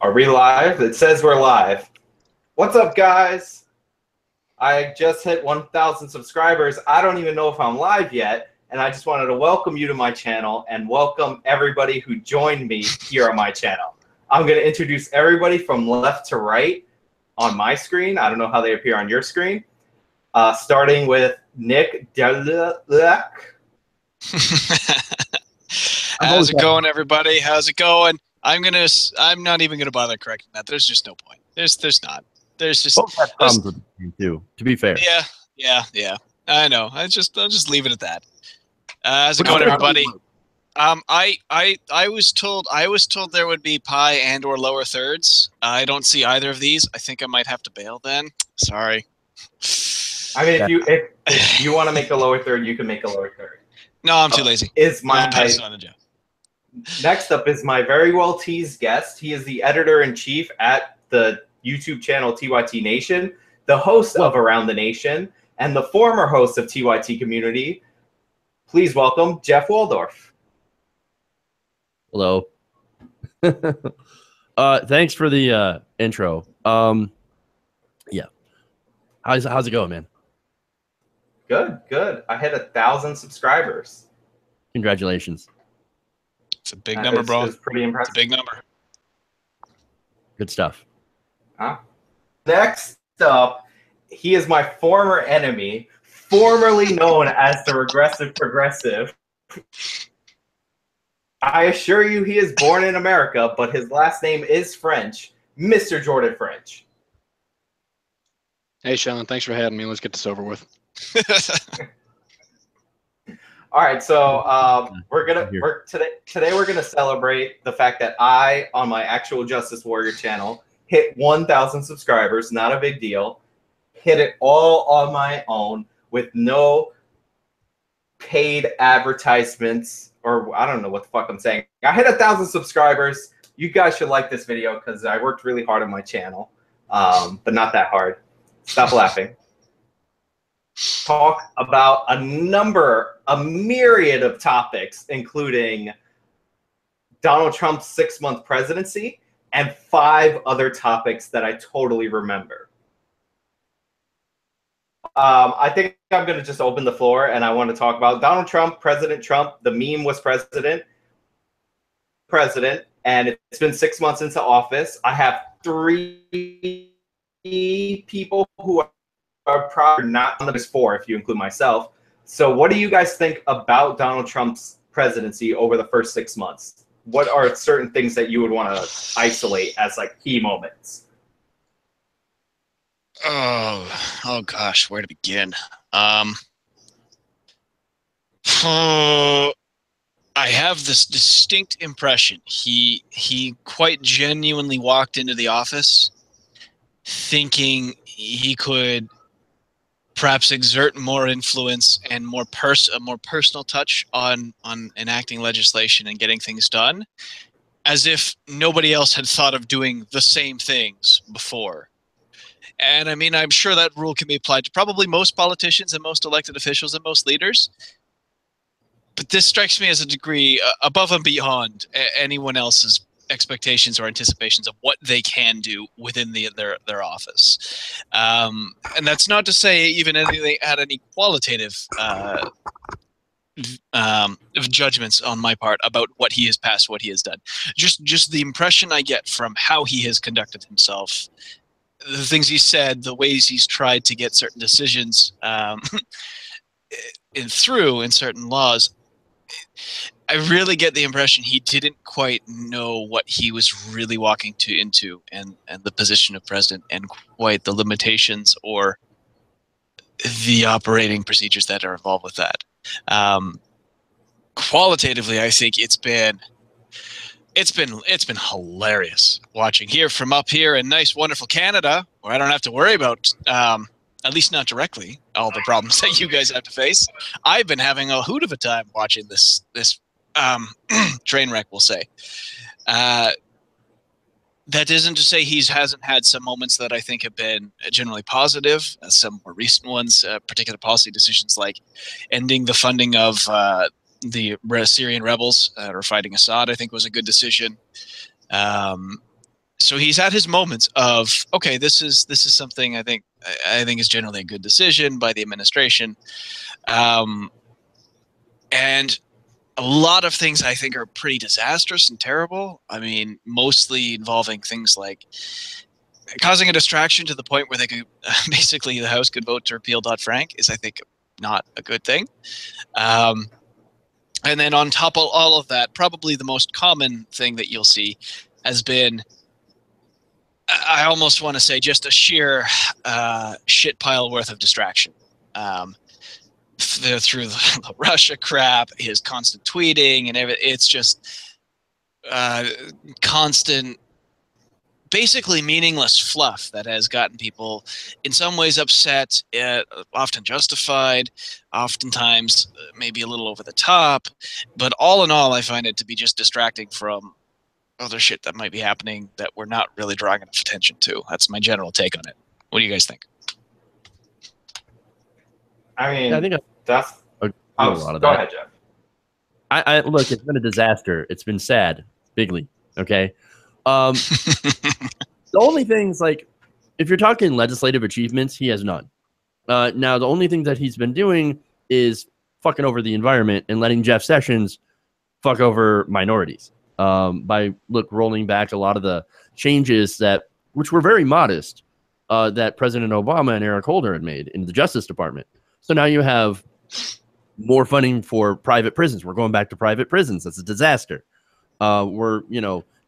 Are we live? It says we're live. What's up, guys? I just hit 1,000 subscribers. I don't even know if I'm live yet, and I just wanted to welcome you to my channel and welcome everybody who joined me here on my channel. I'm going to introduce everybody from left to right on my screen. I don't know how they appear on your screen. Starting with Nick Delek. How's it going, everybody? How's it going? I'm not even gonna bother correcting that. There's just no point. There's not. There's just both have problems with the name too, to be fair. Yeah. I know. I'll just leave it at that. How's it going, everybody? I was told there would be pi and or lower thirds. I don't see either of these. I think I might have to bail then. Sorry. I mean, if you want to make a lower third, you can make a lower third. No, I'm too lazy. I'll pass it on to Joe. Next up is my very well teased guest. He is the editor-in-chief at the YouTube channel TYTNation, the host of Around the Nation, and the former host of TYT Community. Please welcome Jeff Waldorf. Hello. Thanks for the intro. Yeah. How's it going, man? Good. I hit 1,000 subscribers. Congratulations. It's a big number, bro. It's pretty impressive. It's a big number. Good stuff. Next up, he is my former enemy, formerly known as the Regressive Progressive. I assure you he is born in America, but his last name is French, Mr. Jordan French. Hey, Sean, thanks for having me. Let's get this over with. All right, so today we're gonna celebrate the fact that I, on my actual Justice Warrior channel, hit 1,000 subscribers. Not a big deal. Hit it all on my own with no paid advertisements, or I don't know what the fuck I'm saying. I hit 1,000 subscribers. You guys should like this video because I worked really hard on my channel, but not that hard. Stop laughing. Talk about a myriad of topics, including Donald Trump's 6-month presidency and 5 other topics that I totally remember. I think I'm going to just open the floor, and I want to talk about Donald Trump, President Trump. The meme was president, and it's been 6 months into office. I have 3 people who are probably not on the list, 4 if you include myself. So what do you guys think about Donald Trump's presidency over the first 6 months? What are certain things that you would want to isolate as like key moments? Oh gosh, where to begin? I have this distinct impression he quite genuinely walked into the office thinking he could perhaps exert more influence and a more personal touch on enacting legislation and getting things done, as if nobody else had thought of doing the same things before. And I mean, I'm sure that rule can be applied to probably most politicians and most elected officials and most leaders. But this strikes me as a degree above and beyond anyone else's expectations or anticipations of what they can do within their office. And that's not to say even anything had any qualitative judgments on my part about what he has passed, what he has done. Just the impression I get from how he has conducted himself, the things he said, the ways he's tried to get certain decisions through in certain laws. I really get the impression he didn't quite know what he was really walking into and the position of president and quite the limitations or the operating procedures that are involved with that. Qualitatively, I think it's been hilarious watching here from up here in nice, wonderful Canada, where I don't have to worry about, at least not directly, all the problems that you guys have to face. I've been having a hoot of a time watching this train wreck, we'll say. That isn't to say he hasn't had some moments that I think have been generally positive, some more recent ones, particular policy decisions like ending the funding of the Syrian rebels or fighting Assad, I think was a good decision. so he's had his moments of, okay, this is something I think is generally a good decision by the administration, and a lot of things I think are pretty disastrous and terrible. I mean, mostly involving things like causing a distraction to the point where they could basically the House could vote to repeal Dodd-Frank is, I think, not a good thing. And then on top of all of that, probably the most common thing that you'll see has been, I almost want to say, just a sheer shit pile worth of distraction. Through the Russia crap, his constant tweeting and everything. It's just constant, basically meaningless fluff that has gotten people in some ways upset, often justified, oftentimes maybe a little over the top. But all in all, I find it to be just distracting from other shit that might be happening that we're not really drawing enough attention to. That's my general take on it. What do you guys think? I mean, Yeah, I think that's a lot of go that. ahead, Jeff. I look, it's been a disaster. It's been sad, bigly. Okay. The only things, like, if you're talking legislative achievements, he has none. Now, the only thing that he's been doing is fucking over the environment and letting Jeff Sessions fuck over minorities by rolling back a lot of the changes which were very modest, that President Obama and Eric Holder had made in the Justice Department. So now you have more funding for private prisons. We're going back to private prisons. That's a disaster. We're,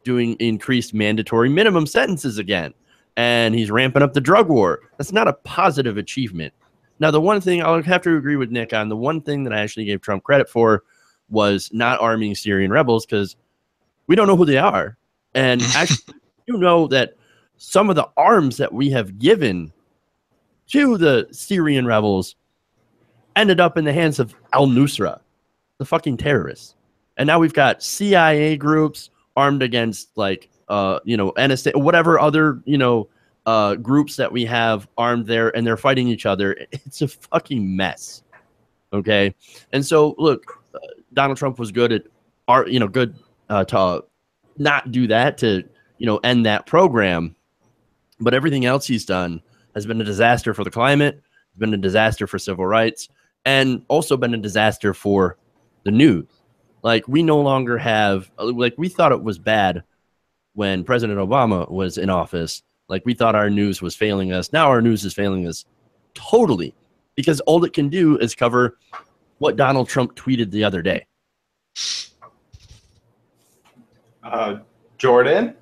doing increased mandatory minimum sentences again. And he's ramping up the drug war. That's not a positive achievement. Now, the one thing I'll have to agree with Nick on, the one thing that I actually gave Trump credit for was not arming Syrian rebels, because we don't know who they are. And actually, you know that some of the arms that we have given to the Syrian rebels ended up in the hands of al-Nusra, the fucking terrorists. And now we've got CIA groups armed against, NSA, whatever other, groups that we have armed there, and they're fighting each other. It's a fucking mess. Okay. And so, look, Donald Trump was good at to not do that, to, end that program. But everything else he's done has been a disaster for the climate, it's been a disaster for civil rights, and also been a disaster for the news. Like, we no longer have, we thought it was bad when President Obama was in office. Like, we thought our news was failing us. Now our news is failing us totally, because all it can do is cover what Donald Trump tweeted the other day. Jordan?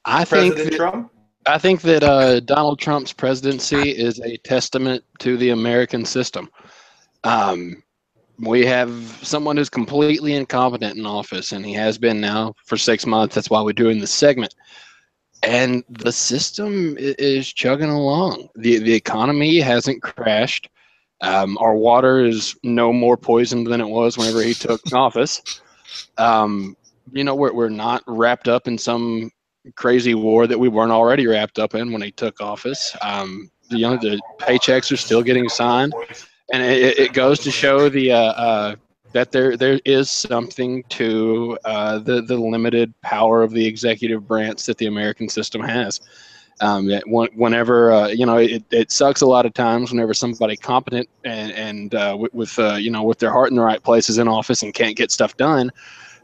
I think that Donald Trump's presidency is a testament to the American system. We have someone who's completely incompetent in office, and he has been now for 6 months. That's why we're doing this segment. And the system is chugging along. The economy hasn't crashed. Our water is no more poisoned than it was whenever he took office. We're not wrapped up in some crazy war that we weren't already wrapped up in when he took office. The paychecks are still getting signed. And it goes to show that there is something to the limited power of the executive branch that the American system has. Whenever it sucks a lot of times whenever somebody competent and with their heart in the right places in office and can't get stuff done.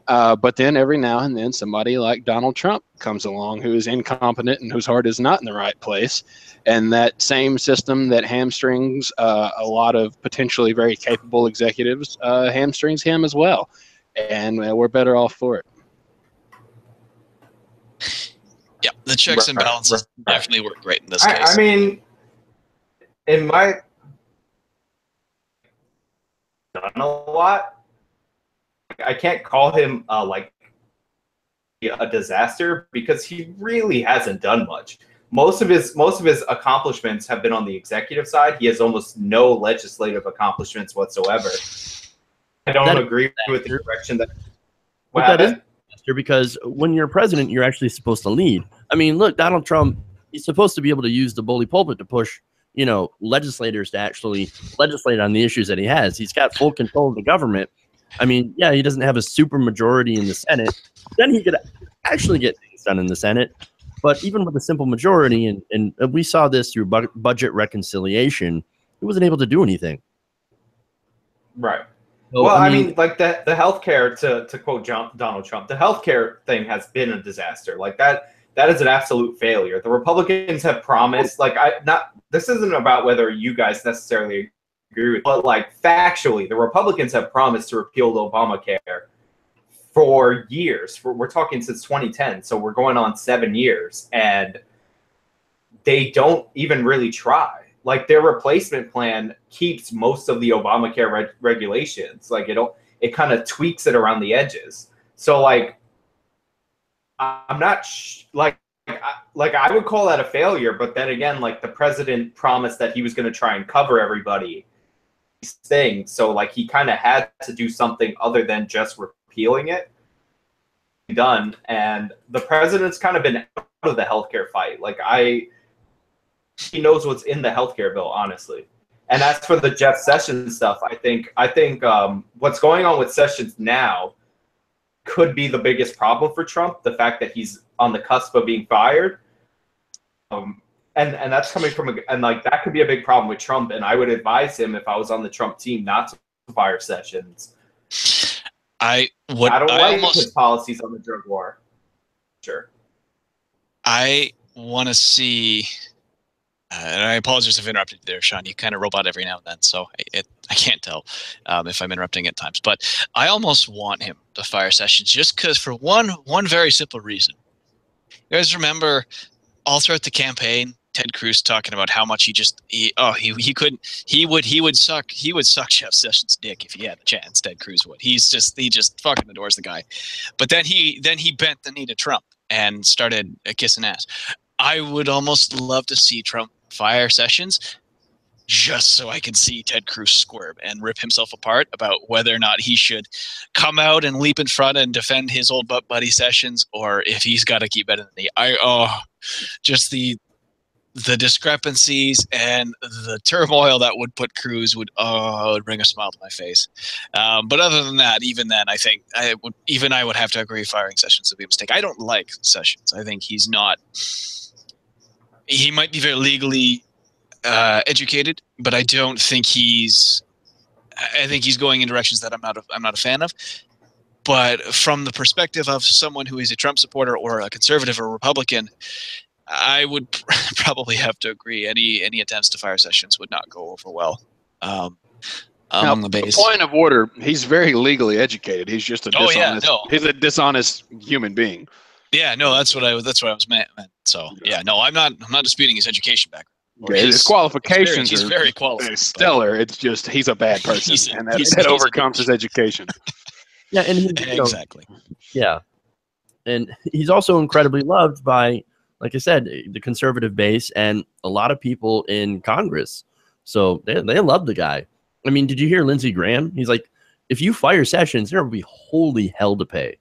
But then every now and then somebody like Donald Trump comes along who is incompetent and whose heart is not in the right place. And that same system that hamstrings a lot of potentially very capable executives hamstrings him as well. And we're better off for it. Yeah, the checks and balances definitely work great in this case. I mean, in my... done a lot. I can't call him a disaster, because he really hasn't done much. Most of his accomplishments have been on the executive side. He has almost no legislative accomplishments whatsoever. I don't agree with the direction that. But that is because when you're president, you're actually supposed to lead. I mean, look, Donald Trump, he's supposed to be able to use the bully pulpit to push, legislators to actually legislate on the issues that he has. He's got full control of the government. I mean, yeah, he doesn't have a super majority in the Senate. Then he could actually get things done in the Senate. But even with a simple majority, and we saw this through budget reconciliation, he wasn't able to do anything. Right. So, Well, I mean, like the healthcare, to quote Donald Trump, the healthcare thing has been a disaster. Like that is an absolute failure. The Republicans have promised, this isn't about whether you guys necessarily agree with, but like factually, the Republicans have promised to repeal Obamacare for years. We're talking since 2010, so we're going on 7 years, and they don't even really try. Like their replacement plan keeps most of the Obamacare regulations. Like it kind of tweaks it around the edges. So like, I'm not I would call that a failure. But then again, like the president promised that he was going to try and cover everybody these things. So like he kind of had to do something other than just repealing it. Done, and the president's kind of been out of the healthcare fight. Like he knows what's in the healthcare bill, honestly. And as for the Jeff Sessions stuff, I think what's going on with Sessions now could be the biggest problem for Trump. The fact that he's on the cusp of being fired, and that's coming from and like that could be a big problem with Trump. And I would advise him, if I was on the Trump team, not to fire Sessions. I don't like his policies on the drug war. Sure. I want to see. And I apologize if I interrupted you there, Sean. You kind of robot every now and then, so I can't tell if I'm interrupting at times. But I almost want him to fire Sessions just because, for one very simple reason. You guys remember all throughout the campaign, Ted Cruz talking about how much he would suck Jeff Sessions' dick if he had the chance. Ted Cruz would. He just fucking adores the guy. But then he bent the knee to Trump and started kissing ass. I would almost love to see Trump fire Sessions just so I can see Ted Cruz squirm and rip himself apart about whether or not he should come out and leap in front and defend his old buddy Sessions, or if he's got to keep betting the knee. Just the discrepancies and the turmoil that would put Cruz would bring a smile to my face. But other than that, even then, I think I would have to agree firing Sessions would be a mistake. I don't like Sessions. I think he's not. He might be very legally educated, but I don't think he's. I think he's going in directions that I'm not a fan of. But from the perspective of someone who is a Trump supporter or a conservative or Republican, I would probably have to agree. Any attempts to fire Sessions would not go over well among the base. Point of order: he's very legally educated. He's just a dishonest. He's a dishonest human being. Yeah, no, that's what I was meant. So yeah, no, I'm not disputing his education background. His qualifications he's very qualified, stellar. It's just he's a bad person, and that overcomes his education. Yeah, and exactly. Yeah, and he's also incredibly loved by, like I said, the conservative base and a lot of people in Congress. So they love the guy. I mean, did you hear Lindsey Graham? He's like, if you fire Sessions, there will be holy hell to pay.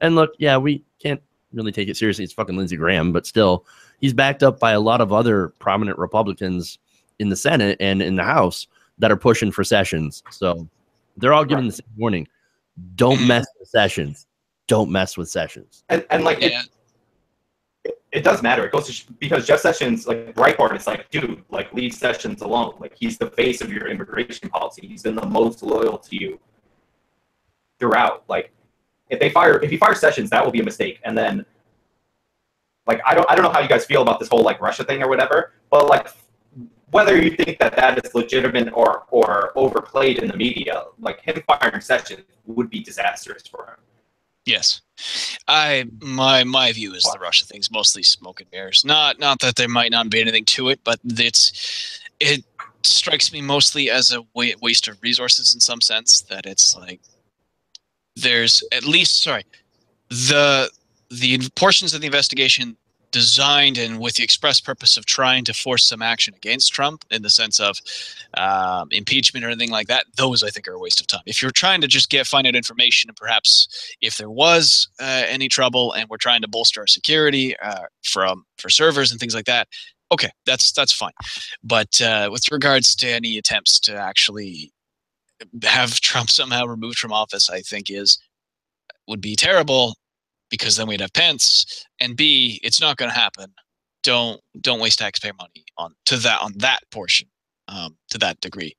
And look, yeah, we can't really take it seriously. It's fucking Lindsey Graham, but still, he's backed up by a lot of other prominent Republicans in the Senate and in the House that are pushing for Sessions. So they're all giving the same warning. Don't mess with Sessions. Don't mess with Sessions. And like, it does matter. It goes to because Jeff Sessions, like Breitbart, is like, dude, like leave Sessions alone. Like he's the face of your immigration policy. He's been the most loyal to you throughout. Like if he fires Sessions, that will be a mistake. And then like I don't know how you guys feel about this whole like Russia thing or whatever, but like whether you think that is legitimate or overplayed in the media, like him firing Sessions would be disastrous for him. Yes, my view is the Russia thing's mostly smoke and mirrors. Not that there might not be anything to it, but it strikes me mostly as a waste of resources in some sense. That it's like there's at least the portions of the investigation designed and with the express purpose of trying to force some action against Trump in the sense of impeachment or anything like that, those I think are a waste of time. If you're trying to just find out information and perhaps if there was any trouble and we're trying to bolster our security for servers and things like that, okay, that's fine. But with regards to any attempts to actually have Trump somehow removed from office, I think would be terrible because then we'd have Pence, and B, it's not going to happen. Don't waste taxpayer money on that portion, to that degree.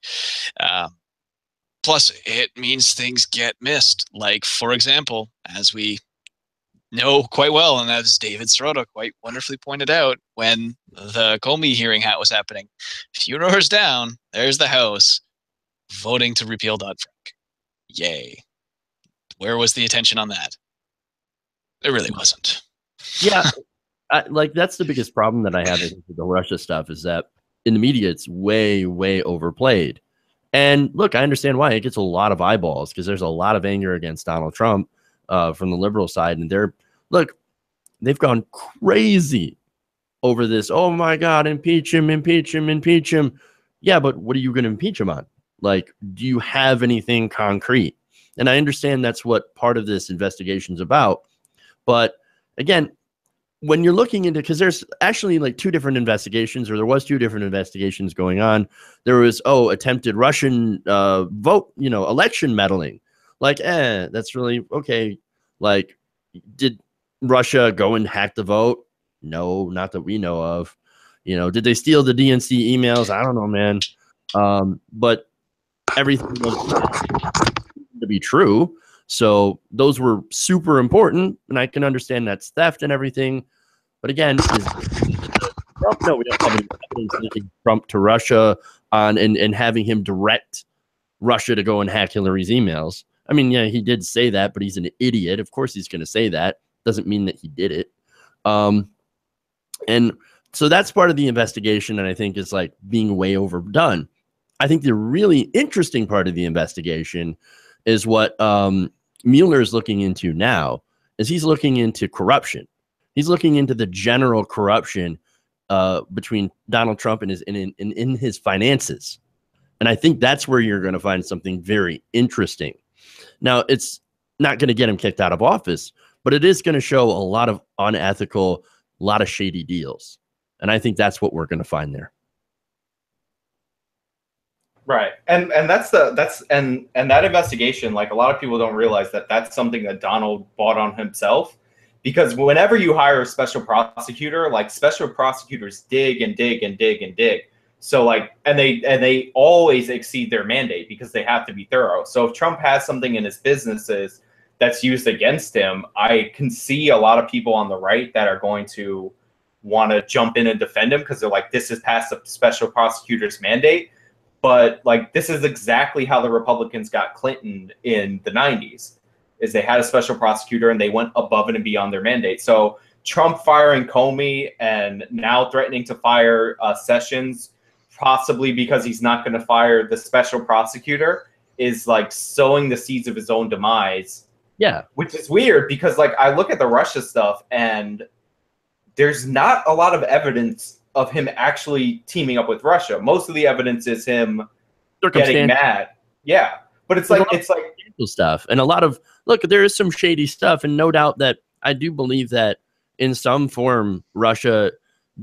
Plus, it means things get missed. Like, for example, as we know quite well, and as David Sirota quite wonderfully pointed out, when the Comey hearing was happening, a few doors down, there's the House voting to repeal Dodd-Frank. Yay. Where was the attention on that? There really wasn't. Yeah, like that's the biggest problem that I have with the Russia stuff is that in the media it's way, way overplayed. And look, I understand why it gets a lot of eyeballs because there's a lot of anger against Donald Trump from the liberal side, and they've gone crazy over this. Oh my God, impeach him, impeach him, impeach him. Yeah, but what are you going to impeach him on? Like, do you have anything concrete? And I understand that's what part of this investigation is about. But again, when you're looking into, because there's actually like two different investigations, or there was two different investigations going on. There was, attempted Russian vote, election meddling. Like, that's really okay. Like, did Russia go and hack the vote? No, not that we know of. Did they steal the DNC emails? I don't know, man. But everything was to be true. So those were super important, and I can understand that's theft and everything. But again, is Trump? No, we don't have any evidence linking Trump to Russia and having him direct Russia to go and hack Hillary's emails. I mean, yeah, he did say that, but he's an idiot. Of course he's going to say that. Doesn't mean that he did it. And so that's part of the investigation, and I think is like being way overdone. I think the really interesting part of the investigation is what Mueller is looking into now, is he's looking into corruption. He's looking into the general corruption between Donald Trump and in his finances. And I think that's where you're going to find something very interesting. Now, it's not going to get him kicked out of office, but it is going to show a lot of unethical, a lot of shady deals. And I think that's what we're going to find there. Right. And that investigation, like a lot of people don't realize that that's something that Donald bought on himself, because whenever you hire a special prosecutor, like special prosecutors dig and dig and dig and dig. So like, and they always exceed their mandate because they have to be thorough. So if Trump has something in his businesses that's used against him, I can see a lot of people on the right that are going to want to jump in and defend him because they're like, this is past the special prosecutor's mandate. But like, this is exactly how the Republicans got Clinton in the 90s, is they had a special prosecutor and they went above and beyond their mandate. So Trump firing Comey and now threatening to fire Sessions, possibly because he's not going to fire the special prosecutor, is like sowing the seeds of his own demise. Yeah. Which is weird because like I look at the Russia stuff and there's not a lot of evidence of him actually teaming up with Russia. Most of the evidence is him getting mad. Yeah. But it's like stuff. And a lot of, look, there is some shady stuff, and no doubt that I do believe that in some form Russia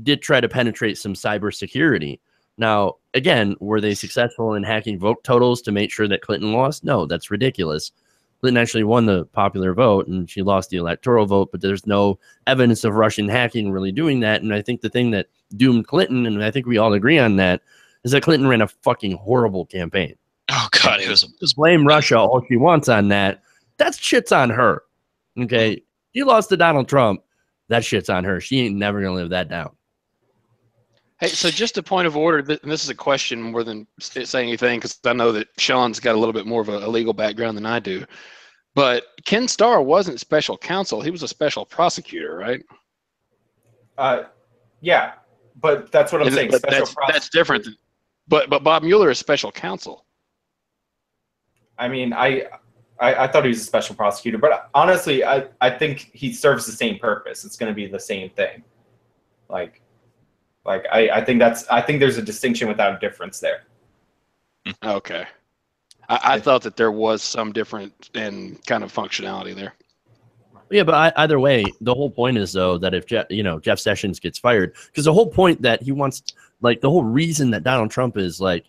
did try to penetrate some cybersecurity. Now, again, were they successful in hacking vote totals to make sure that Clinton lost? No, that's ridiculous. Clinton actually won the popular vote and she lost the electoral vote, but there's no evidence of Russian hacking really doing that. And I think the thing that doomed Clinton, and I think we all agree on that, is that Clinton ran a fucking horrible campaign. Oh God, it was just blame Russia all she wants on that. That shit's on her. Okay, she lost to Donald Trump. That shit's on her. She ain't never gonna live that down. Hey, so just a point of order, and this is a question more than saying anything, because I know that Sean's got a little bit more of a legal background than I do. But Ken Starr wasn't special counsel; he was a special prosecutor, right? Yeah, but that's what I'm saying. But that's different. But Bob Mueller is special counsel. I mean, I thought he was a special prosecutor, but honestly, I think he serves the same purpose. It's going to be the same thing. I think there's a distinction without a difference there. Okay. I thought that there was some different in kind of functionality there. Yeah, but either way, the whole point is though that if Jeff Sessions gets fired, because the whole point that he wants, like the whole reason that Donald Trump is like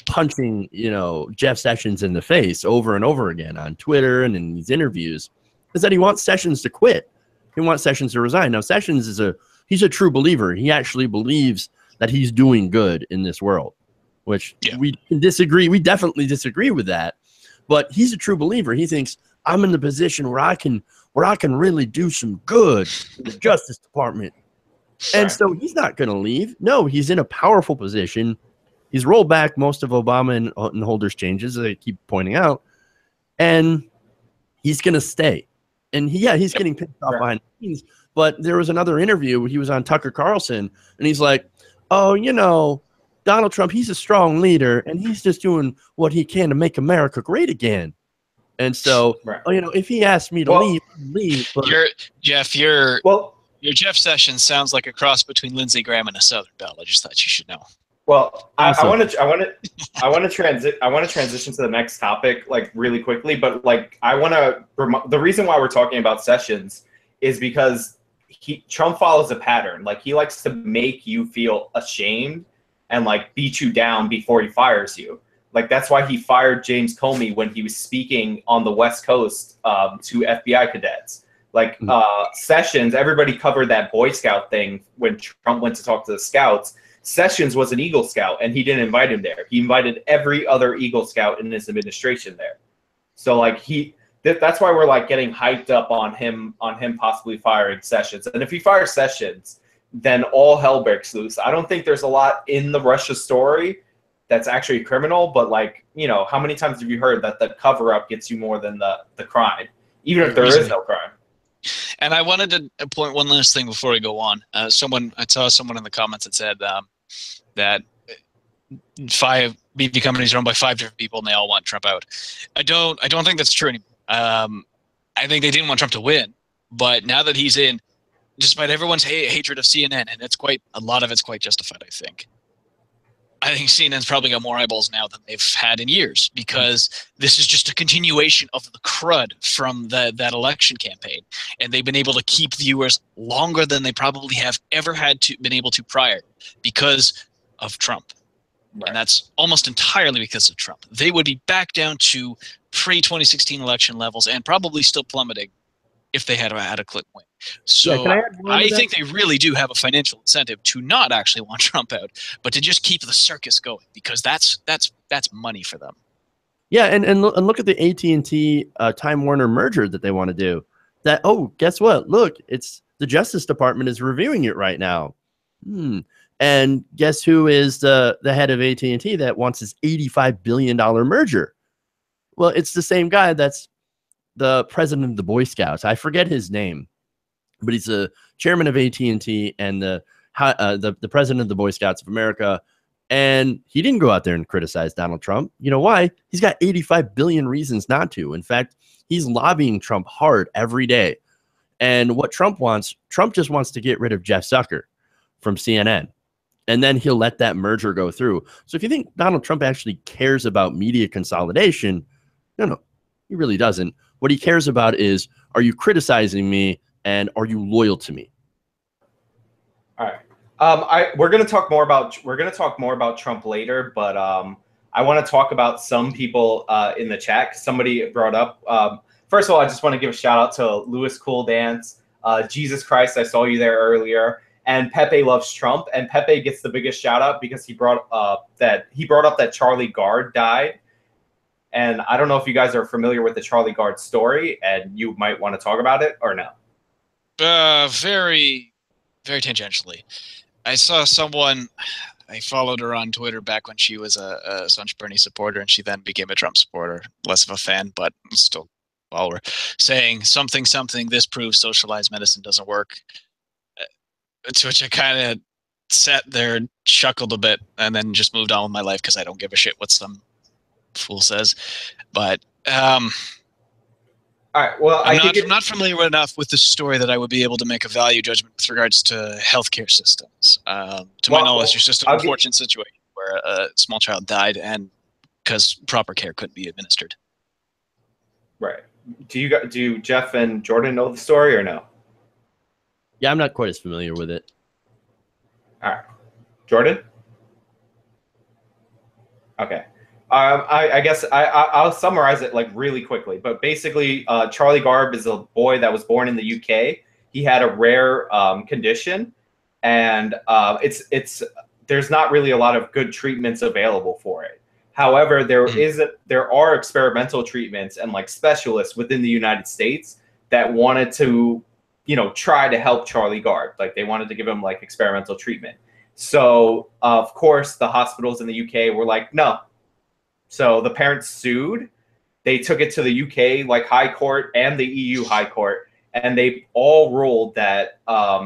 punching Jeff Sessions in the face over and over again on Twitter and in these interviews, is that he wants Sessions to quit. He wants Sessions to resign. Now, Sessions he's a true believer. He actually believes that he's doing good in this world, which we can disagree. We definitely disagree with that. But he's a true believer. He thinks, I'm in the position where I can really do some good in the Justice Department. And so he's not going to leave. No, he's in a powerful position. He's rolled back most of Obama and Holder's changes, as I keep pointing out. And he's going to stay. And he's getting pissed off behind the scenes. But there was another interview. He was on Tucker Carlson. And he's like, oh, Donald Trump, he's a strong leader. And he's just doing what he can to make America great again. And so, if he asked me to leave, I'd leave. But your Jeff Sessions sounds like a cross between Lindsey Graham and a Southern Belle. I just thought you should know. Well, I want to transition to the next topic like really quickly, but like the reason why we're talking about Sessions is because Trump follows a pattern. Like he likes to make you feel ashamed and like beat you down before he fires you. Like that's why he fired James Comey when he was speaking on the West Coast to FBI cadets. Like Sessions, everybody covered that Boy Scout thing when Trump went to talk to the scouts. Sessions was an Eagle Scout, and he didn't invite him there. He invited every other Eagle Scout in his administration there. So like that's why we're like getting hyped up on him possibly firing Sessions. And if he fires Sessions, then all hell breaks loose. I don't think there's a lot in the Russia story that's actually criminal, but like, how many times have you heard that the cover-up gets you more than the crime, even if there is no crime? And I wanted to point one last thing before we go on. I saw someone in the comments that said that 5 BV companies are owned by 5 different people and they all want Trump out. I don't think that's true anymore. I think they didn't want Trump to win, but now that he's in, despite everyone's hatred of CNN, and a lot of it's quite justified, I think CNN's probably got more eyeballs now than they've had in years, because this is just a continuation of the crud from that election campaign, and they've been able to keep viewers longer than they probably have ever been able to prior because of Trump. Right. And that's almost entirely because of Trump. They would be back down to pre-2016 election levels and probably still plummeting if they had a click win. So I think they really do have a financial incentive to not actually want Trump out, but to just keep the circus going, because that's money for them. Yeah, and look at the AT&T Time Warner merger that they want to do. Guess what? Look, it's the Justice Department is reviewing it right now. And guess who is the head of AT&T that wants this $85 billion merger? Well, it's the same guy that's the president of the Boy Scouts. I forget his name, but he's the chairman of AT&T and the president of the Boy Scouts of America. And he didn't go out there and criticize Donald Trump. You know why? He's got 85 billion reasons not to. In fact, he's lobbying Trump hard every day. And what Trump just wants to get rid of Jeff Zucker from CNN. And then he'll let that merger go through. So if you think Donald Trump actually cares about media consolidation, no, he really doesn't. What he cares about is, are you criticizing me and are you loyal to me? All right. We're going to talk more about Trump later, but I want to talk about some people in the chat. Somebody brought up. First of all, I just want to give a shout out to Louis Cool Dance, Jesus Christ, I saw you there earlier, and Pepe Loves Trump. And Pepe gets the biggest shout out because he brought up that Charlie Gard died. And I don't know if you guys are familiar with the Charlie Gard story, and you might want to talk about it or no. Very, very tangentially. I saw someone, I followed her on Twitter back when she was a staunch Bernie supporter, and she then became a Trump supporter. Less of a fan, but still a follower, saying something, this proves socialized medicine doesn't work. To which I kind of sat there and chuckled a bit and then just moved on with my life because I don't give a shit what some fool says. But all right, well, I'm not familiar enough with the story that I would be able to make a value judgment with regards to healthcare systems. To my knowledge, it's just an unfortunate situation where a small child died and because proper care couldn't be administered. Right. Do Jeff and Jordan know the story or no? Yeah, I'm not quite as familiar with it. All right. Jordan? Okay. I guess I'll summarize it like really quickly. But basically, Charlie Garb is a boy that was born in the UK. He had a rare condition, and there's not really a lot of good treatments available for it. However, there are experimental treatments and like specialists within the United States that wanted to, try to help Charlie Garb. Like they wanted to give him like experimental treatment. So of course, the hospitals in the UK were like, no. So the parents sued. They took it to the UK like High Court and the EU High Court, and they all ruled that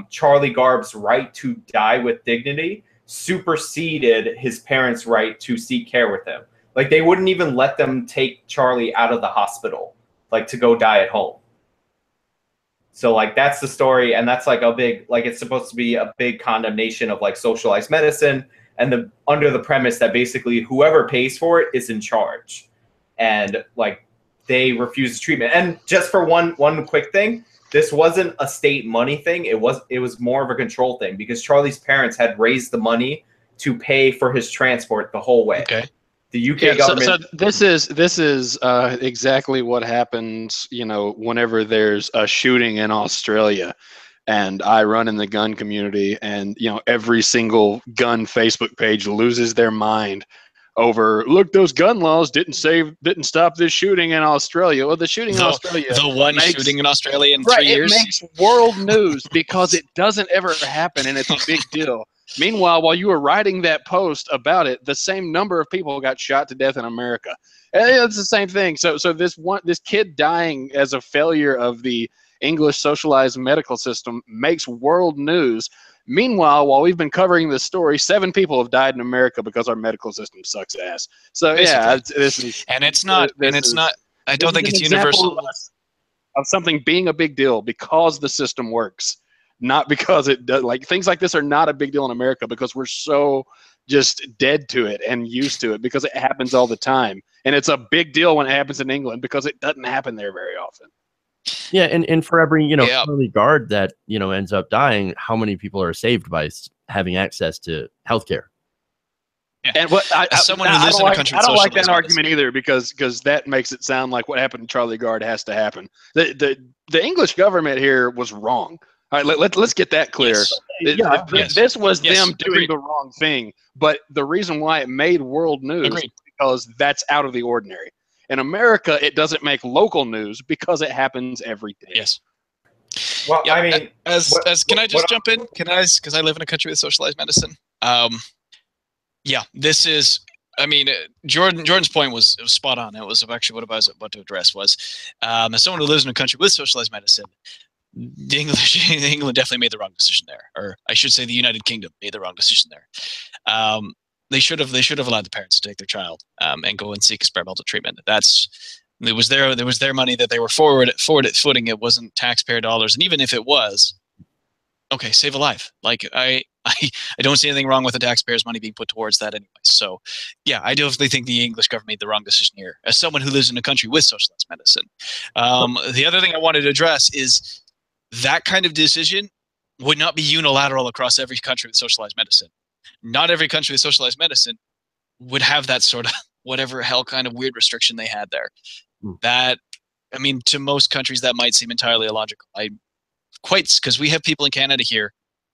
Charlie Garb's right to die with dignity superseded his parents' right to seek care with him. Like they wouldn't even let them take Charlie out of the hospital, like to go die at home. So like that's the story, and that's like a big, like it's supposed to be a big condemnation of like socialized medicine, and under the premise that basically whoever pays for it is in charge, and like they refuse treatment. And just for one quick thing, this wasn't a state money thing. It was more of a control thing because Charlie's parents had raised the money to pay for his transport the whole way. Okay. The UK government. So this is exactly what happens, whenever there's a shooting in Australia, and I run in the gun community, and every single gun Facebook page loses their mind over, look, those gun laws didn't stop this shooting in Australia. Well, the shooting in Australia, shooting in Australia in 3 years, it makes world news because it doesn't ever happen, and it's a big deal. Meanwhile, while you were writing that post about it, the same number of people got shot to death in America. And it's the same thing. So this kid dying as a failure of the English socialized medical system makes world news. Meanwhile, while we've been covering this story, 7 people have died in America because our medical system sucks ass. So basically. I don't think it's universal of something being a big deal because the system works. Not because it does. Like things like this are not a big deal in America because we're so just dead to it and used to it because it happens all the time. And it's a big deal when it happens in England because it doesn't happen there very often. Yeah, and for every early guard that ends up dying, how many people are saved by having access to healthcare? Yeah. And what as someone who lives in a country, I don't like that argument either because that makes it sound like what happened to Charlie Gard has to happen. The English government here was wrong. All right, let's get that clear. Yes. This was them doing the wrong thing, but the reason why it made world news is because that's out of the ordinary. In America, it doesn't make local news because it happens every day. Yes. Well, yeah, I mean, can I just jump in? Because I live in a country with socialized medicine. Yeah, this is. I mean, Jordan's point was spot on. It was actually what I was about to address was, as someone who lives in a country with socialized medicine, England definitely made the wrong decision there, or I should say, the United Kingdom made the wrong decision there. They should have allowed the parents to take their child and go and seek experimental treatment. It was their money that they were forward footing. It wasn't taxpayer dollars, and even if it was, okay, save a life. Like I don't see anything wrong with the taxpayers' money being put towards that anyway. So, yeah, I definitely think the English government made the wrong decision here. As someone who lives in a country with socialized medicine, the other thing I wanted to address is that kind of decision would not be unilateral across every country with socialized medicine. Not every country with socialized medicine would have that sort of whatever hell kind of weird restriction they had there. That, I mean, to most countries that might seem entirely illogical. Because we have people in Canada here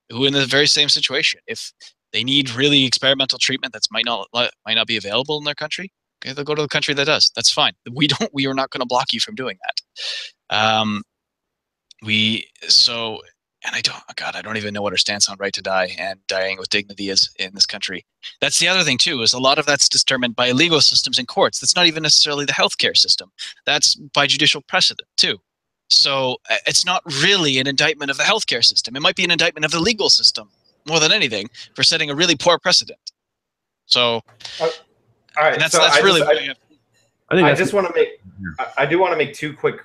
who are in the very same situation. If they need really experimental treatment that might not be available in their country, okay, they'll go to the country that does. That's fine. We are not going to block you from doing that. I don't even know what our stance on right to die and dying with dignity is in this country. That's the other thing too, is a lot of that's determined by legal systems and courts. That's not even necessarily the healthcare system. That's by judicial precedent too. So it's not really an indictment of the healthcare system. It might be an indictment of the legal system more than anything for setting a really poor precedent. So, all right. That's I do want to make two quick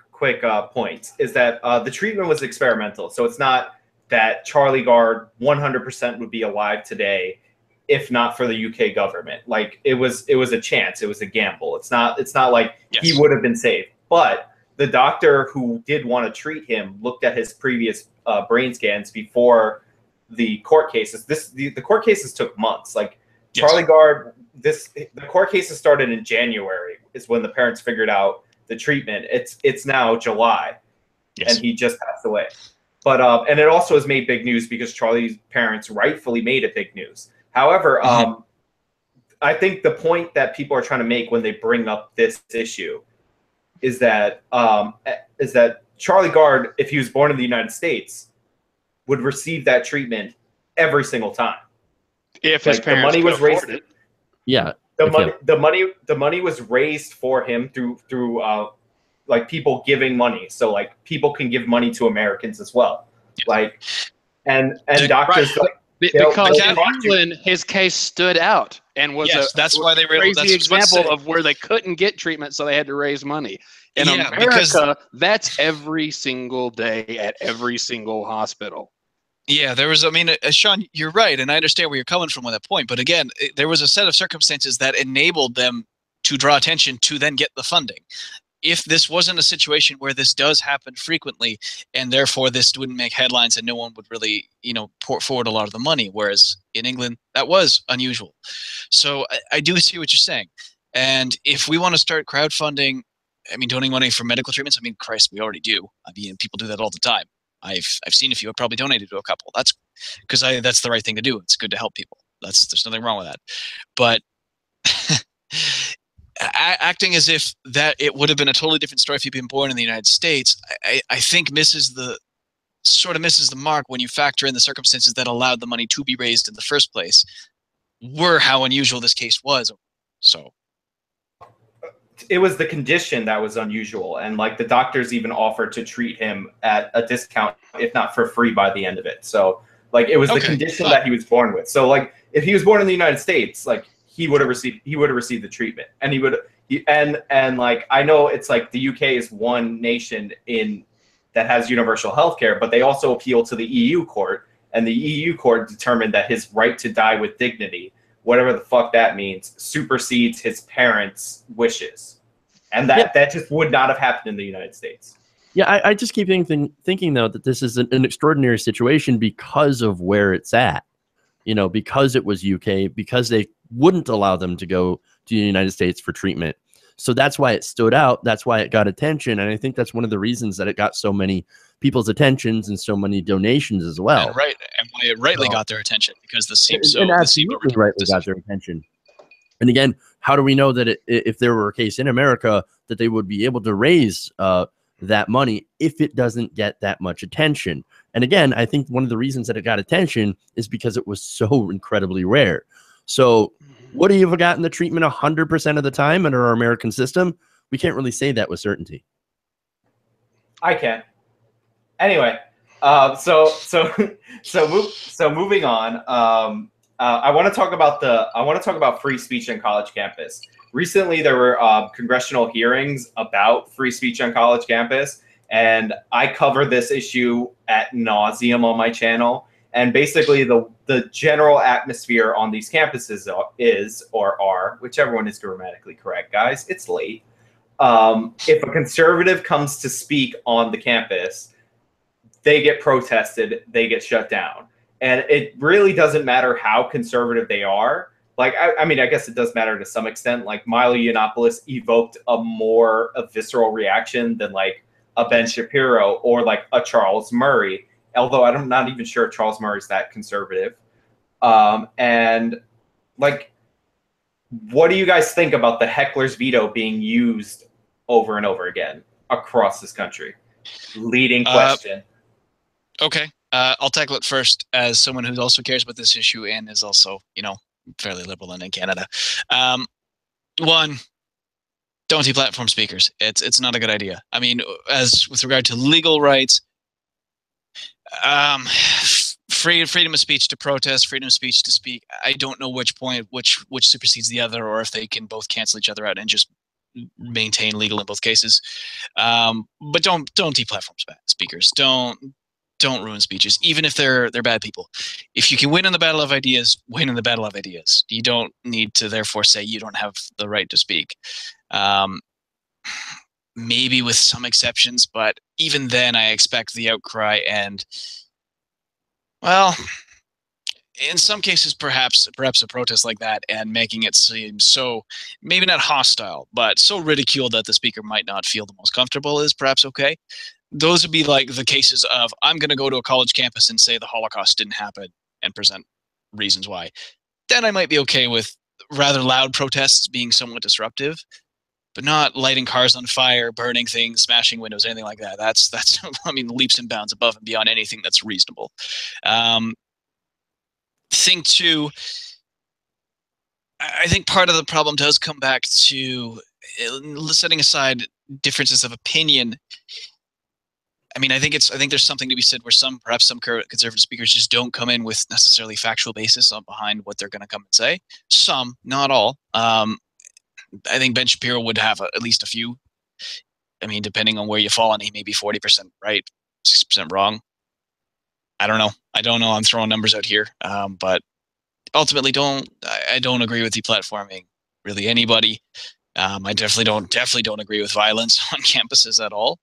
points. Is that the treatment was experimental, so it's not that Charlie Gard 100% would be alive today if not for the UK government. Like it was a chance, it was a gamble. It's not like he would have been saved. But the doctor who did want to treat him looked at his previous brain scans before the court cases. The court cases took months. Like Charlie Gard the court cases started in January is when the parents figured out the treatment. It's now July, Yes. and he just passed away. But and it also has made big news because Charlie's parents rightfully made it big news. However, I think the point that people are trying to make when they bring up this issue is that Charlie Gard, if he was born in the United States, would receive that treatment every single time. If his parents could afford it. Yeah. The money was raised for him through like people giving money. So like people can give money to Americans as well. Like and doctors right. like, because in England his case stood out and was that's why they were crazy example of where they couldn't get treatment, so they had to raise money. In America, that's every single day at every single hospital. Yeah, there was, I mean, Sean, you're right, and I understand where you're coming from with that point. But again, there was a set of circumstances that enabled them to draw attention to then get the funding. If this wasn't a situation where this does happen frequently, and therefore this wouldn't make headlines and no one would really, pour forward a lot of the money, whereas in England, that was unusual. So I do see what you're saying. And if we want to start crowdfunding, I mean, donating money for medical treatments, I mean, Christ, we already do. I mean, people do that all the time. I've seen a few. I've probably donated to a couple. That's because that's the right thing to do. It's good to help people. There's nothing wrong with that. But acting as if that it would have been a totally different story if you'd been born in the United States, I think misses the mark when you factor in the circumstances that allowed the money to be raised in the first place. Were how unusual this case was. So. It was the condition that was unusual, and like the doctors even offered to treat him at a discount, if not for free, by the end of it. So like it was the condition that he was born with. So like if he was born in the United States, like he would have received the treatment, and and like I know it's like the UK is one nation that has universal health care, but they also appeal to the EU court, and the EU court determined that his right to die with dignity, whatever the fuck that means, supersedes his parents' wishes. And that just would not have happened in the United States. Yeah, I just keep thinking, though, that this is an extraordinary situation because of where it's at. Because it was UK, because they wouldn't allow them to go to the United States for treatment. So that's why it stood out. That's why it got attention. And I think that's one of the reasons that it got so many people's attentions and so many donations as well. And why it rightly got their attention, because this seems so absolutely rightly got their attention. And again, how do we know that if there were a case in America that they would be able to raise that money if it doesn't get that much attention? And again, I think one of the reasons that it got attention is because it was so incredibly rare. So would he have gotten the treatment 100% of the time under our American system? We can't really say that with certainty. I can. Anyway, so moving on. I want to talk about free speech on college campus. Recently, there were congressional hearings about free speech on college campus, and I cover this issue ad nauseum on my channel. And basically, the general atmosphere on these campuses are, whichever one is grammatically correct, guys. It's late. If a conservative comes to speak on the campus, they get protested, they get shut down. And it really doesn't matter how conservative they are. Like, I mean, I guess it does matter to some extent. Like, Milo Yiannopoulos evoked a visceral reaction than like a Ben Shapiro or like a Charles Murray. Although I'm not even sure Charles Murray's that conservative. And like, what do you guys think about the heckler's veto being used over and over again across this country? Leading question. Okay. I'll tackle it first as someone who also cares about this issue and is also, fairly liberal and in Canada. One, don't deplatform speakers. It's not a good idea. I mean, as with regard to legal rights, freedom of speech to protest, freedom of speech to speak. I don't know which supersedes the other, or if they can both cancel each other out and just maintain legal in both cases. But don't deplatform speakers. Don't ruin speeches, even if they're bad people. If you can win in the battle of ideas, win in the battle of ideas. You don't need to therefore say you don't have the right to speak. Maybe with some exceptions, but even then I expect the outcry and, well, in some cases, perhaps a protest like that and making it seem so, maybe not hostile, but so ridiculed that the speaker might not feel the most comfortable is perhaps okay. Those would be like the cases of, I'm going to go to a college campus and say the Holocaust didn't happen and present reasons why. Then I might be okay with rather loud protests being somewhat disruptive, but not lighting cars on fire, burning things, smashing windows, anything like that. That's I mean, leaps and bounds above and beyond anything that's reasonable. Thing two, I think part of the problem does come back to setting aside differences of opinion. I mean, I think there's something to be said where perhaps some conservative speakers just don't come in with necessarily factual basis behind what they're going to come and say. Some, not all. I think Ben Shapiro would have at least a few. I mean, depending on where you fall on, he may be 40% right, 60% wrong. I don't know. I'm throwing numbers out here, but ultimately, I don't agree with deplatforming really anybody. I definitely don't agree with violence on campuses at all.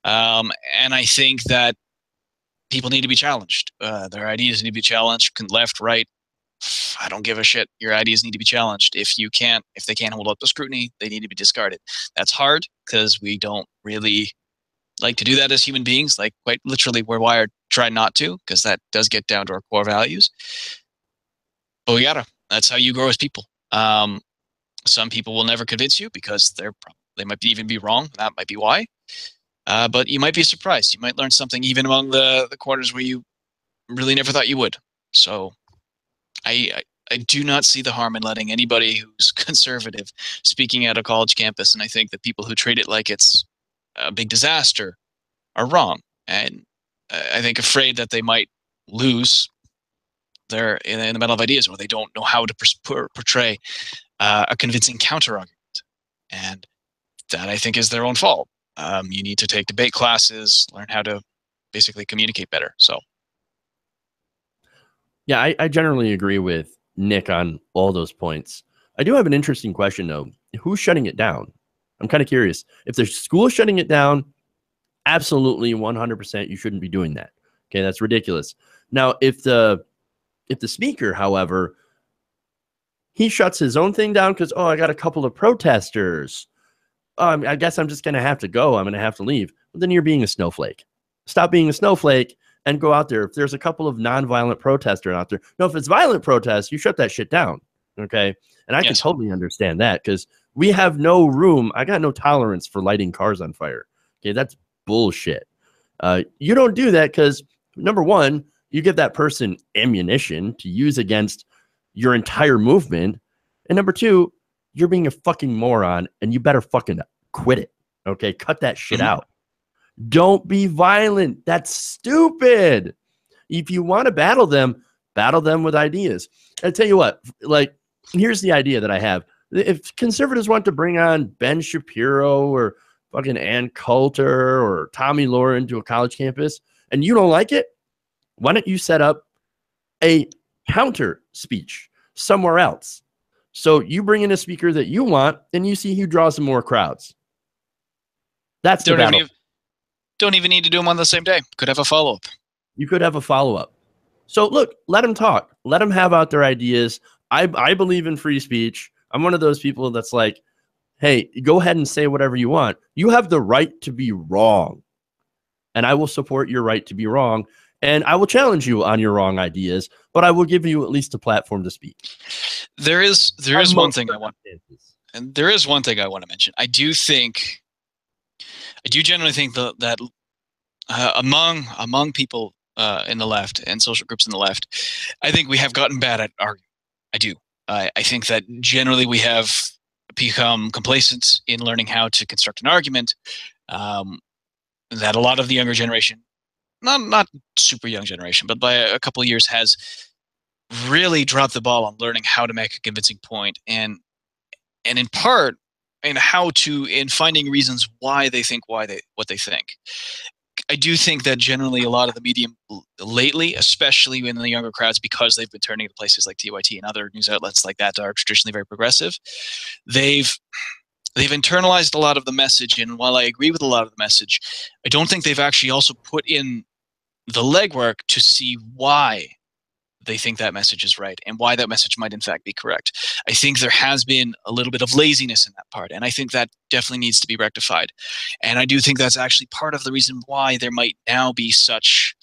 And I think that people need to be challenged. Their ideas need to be challenged, left, right. I don't give a shit. Your ideas need to be challenged. If they can't hold up to scrutiny, they need to be discarded. That's hard because we don't really like to do that as human beings. Like, quite literally, we're wired to try not to, because that does get down to our core values. But we gotta. That's how you grow as people. Some people will never convince you because they might even be wrong. That might be why. But you might be surprised. You might learn something even among the corners where you really never thought you would. So I do not see the harm in letting anybody who's conservative speaking at a college campus. And I think that people who treat it like it's a big disaster are wrong. And I think afraid that they might lose in the battle of ideas, or they don't know how to portray a convincing counter-argument. And that, I think, is their own fault. You need to take debate classes, learn how to basically communicate better. So, yeah, I generally agree with Nick on all those points. I do have an interesting question, though. Who's shutting it down? I'm kind of curious. If the school is shutting it down, absolutely 100% you shouldn't be doing that. Okay, that's ridiculous. Now, if the speaker, however, he shuts his own thing down because, I got a couple of protesters. I guess I'm just going to have to go. I'm going to have to leave. But then you're being a snowflake. Stop being a snowflake and go out there. If there's a couple of nonviolent protesters out there. No, if it's violent protests, you shut that shit down. Okay? And I can totally understand that because we have no room. I got no tolerance for lighting cars on fire. Okay? That's bullshit. You don't do that because, number one, you give that person ammunition to use against your entire movement. And number two, you're being a fucking moron and you better fucking quit it. Okay. Cut that shit out. Don't be violent. That's stupid. If you want to battle them with ideas. I tell you what, like, here's the idea that I have. If conservatives want to bring on Ben Shapiro or fucking Ann Coulter or Tommy Lauren to a college campus and you don't like it, why don't you set up a counter speech somewhere else? So you bring in a speaker that you want, and you see who draws some more crowds. That's the battle. Don't even need to do them on the same day. Could have a follow-up. You could have a follow-up. So look, let them talk. Let them have out their ideas. I believe in free speech. I'm one of those people that's like, hey, go ahead and say whatever you want. You have the right to be wrong. And I will support your right to be wrong. And I will challenge you on your wrong ideas, but I will give you at least a platform to speak. There is one thing I want to mention. I do generally think that among people in the left and social groups in the left, I think we have gotten bad at arguing. I do. I think that generally we have become complacent in learning how to construct an argument. That a lot of the younger generation, not super young generation, but by a couple of years, has really dropped the ball on learning how to make a convincing point, and in part in finding reasons why they think what they think. I do think that generally a lot of the media lately, especially in the younger crowds, because they've been turning to places like TYT and other news outlets like that are traditionally very progressive, they've internalized a lot of the message. And while I agree with a lot of the message, I don't think they've actually also put in the legwork to see why they think that message is right and why that message might in fact be correct. I think there has been a little bit of laziness in that part, and I think that definitely needs to be rectified. And I do think that's actually part of the reason why there might now be such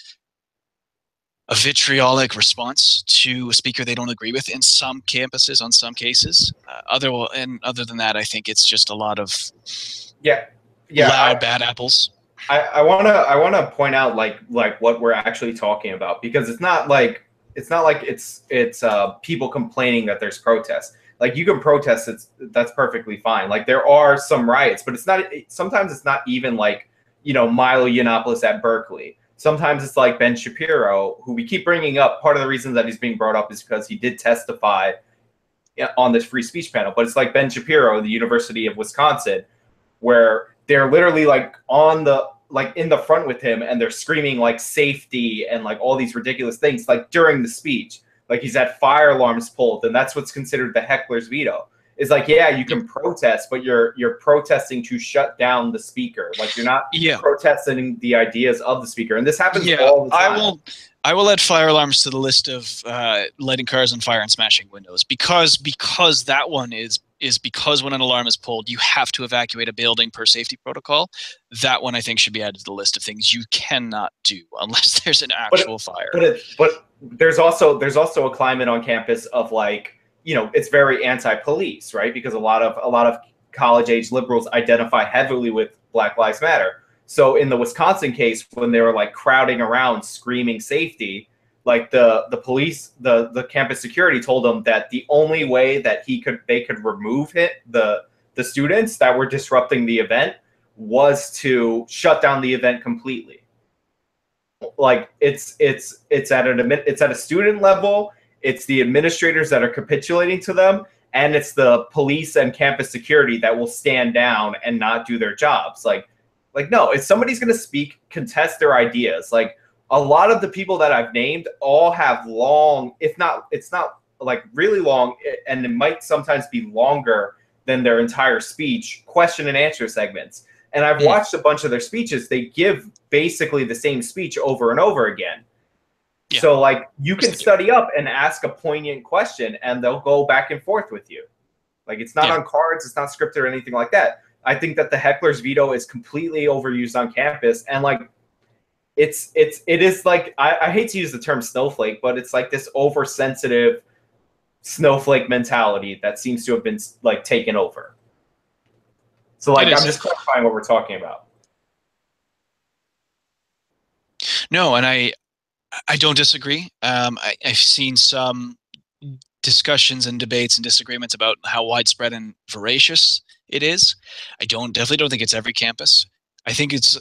a vitriolic response to a speaker they don't agree with in some campuses, on some cases. Other than that, I think it's just a lot of loud bad apples. I wanna point out like what we're actually talking about, because it's not like it's people complaining that there's protests. Like, you can protest, that's perfectly fine. Like, there are some riots, but sometimes it's not even like, Milo Yiannopoulos at Berkeley. Sometimes it's like Ben Shapiro, who we keep bringing up. Part of the reason that he's being brought up is because he did testify on this free speech panel. But it's like Ben Shapiro, the University of Wisconsin, where they're literally like in the front with him, and they're screaming like safety and like all these ridiculous things like during the speech. Like, he's had fire alarms pulled, and that's what's considered the heckler's veto. It's like, yeah, you can protest, but you're protesting to shut down the speaker. Like, you're not protesting the ideas of the speaker. And this happens all the time. I will add fire alarms to the list of lighting cars on fire and smashing windows, because that one is because when an alarm is pulled, you have to evacuate a building per safety protocol. That one, I think, should be added to the list of things you cannot do unless there's an actual fire. But there's also a climate on campus of like, it's very anti-police, right? Because a lot of college-age liberals identify heavily with Black Lives Matter. So in the Wisconsin case, when they were like crowding around screaming safety, like the police, the campus security told them that the only way that they could remove the students that were disrupting the event was to shut down the event completely. Like, it's at a student level. It's the administrators that are capitulating to them, and it's the police and campus security that will stand down and not do their jobs. Like no, if somebody's going to speak, contest their ideas. Like, a lot of the people that I've named all have long, it's not like really long, and it might sometimes be longer than their entire speech, question and answer segments. And I've watched a bunch of their speeches. They give basically the same speech over and over again. Yeah. So like, you can study up and ask a poignant question, and they'll go back and forth with you. Like, it's not on cards, it's not scripted or anything like that. I think that the heckler's veto is completely overused on campus, and like, it is like, I hate to use the term snowflake, but it's like this oversensitive snowflake mentality that seems to have been like taken over. So like, I'm just clarifying what we're talking about. No, and I don't disagree. I've seen some discussions and debates and disagreements about how widespread and voracious it is. I definitely don't think it's every campus. I think it's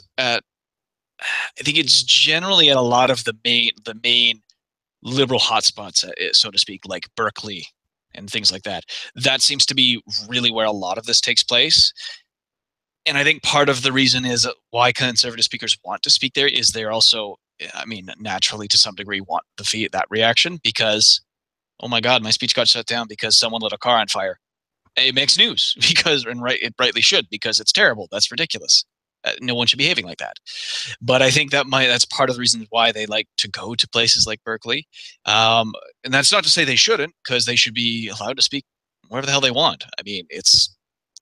generally at a lot of the main liberal hotspots, so to speak, like Berkeley and things like that. That seems to be really where a lot of this takes place. And I think part of the reason is why conservative speakers want to speak there is they're also, I mean, naturally to some degree want that reaction, because, oh my God, my speech got shut down because someone lit a car on fire. It makes news it rightly should, because it's terrible. That's ridiculous. No one should be behaving like that. But I think that's part of the reason why they like to go to places like Berkeley. And that's not to say they shouldn't, because they should be allowed to speak wherever the hell they want. I mean, it's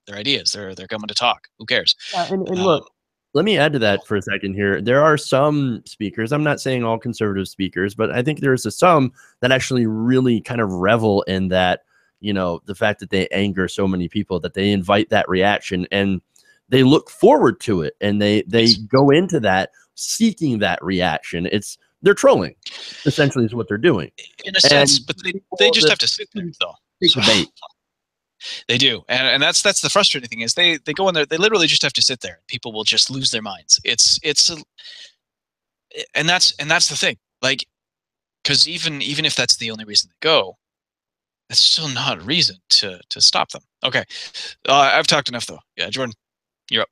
their ideas. They're coming to talk. Who cares? And look, let me add to that for a second here. There are some speakers, I'm not saying all conservative speakers, but I think there's some that actually really kind of revel in that, the fact that they anger so many people, that they invite that reaction, and they look forward to it, and they go into that seeking that reaction. They're trolling, essentially, is what they're doing. In a sense, but they just have to sit there, though. Take the bait. They do, and that's the frustrating thing is they go in there. They literally just have to sit there. People will just lose their minds. And that's the thing. Like, because even if that's the only reason they go, that's still not a reason to stop them. Okay, I've talked enough though. Yeah, Jordan, you're up.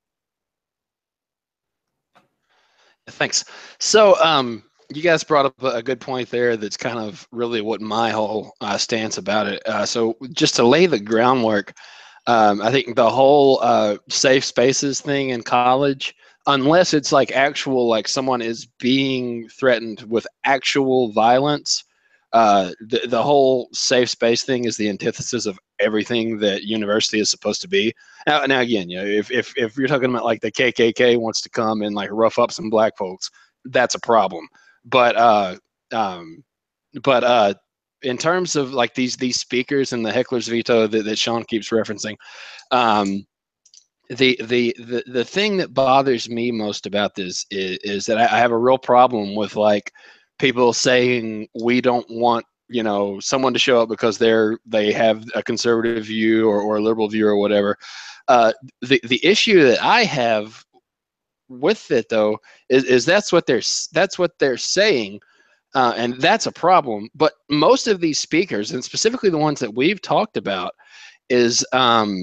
Thanks. So, you guys brought up a good point there. That's kind of really what my whole stance about it. So just to lay the groundwork, I think the whole safe spaces thing in college, unless it's like actual, like someone is being threatened with actual violence, The whole safe space thing is the antithesis of everything that university is supposed to be. Now again, you know, if you're talking about like the KKK wants to come and like rough up some black folks, that's a problem. But in terms of like these speakers and the heckler's veto that Sean keeps referencing, the thing that bothers me most about this is that I have a real problem with like people saying we don't want, you know, someone to show up because they have a conservative view or a liberal view or whatever. The issue that I have with it though is that's what they're saying. And that's a problem. But most of these speakers, and specifically the ones that we've talked about, is that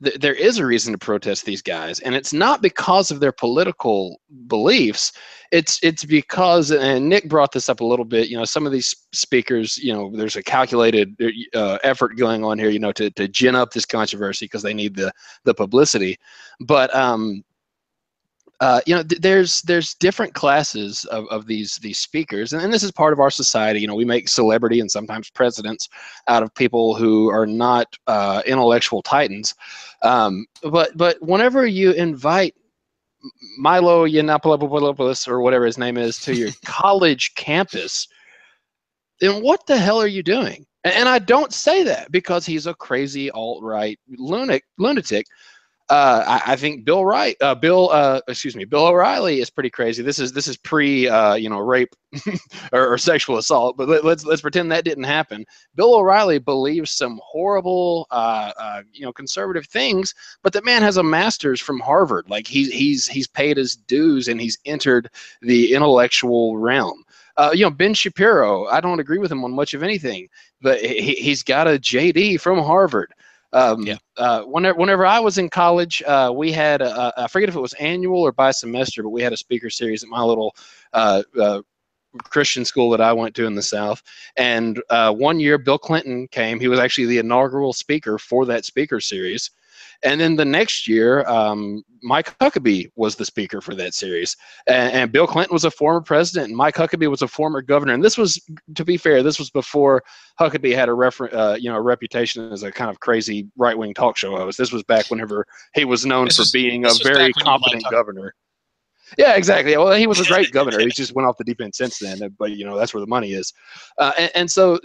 there is a reason to protest these guys, and it's not because of their political beliefs. It's because, and Nick brought this up a little bit, you know, some of these speakers, you know, there's a calculated effort going on here, you know, to gin up this controversy because they need the publicity. But you know, there's different classes of these speakers, and this is part of our society. You know, we make celebrity and sometimes presidents out of people who are not intellectual titans. But whenever you invite Milo Yiannopoulos or whatever his name is to your college campus, then what the hell are you doing? And I don't say that because he's a crazy alt-right lunatic. I think Bill O'Reilly is pretty crazy. This is pre you know, rape or sexual assault, but let's pretend that didn't happen. Bill O'Reilly believes some horrible you know, conservative things, but the man has a master's from Harvard. Like he's paid his dues and he's entered the intellectual realm. You know, Ben Shapiro, I don't agree with him on much of anything, but he's got a JD from Harvard. Whenever I was in college, we had I forget if it was annual or by semester, but we had a speaker series at my little Christian school that I went to in the South. And 1 year, Bill Clinton came. He was actually the inaugural speaker for that speaker series. And then the next year, Mike Huckabee was the speaker for that series. And Bill Clinton was a former president, and Mike Huckabee was a former governor. And this was, to be fair, this was before Huckabee had a reputation as a kind of crazy right-wing talk show host. This was back whenever he was known for being a very competent governor. Yeah, exactly. Well, he was a great governor. He just went off the deep end since then. But, you know, that's where the money is. And so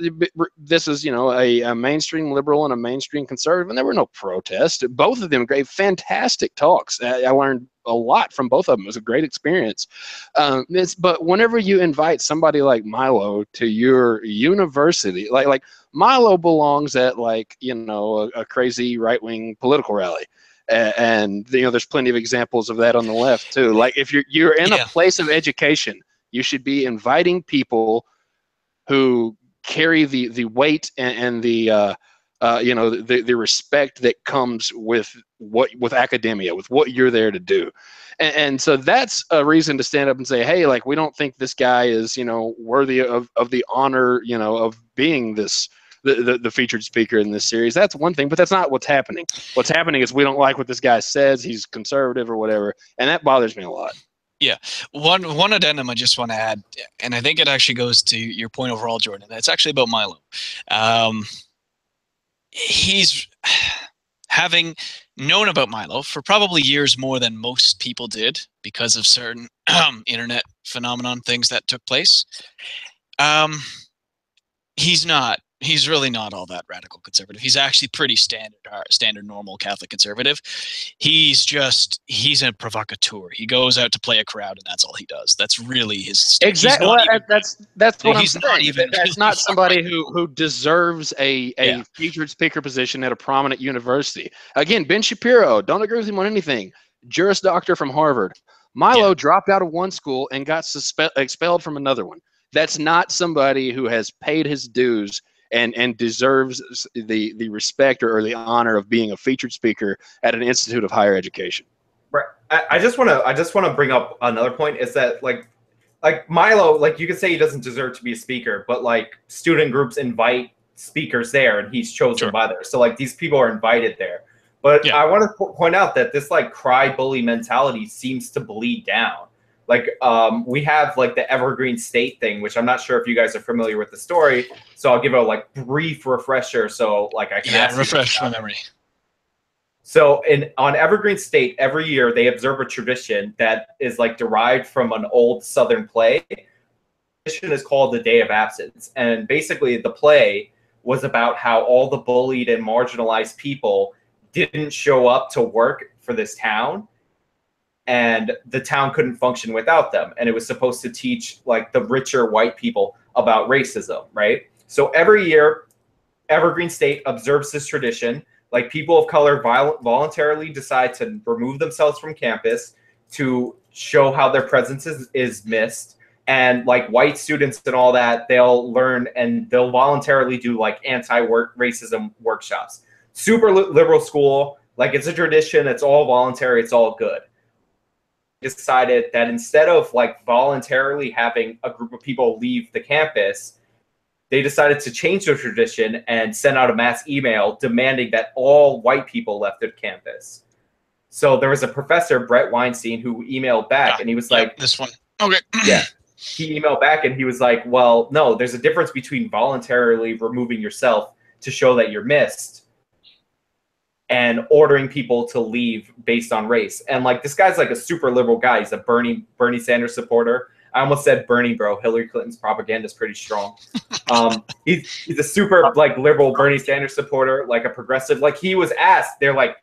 this is, you know, a mainstream liberal and a mainstream conservative, and there were no protests. Both of them gave fantastic talks. I learned a lot from both of them. It was a great experience. But whenever you invite somebody like Milo to your university, like Milo belongs at, like, you know, a crazy right-wing political rally. And you know, there's plenty of examples of that on the left too. Like if you're in a place of education, you should be inviting people who carry the weight and the you know, the respect that comes with academia, with what you're there to do. And so that's a reason to stand up and say, hey, like, we don't think this guy is, you know, worthy of the honor, you know, of being the featured speaker in this series. That's one thing, but that's not what's happening. What's happening is we don't like what this guy says. He's conservative or whatever, and that bothers me a lot. Yeah. One addendum I just want to add, and I think it actually goes to your point overall, Jordan. It's actually about Milo. He's having known about Milo for probably years more than most people did because of certain internet phenomenon things that took place. He's really not all that radical conservative. He's actually pretty standard normal Catholic conservative. He's a provocateur. He goes out to play a crowd, and that's all he does. That's really his stand. Exactly. That's what I'm saying. That's not somebody who deserves a featured speaker position at a prominent university. Again, Ben Shapiro, don't agree with him on anything. Juris Doctor from Harvard. Milo dropped out of one school and got expelled from another one. That's not somebody who has paid his dues and deserves the respect or the honor of being a featured speaker at an institute of higher education. Right. I just want to bring up another point, is that like Milo, like, you could say he doesn't deserve to be a speaker, but like student groups invite speakers there and he's chosen by there. So like these people are invited there. But I want to point out that this like cry bully mentality seems to bleed down. Like we have like the Evergreen State thing, which I'm not sure if you guys are familiar with the story. So I'll give a like brief refresher. So like I can ask refresh my memory. So on Evergreen State, every year they observe a tradition that is like derived from an old Southern play. The tradition is called the Day of Absence. And basically the play was about how all the bullied and marginalized people didn't show up to work for this town, and the town couldn't function without them. And it was supposed to teach like the richer white people about racism, right? So every year, Evergreen State observes this tradition. Like people of color voluntarily decide to remove themselves from campus to show how their presence is missed. And like white students and all that, they'll learn and they'll voluntarily do like anti-racism workshops. Super liberal school. Like it's a tradition. It's all voluntary. It's all good. Decided that instead of like voluntarily having a group of people leave the campus, they decided to change the tradition and send out a mass email demanding that all white people left the campus. So there was a professor, Brett Weinstein, who emailed back and he was like, this one. Okay. Yeah. He emailed back and he was like, well, no, there's a difference between voluntarily removing yourself to show that you're missed and ordering people to leave based on race. And like this guy's like a super liberal guy. He's a Bernie Sanders supporter. I almost said Bernie, bro. Hillary Clinton's propaganda is pretty strong. He's a super like liberal Bernie Sanders supporter, like a progressive. Like he was asked, they're like,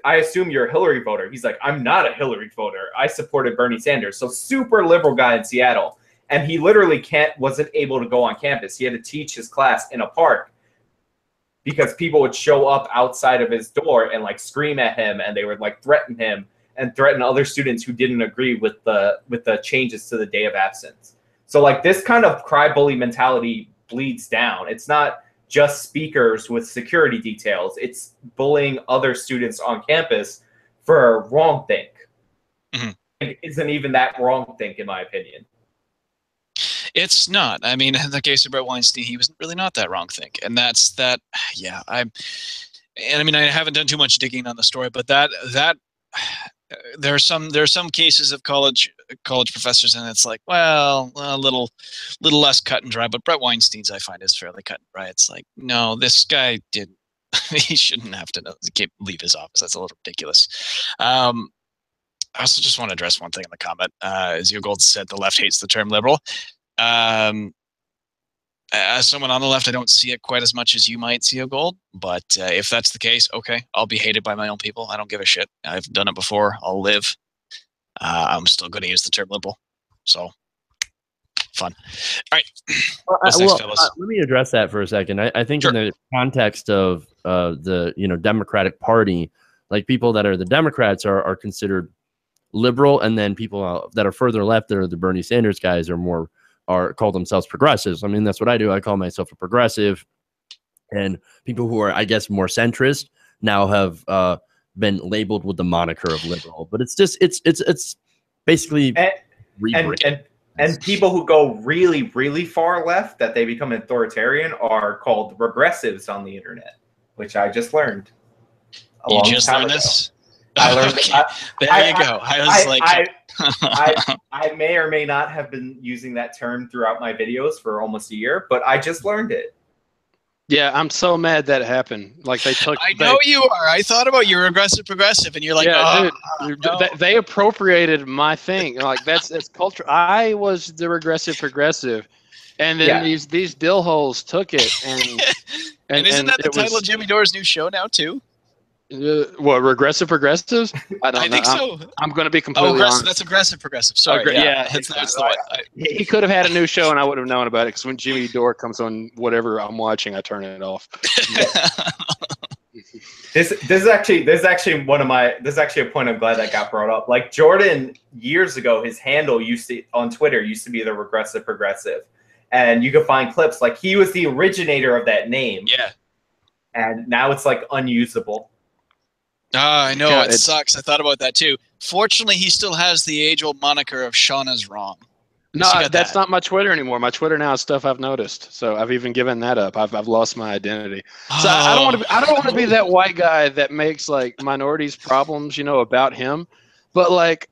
I assume you're a Hillary voter. He's like, I'm not a Hillary voter. I supported Bernie Sanders. So super liberal guy in Seattle. And he literally wasn't able to go on campus. He had to teach his class in a park because people would show up outside of his door and like scream at him, and they would like threaten him and threaten other students who didn't agree with the changes to the Day of Absence. So like this kind of cry bully mentality bleeds down. It's not just speakers with security details. It's bullying other students on campus for a wrong think. Mm-hmm. It isn't even that wrong think, in my opinion. It's not. I mean, in the case of Brett Weinstein, he was really not that wrong think. And that's that. Yeah. I mean, I haven't done too much digging on the story, but that there are some cases of college professors, and it's like, well, a little less cut and dry. But Brett Weinstein's, I find, is fairly cut and dry. It's like, no, this guy didn't. He shouldn't have to leave his office. That's a little ridiculous. I also just want to address one thing in the comment. As Zio Gold said, the left hates the term liberal. As someone on the left, I don't see it quite as much as you might, Zio Gold. But if that's the case, okay, I'll be hated by my own people. I don't give a shit. I've done it before. I'll live. I'm still going to use the term liberal. So, fun. All right. What's next, fellas? Let me address that for a second. I think in the context of the Democratic Party, like people that are the Democrats are considered liberal, and then people that are further left, that are the Bernie Sanders guys, are call themselves progressives. I mean, that's what I do. I call myself a progressive, and people who are, I guess, more centrist now have been labeled with the moniker of liberal. But it's just it's basically and people who go really, really far left, that they become authoritarian, are called regressives on the internet, which I just learned. You just learned this? I learned. Okay. There you go. I may or may not have been using that term throughout my videos for almost a year, but I just learned it. Yeah, I'm so mad that happened. Like they took. I know you are. I thought about you're aggressive progressive, and you're like, yeah, dude, no. They appropriated my thing. Like that's culture. I was the regressive progressive, and then these dillholes took it, and isn't that the title of Jimmy Dore's new show now too? What, regressive progressives? I think so. I'm going to be completely honest. That's aggressive progressive. Sorry. That's the one. He could have had a new show and I would have known about it, because when Jimmy Dore comes on whatever I'm watching, I turn it off. This is actually a point I'm glad that got brought up. Like Jordan, years ago, his handle on Twitter used to be the regressive progressive, and you could find clips. Like he was the originator of that name. Yeah. And now it's like unusable. I know, it sucks. I thought about that too. Fortunately, he still has the age-old moniker of Shauna's wrong. No, that's not my Twitter anymore. My Twitter now is stuff I've noticed. So I've even given that up. I've lost my identity. So I don't want to be that white guy that makes like minorities problems, about him. But like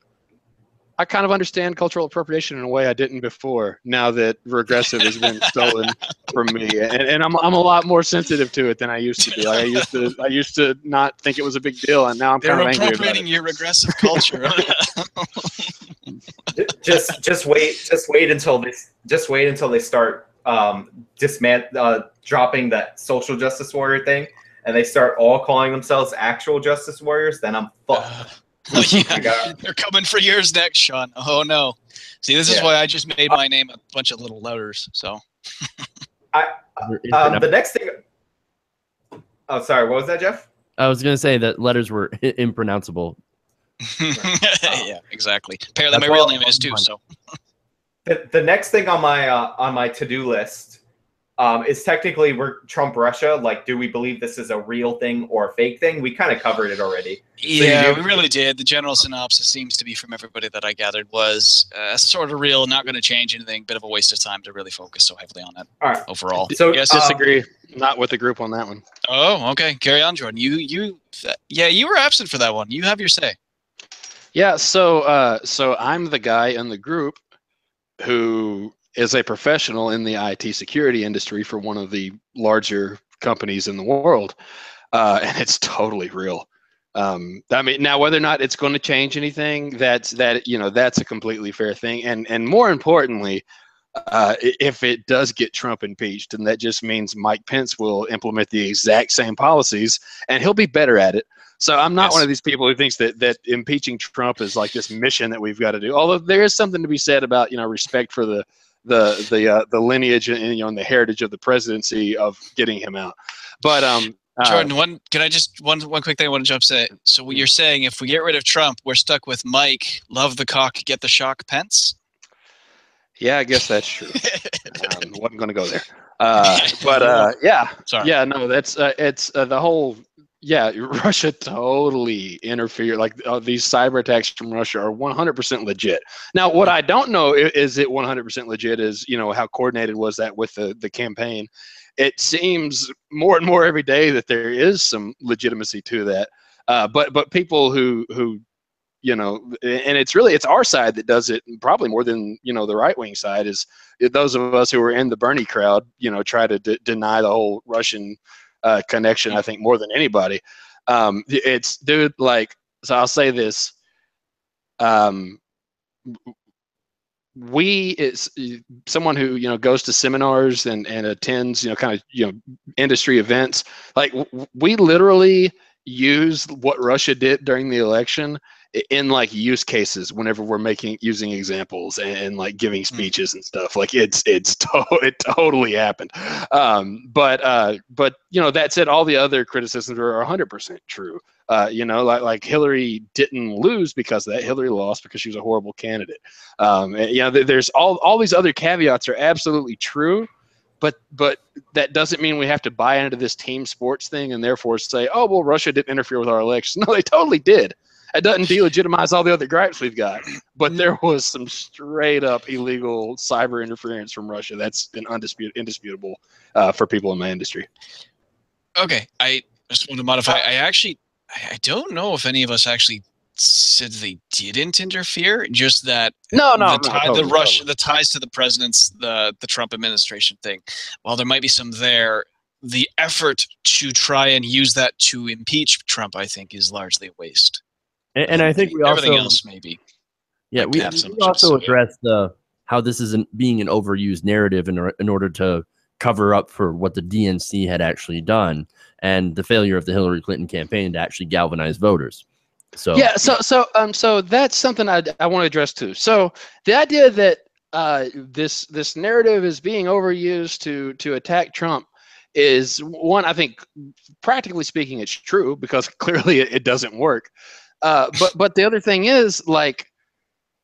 I kind of understand cultural appropriation in a way I didn't before. Now that regressive has been stolen from me, and I'm a lot more sensitive to it than I used to be. Like I used to not think it was a big deal, and now I'm kind They're of angry about appropriating it. your regressive culture. just wait until they start dropping that social justice warrior thing, and they start all calling themselves actual justice warriors. Then I'm fucked. Yeah, they're coming for yours next, Sean. Oh no! See, this is why I just made my name a bunch of little letters. So, the next thing. Oh, sorry. What was that, Jeff? I was gonna say that letters were impronounceable. Yeah, exactly. Apparently, my real name is too. So, the next thing on my to-do list is technically Trump Russia. Like, do we believe this is a real thing or a fake thing? We kind of covered it already. Yeah, we really did. The general synopsis seems to be, from everybody that I gathered, was sort of real, not going to change anything, bit of a waste of time to really focus so heavily on it overall. So yes, disagree. Not with the group on that one. Oh, okay. Carry on, Jordan. You were absent for that one. You have your say. Yeah, so I'm the guy in the group who is a professional in the IT security industry for one of the larger companies in the world, and it's totally real. I mean, now whether or not it's going to change anything, that's a completely fair thing, and more importantly, if it does get Trump impeached, and that just means Mike Pence will implement the exact same policies, and he'll be better at it. So I'm not one of these people who thinks that impeaching Trump is like this mission that we've got to do. Although there is something to be said about respect for the lineage and the heritage of the presidency of getting him out. But Jordan, one quick thing I want to jump say. So what you're saying, if we get rid of Trump, we're stuck with Mike, love the cock, get the shock, Pence? Yeah, I guess that's true. Wasn't going to go there. Yeah. Sorry. Yeah, no, that's it's the whole. Yeah, Russia totally interfered. Like these cyber attacks from Russia are 100% legit. Now, what I don't know is it 100% legit is, how coordinated was that with the campaign? It seems more and more every day that there is some legitimacy to that. But people who and it's our side that does it probably more than, the right-wing side is those of us who are in the Bernie crowd, try to deny the whole Russian connection, I think, more than anybody. It's, dude, like, so I'll say this. It's someone who, goes to seminars and attends, kind of, industry events. Like, we literally use what Russia did during the election in like use cases whenever we're using examples and like giving speeches and stuff. Like it totally happened. But that said, all the other criticisms are 100% true. Like Hillary didn't lose because of that. Hillary lost because she was a horrible candidate. There's all these other caveats are absolutely true. But that doesn't mean we have to buy into this team sports thing and therefore say, oh, well, Russia didn't interfere with our elections. No, they totally did. It doesn't delegitimize all the other gripes we've got. But there was some straight up illegal cyber interference from Russia. That's been indisputable for people in my industry. Okay, I just want to modify. I don't know if any of us actually said they didn't interfere. Just that the ties to the president's the Trump administration thing. While there might be some there, the effort to try and use that to impeach Trump, I think, is largely a waste. And I think we everything also else maybe. Yeah, we also addressed how this isn't being an overused narrative in order to cover up for what the DNC had actually done and the failure of the Hillary Clinton campaign to actually galvanize voters. So yeah, so that's something I want to address too. So the idea that this narrative is being overused to attack Trump is one. I think practically speaking, it's true because clearly it doesn't work. But the other thing is, like,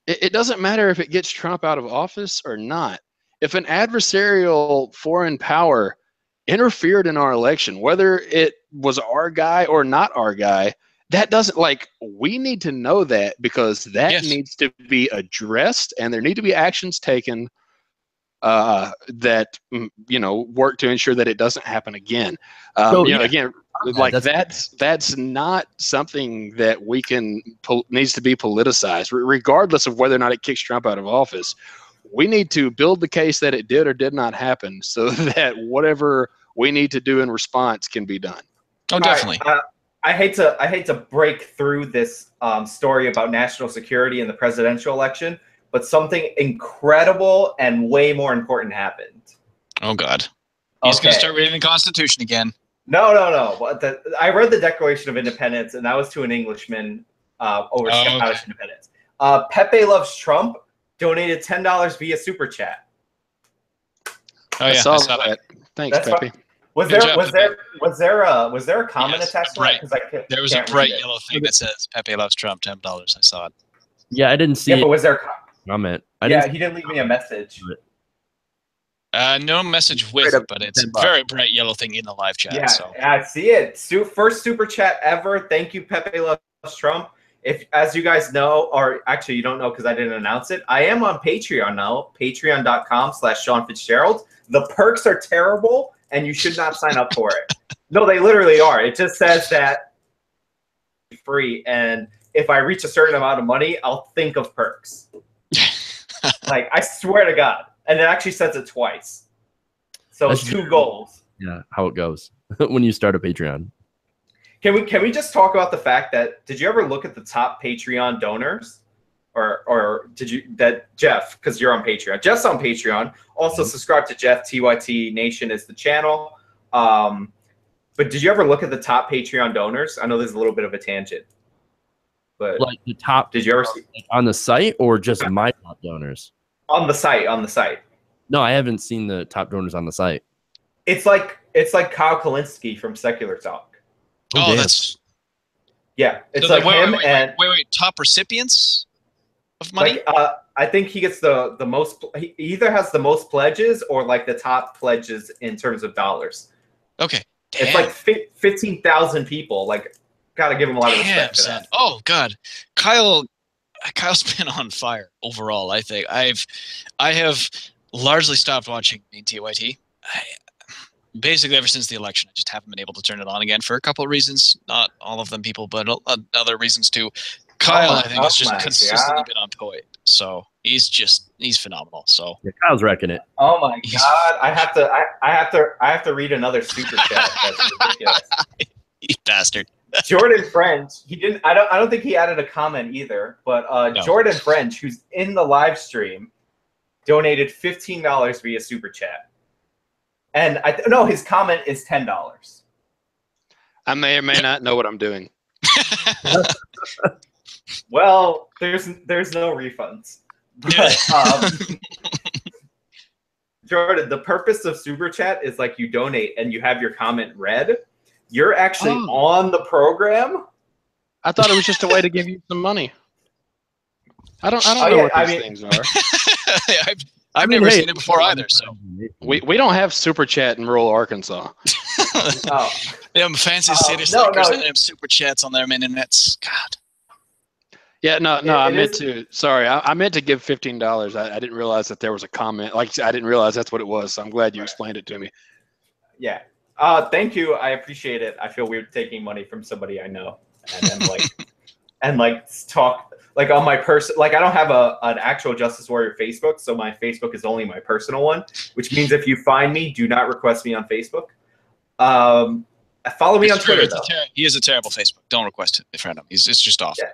it doesn't matter if it gets Trump out of office or not. If an adversarial foreign power interfered in our election, whether it was our guy or not our guy, that doesn't, like, we need to know that because that needs to be addressed and there need to be actions taken that work to ensure that it doesn't happen again. Again, like that's not something that needs to be politicized, regardless of whether or not it kicks Trump out of office. We need to build the case that it did or did not happen, so that whatever we need to do in response can be done. Oh, definitely. Right. I hate to break through this story about national security in the presidential election, but something incredible and way more important happened. Oh, God. He's going to start reading the Constitution again. No. I read the Declaration of Independence, and that was to an Englishman over Scottish independence. Pepe Loves Trump donated $10 via Super Chat. Oh, yeah, I saw that. Thanks, Pepe. Was there a comment attached to that? There was a bright yellow thing that says Pepe Loves Trump, $10. I saw it. Yeah, I didn't see it. But was there a comment? He didn't leave me a message. No message with it, but it's a very bright yellow thing in the live chat. Yeah, so. I see it. First Super Chat ever. Thank you, Pepe Loves Trump. If, as you guys know, or actually you don't know because I didn't announce it, I am on Patreon now, patreon.com/Sean Fitzgerald. The perks are terrible, and you should not sign up for it. No, they literally are. It just says that free, and if I reach a certain amount of money, I'll think of perks. Like, I swear to God. And it actually says it twice. So it's 2 goals. Yeah, how it goes when you start a Patreon. Can we just talk about the fact that, did you ever look at the top Patreon donors? Or did you, that Jeff, because you're on Patreon. Jeff's on Patreon. Also subscribe to Jeff. TYTNation is the channel. But did you ever look at the top Patreon donors? I know there's a little bit of a tangent. But like the top, did you ever see on the site or just my top donors? On the site. No, I haven't seen the top donors on the site. It's like Kyle Kalinske from Secular Talk. Oh, that's it's so like him and top recipients of money. Like, I think he gets the most. He either has the most pledges or like the top pledges in terms of dollars. Okay, it's like 15,000 people. Like, gotta give him a lot of respect for that. Oh God, Kyle's been on fire overall. I think I have largely stopped watching main TYT. Basically ever since the election. I just haven't been able to turn it on again for a couple of reasons. Not all of them, people, but other reasons too. Kyle, I think, has just consistently been on point. So he's phenomenal. So yeah, Kyle's wrecking it. Oh my God, I have to read another super chat. That's ridiculous. You bastard. Jordan French, he didn't. I don't think he added a comment either. But no. Jordan French, who's in the live stream, donated $15 via super chat. And his comment is $10. I may or may not know what I'm doing. Well, there's no refunds. But, Jordan, the purpose of super chat is like you donate and you have your comment read. You're actually on the program. I thought it was just a way to give you some money. I don't know what these things are. I've never seen it before either. So we don't have super chat in rural Arkansas. They have fancy city stickers and they have super chats on their internets. God. Yeah, no. I meant to. Sorry, I meant to give $15. I didn't realize that there was a comment. Like, I didn't realize that's what it was. So I'm glad you explained it to me. Yeah. Thank you. I appreciate it. I feel weird taking money from somebody I know and then talk like on my person. Like, I don't have an actual Justice Warrior Facebook, so my Facebook is only my personal one. Which means if you find me, do not request me on Facebook. Follow me on Twitter. He is a terrible Facebook. Don't request a friend of him. It's just awful. Yeah.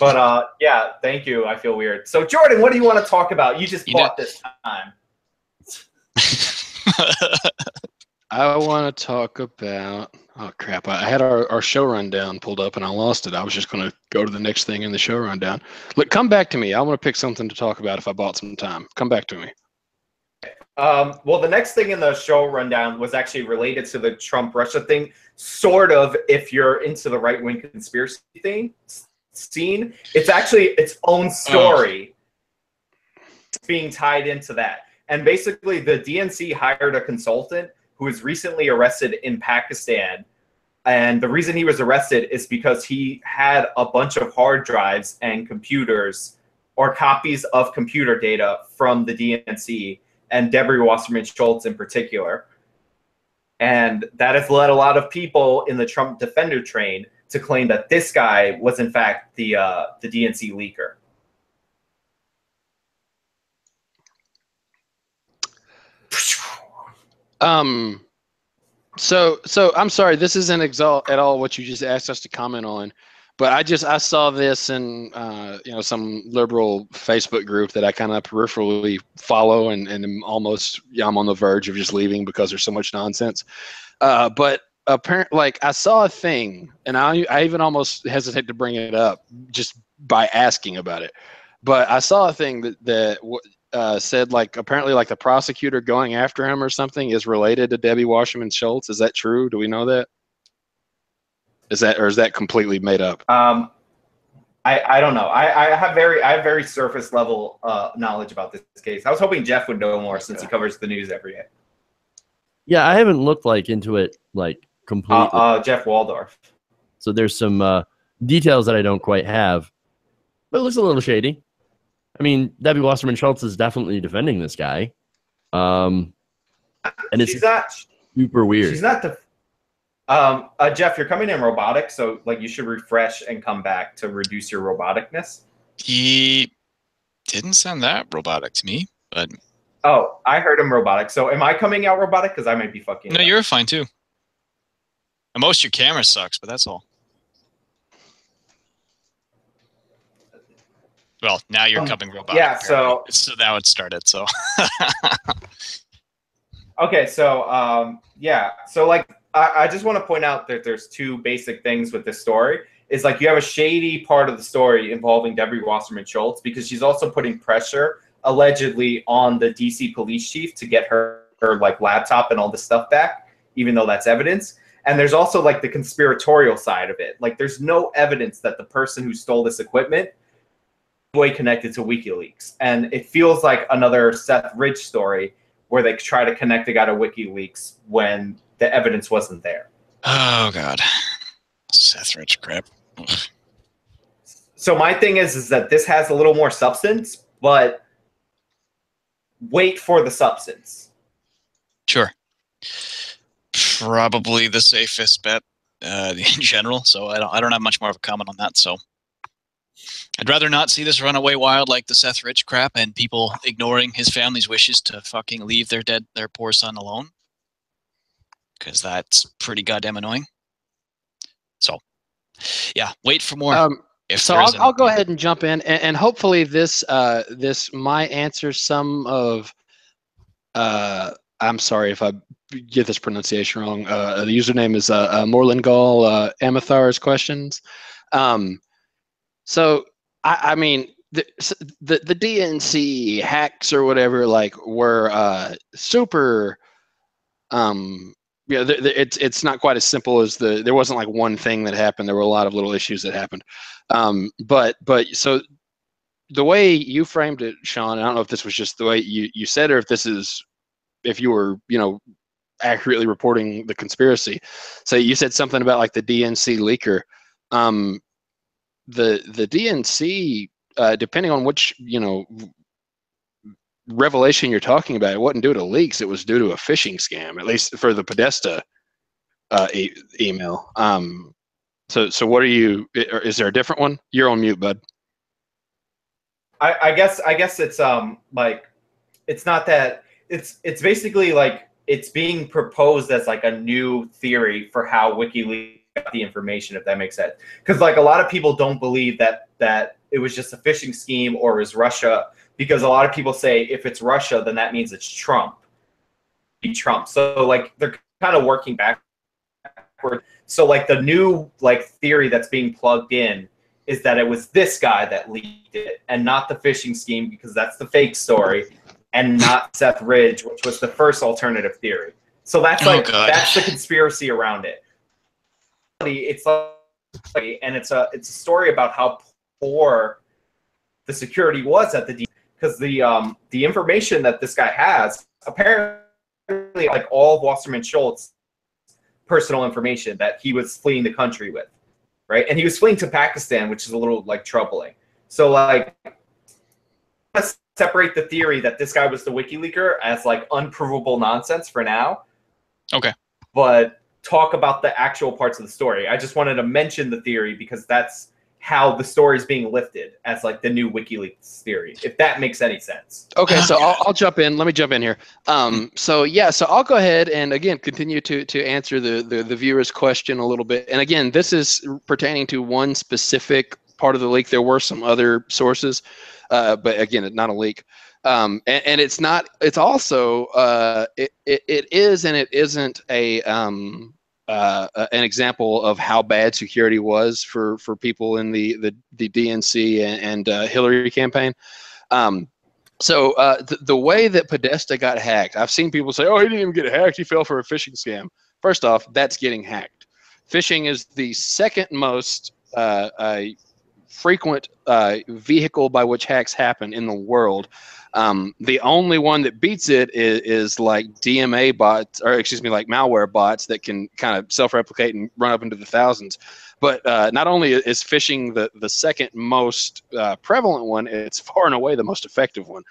But yeah, thank you. I feel weird. So Jordan, what do you want to talk about? You just bought this time. I want to talk about. Oh crap! I had our show rundown pulled up and I lost it. I was just going to go to the next thing in the show rundown. Look, come back to me. I want to pick something to talk about if I bought some time. Come back to me. Well, the next thing in the show rundown was actually related to the Trump-Russia thing, sort of. If you're into the right-wing conspiracy scene, it's actually its own story being tied into that. And basically, the DNC hired a consultant who was recently arrested in Pakistan. And the reason he was arrested is because he had a bunch of hard drives and computers or copies of computer data from the DNC and Debbie Wasserman Schultz in particular. And that has led a lot of people in the Trump defender train to claim that this guy was in fact the DNC leaker. So I'm sorry, this isn't at all what you just asked us to comment on, but I saw this in some liberal Facebook group that I kind of peripherally follow, and I'm on the verge of just leaving because there's so much nonsense. But apparently, like, I saw a thing, and I even almost hesitate to bring it up just by asking about it. But I saw a thing that said, like, apparently, like, the prosecutor going after him or something is related to Debbie Wasserman Schultz. Is that true? Do we know that? Is that completely made up? I don't know. I have very surface level knowledge about this case. I was hoping Jeff would know more since he covers the news every day. Yeah, I haven't looked into it completely. Jeff Waldorf. So there's some details that I don't quite have, but it looks a little shady. I mean, Debbie Wasserman Schultz is definitely defending this guy, and it's not super weird. She's not Jeff, you're coming in robotic, so you should refresh and come back to reduce your roboticness. He didn't sound that robotic to me, but oh, I heard him robotic. So am I coming out robotic? Because I might be fucking. No, you're fine too. And most of your camera sucks, but that's all. Well, now you're coming robotic. Yeah, apparently. So now it started. So. Okay, so yeah, so I just want to point out that there's two basic things with this story. Is you have a shady part of the story involving Debbie Wasserman Schultz because she's also putting pressure allegedly on the DC police chief to get her laptop and all this stuff back, even though that's evidence. And there's also the conspiratorial side of it. There's no evidence that the person who stole this equipment way connected to WikiLeaks, and it feels like another Seth Ridge story where they try to connect the guy to WikiLeaks when the evidence wasn't there. Oh God, Seth Ridge crap. Ugh. So my thing is that this has a little more substance, but wait for the substance. Sure, probably the safest bet in general. So I don't have much more of a comment on that. So. I'd rather not see this runaway wild like the Seth Rich crap and people ignoring his family's wishes to fucking leave their poor son alone. Because that's pretty goddamn annoying. So, yeah, wait for more. I'll go ahead and jump in, and hopefully this might answer some of. I'm sorry if I get this pronunciation wrong. The username is Morlingall Amathar's questions. So. I mean, the DNC hacks or whatever were super. It's not quite as simple as there wasn't one thing that happened. There were a lot of little issues that happened. But so the way you framed it, Sean, I don't know if this was just the way you said, or if you were accurately reporting the conspiracy. So you said something about the DNC leaker. The DNC, depending on which revelation you're talking about, it wasn't due to leaks. It was due to a phishing scam, at least for the Podesta email. So what are you? Is there a different one? You're on mute, bud. I guess it's it's not that it's basically it's being proposed as a new theory for how WikiLeaks got the information, if that makes sense. Because a lot of people don't believe that it was just a phishing scheme or it was Russia, because a lot of people say if it's Russia, then that means it's Trump. So they're kind of working backward. So the new theory that's being plugged in is that it was this guy that leaked it and not the phishing scheme, because that's the fake story, and not Seth Ridge, which was the first alternative theory. So that's that's the conspiracy around it. It's and it's a story about how poor the security was at the because the information that this guy has, apparently all of Wasserman Schultz personal information that he was fleeing the country with, right? And he was fleeing to Pakistan, which is a little troubling. So separate the theory that this guy was the WikiLeaker as like unprovable nonsense for now. Okay. But talk about the actual parts of the story. I just wanted to mention the theory because that's how the story is being lifted as like the new WikiLeaks theory, if that makes any sense. Okay, so I'll jump in. Let me jump in here. So I'll go ahead and again continue to answer the viewer's question a little bit. And again, this is pertaining to one specific part of the leak. There were some other sources, but again, not a leak. And it's not. It's also it is and it isn't an example of how bad security was for people in the DNC and Hillary campaign. So the way that Podesta got hacked, I've seen people say, "Oh, he didn't even get hacked; he fell for a phishing scam." First off, that's getting hacked. Phishing is the second most frequent vehicle by which hacks happen in the world. The only one that beats it is like DMA bots, or excuse me, like malware bots that can kind of self-replicate and run up into the thousands. But not only is phishing the second most prevalent one, it's far and away the most effective one.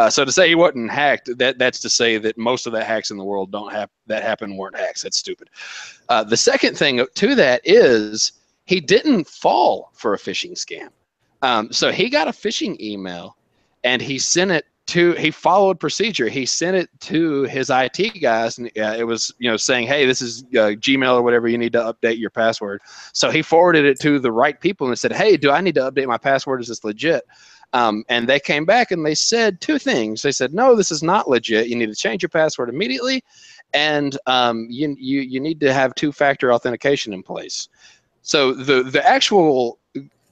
So to say he wasn't hacked, that's to say that most of the hacks in the world that happen weren't hacks. That's stupid. The second thing to that is he didn't fall for a phishing scam. So he got a phishing email, and he sent it he followed procedure. He sent it to his IT guys, and it was, saying, "Hey, this is Gmail or whatever. You need to update your password." So he forwarded it to the right people and said, "Hey, do I need to update my password? Is this legit?" And they came back and they said two things. They said, "No, this is not legit. You need to change your password immediately, and you need to have two-factor authentication in place." So the actual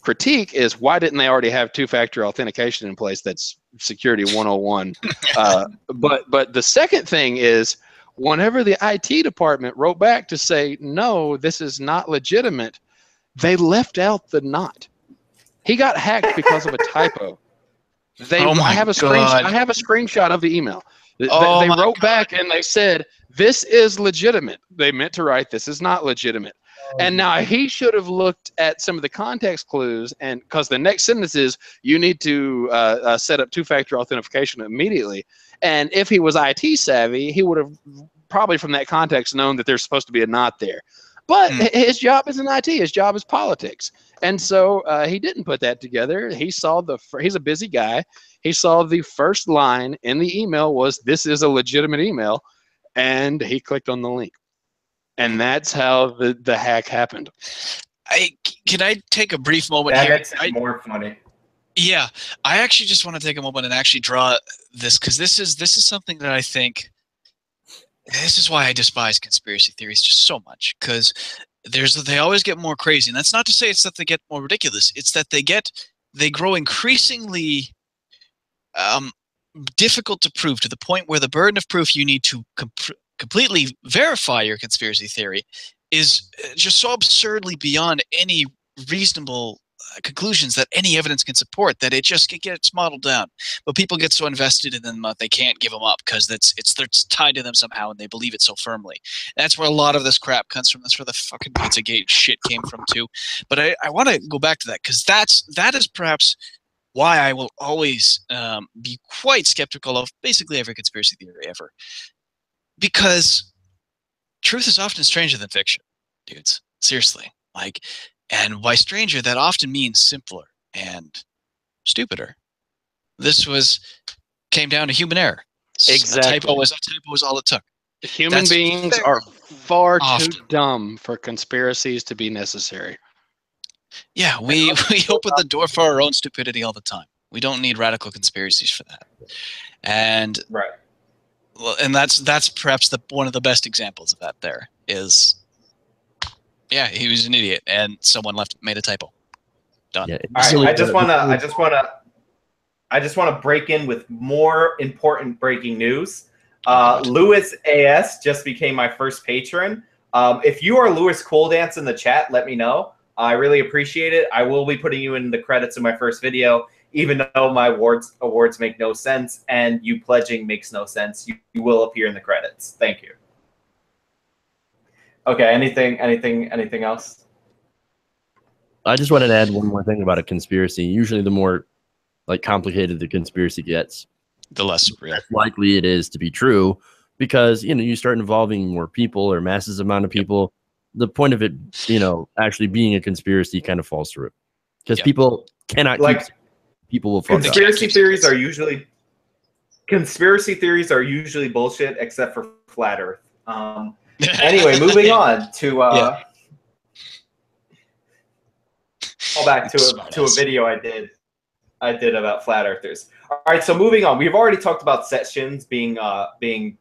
critique is, why didn't they already have two-factor authentication in place? That's security 101. But the second thing is, whenever the IT department wrote back to say, "No, this is not legitimate," they left out the "not." He got hacked because of a typo. I have a screenshot of the email. They wrote back and they said, "This is legitimate." They meant to write, "This is not legitimate." And now he should have looked at some of the context clues, and because the next sentence is, "You need to set up two-factor authentication immediately." And if he was IT savvy, he would have probably from that context known that there's supposed to be a "not" there. But his job isn't IT. His job is politics. And so he didn't put that together. He saw he's a busy guy. He saw the first line in the email was, "This is a legitimate email," and he clicked on the link. And that's how the hack happened. Can I take a brief moment that here? Makes it more funny. Yeah, I actually just want to take a moment and actually draw this, because this is something that I think, this is why I despise conspiracy theories just so much, because they always get more crazy. And that's not to say it's that they get more ridiculous. It's that they grow increasingly difficult to prove, to the point where the burden of proof you need to completely verify your conspiracy theory is just so absurdly beyond any reasonable conclusions that any evidence can support, that it gets modeled down. But people get so invested in them they can't give them up, because it's tied to them somehow and they believe it so firmly. That's where a lot of this crap comes from. That's where the fucking Pizzagate shit came from too. But I want to go back to that, because that is perhaps why I will always be quite skeptical of basically every conspiracy theory ever. Because truth is often stranger than fiction, dudes. Seriously. And by stranger, that often means simpler and stupider. This came down to human error. Exactly. A typo was all it took. Human beings are far too dumb for conspiracies to be necessary. Yeah, we open the door for our own stupidity all the time. We don't need radical conspiracies for that. And right. Well, and that's perhaps one of the best examples of that. There is, yeah, he was an idiot, and someone made a typo. Done. Yeah, all right, I just want to break in with more important breaking news. Louis AS just became my first patron. If you are Louis Cool Dance in the chat, let me know. I really appreciate it. I will be putting you in the credits of my first video, even though my awards make no sense and you pledging makes no sense. You will appear in the credits. Thank you. Okay, anything else? I just wanted to add one more thing about a conspiracy. Usually the more like complicated the conspiracy gets, The less real. less likely it is to be true, because you start involving more people or masses amount of people. The point of it, actually being a conspiracy kind of falls through, because people cannot Like, people will fuck up. conspiracy theories are usually bullshit, except for flat Earth. Anyway, moving on to call back to a video I did about flat earthers. All right, so moving on. We've already talked about Sessions being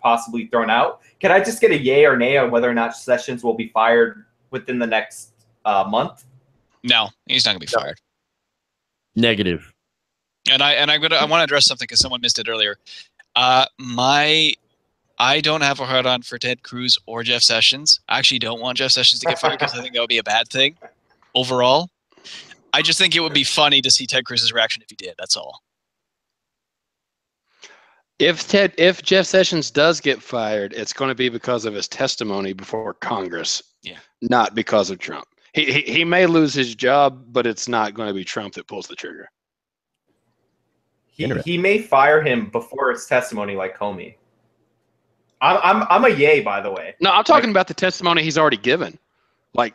possibly thrown out. Can I just get a yay or nay on whether or not Sessions will be fired within the next month? No, he's not gonna be fired. Negative. And I want to address something because someone missed it earlier. I don't have a hard on for Ted Cruz or Jeff Sessions. I actually don't want Jeff Sessions to get fired because I think that would be a bad thing overall. I just think it would be funny to see Ted Cruz's reaction if he did. That's all. If Jeff Sessions does get fired, it's going to be because of his testimony before Congress. Yeah. Not because of Trump. He may lose his job, but it's not going to be Trump that pulls the trigger. He may fire him before his testimony, like Comey. I'm a yay, by the way. No, I'm talking about the testimony he's already given. Like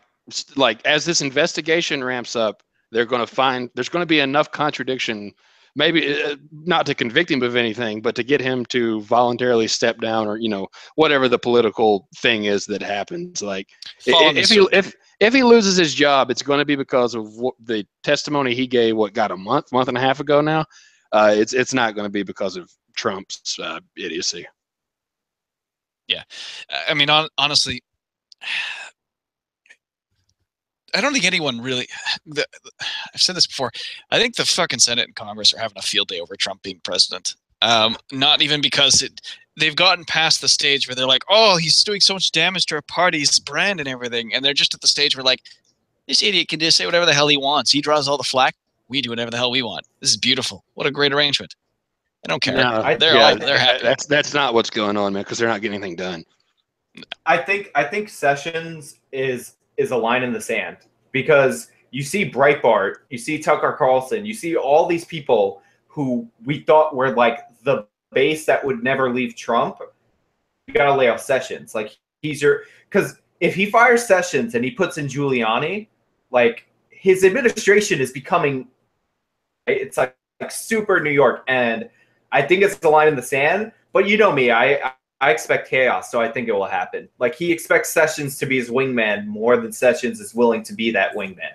as this investigation ramps up, there's going to be enough contradiction, maybe not to convict him of anything, but to get him to voluntarily step down, or whatever the political thing is that happens. Like if he loses his job, it's going to be because of the testimony he gave. Got a month and a half ago now. It's not going to be because of Trump's idiocy. Yeah, I mean, honestly, I don't think anyone really. I've said this before. I think the fucking Senate and Congress are having a field day over Trump being president. Not even because they've gotten past the stage where they're like, "Oh, he's doing so much damage to our party's brand and everything," and they're just at the stage where like, this idiot can just say whatever the hell he wants. He draws all the flack. We do whatever the hell we want. This is beautiful. What a great arrangement. I don't care. No, they're happy. That's not what's going on, man, because they're not getting anything done. I think Sessions is a line in the sand, because you see Breitbart, you see Tucker Carlson, you see all these people who we thought were like the base that would never leave Trump. You gotta lay off Sessions. Like because if he fires Sessions and he puts in Giuliani, like his administration is becoming, it's like super New York, and I think it's the line in the sand. But you know me, I expect chaos, so I think it will happen. Like, he expects Sessions to be his wingman more than Sessions is willing to be that wingman.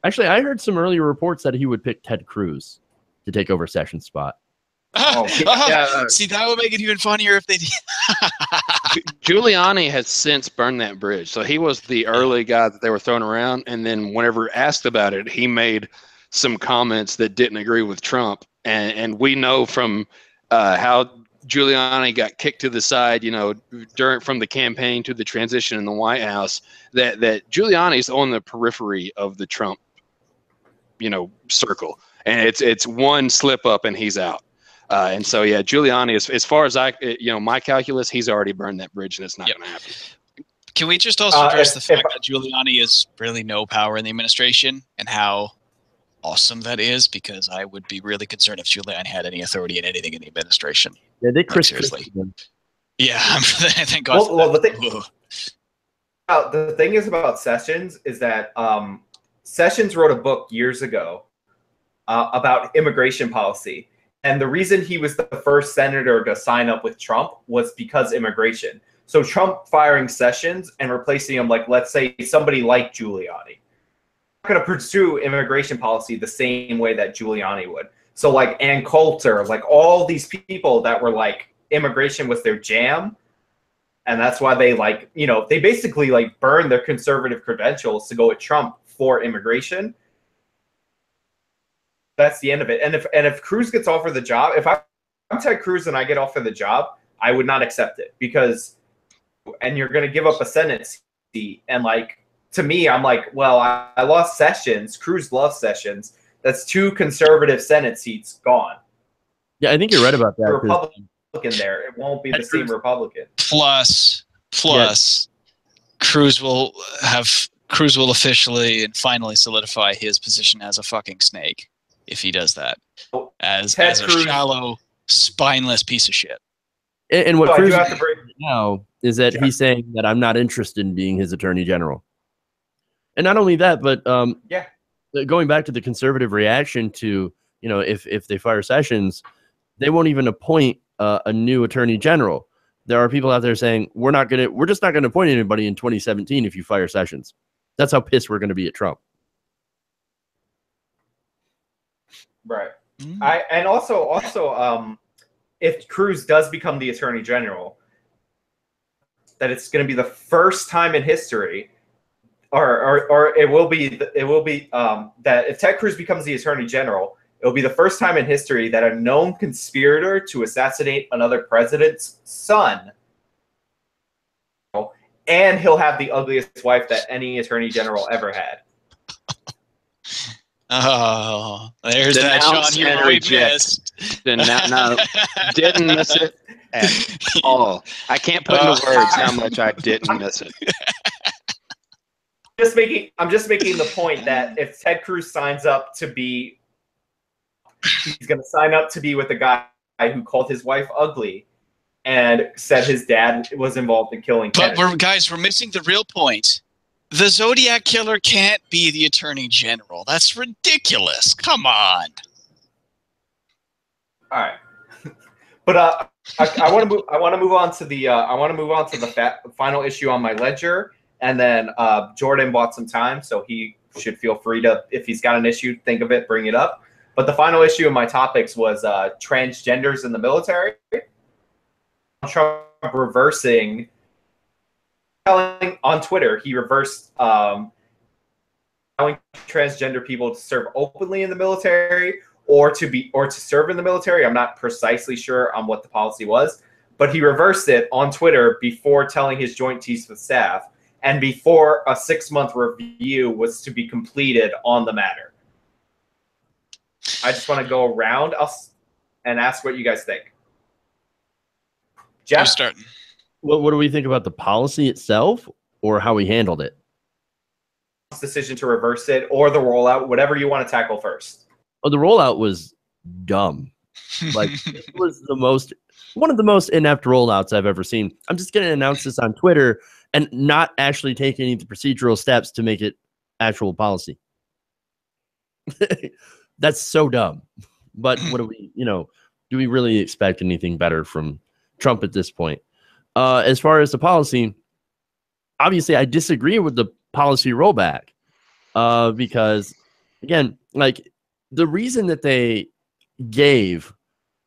Actually, I heard some earlier reports that he would pick Ted Cruz to take over Sessions' spot. See, that would make it even funnier if they did. Giuliani has since burned that bridge. So he was the early guy that they were throwing around, and then whenever asked about it, he made some comments that didn't agree with Trump. And we know from how Giuliani got kicked to the side, from the campaign to the transition in the White House, that Giuliani's on the periphery of the Trump, circle, and it's one slip up and he's out. And so, yeah, Giuliani, as far as my calculus, he's already burned that bridge, and it's not going to happen. Can we just also address the fact that Giuliani is really no power in the administration, and how awesome that is? Because I would be really concerned if Giuliani had any authority in anything in the administration. Yeah, they seriously. Yeah, thank God. Well, the thing is about Sessions is that Sessions wrote a book years ago about immigration policy. And the reason he was the first senator to sign up with Trump was because immigration. So Trump firing Sessions and replacing him, like, let's say somebody like Giuliani, not going to pursue immigration policy the same way that Giuliani would. So like Ann Coulter, like all these people that were like, immigration was their jam. And that's why they they basically like burned their conservative credentials to go with Trump for immigration. That's the end of it. And if Cruz gets offered the job, if I'm Ted Cruz and I get offered the job, I would not accept it, because, and you're going to give up a Senate seat. And like, to me, I'm like, well, I lost Sessions. Cruz loves Sessions. That's 2 conservative Senate seats gone. Yeah, I think you're right about that. The Republican there, it won't be the same Republican. Plus, Cruz will officially and finally solidify his position as a fucking snake. if he does that as Ted a Cruz, shallow, spineless piece of shit. And what So I do Cruz have is to break. now is that he's saying that I'm not interested in being his attorney general. And not only that, but Yeah. going back to the conservative reaction to, you know, if they fire Sessions, they won't even appoint a new attorney general. There are people out there saying we're just not gonna appoint anybody in 2017 if you fire Sessions. That's how pissed we're gonna be at Trump. Right. And also, if Cruz does become the attorney general, that it's going to be the first time in history, or it will be that if Ted Cruz becomes the attorney general, it will be the first time in history that a known conspirator to assassinate another president's son, and he'll have the ugliest wife that any attorney general ever had. Oh, there's that Denounce Sean you and already reject. missed. No, didn't miss it at all. I can't put into words how much I didn't miss it. I'm just making the point that if Ted Cruz signs up to be, he's going to sign up to be with the guy who called his wife ugly and said his dad was involved in killing Kennedy. But we're missing the real point. The Zodiac Killer can't be the attorney general. That's ridiculous. Come on. All right, but I want to move on to the final issue on my ledger, and then Jordan bought some time, so he should feel free to, if he's got an issue, think of it, bring it up. But the final issue of my topics was transgenders in the military. Trump reversing. On Twitter, he reversed allowing transgender people to serve openly in the military or to serve in the military. I'm not precisely sure on what the policy was, but he reversed it on Twitter before telling his Joint Chiefs of Staff and before a 6-month review was to be completed on the matter. I just want to go around and ask what you guys think. Jeff? You're starting. What do we think about the policy itself or how he handled it? Decision to reverse it or the rollout, whatever you want to tackle first. Oh, the rollout was dumb. Like, it was one of the most inept rollouts I've ever seen. I'm just going to announce this on Twitter and not actually take any of the procedural steps to make it actual policy. That's so dumb. But what do we really expect anything better from Trump at this point? As far as the policy, obviously I disagree with the policy rollback because, again, like the reason that they gave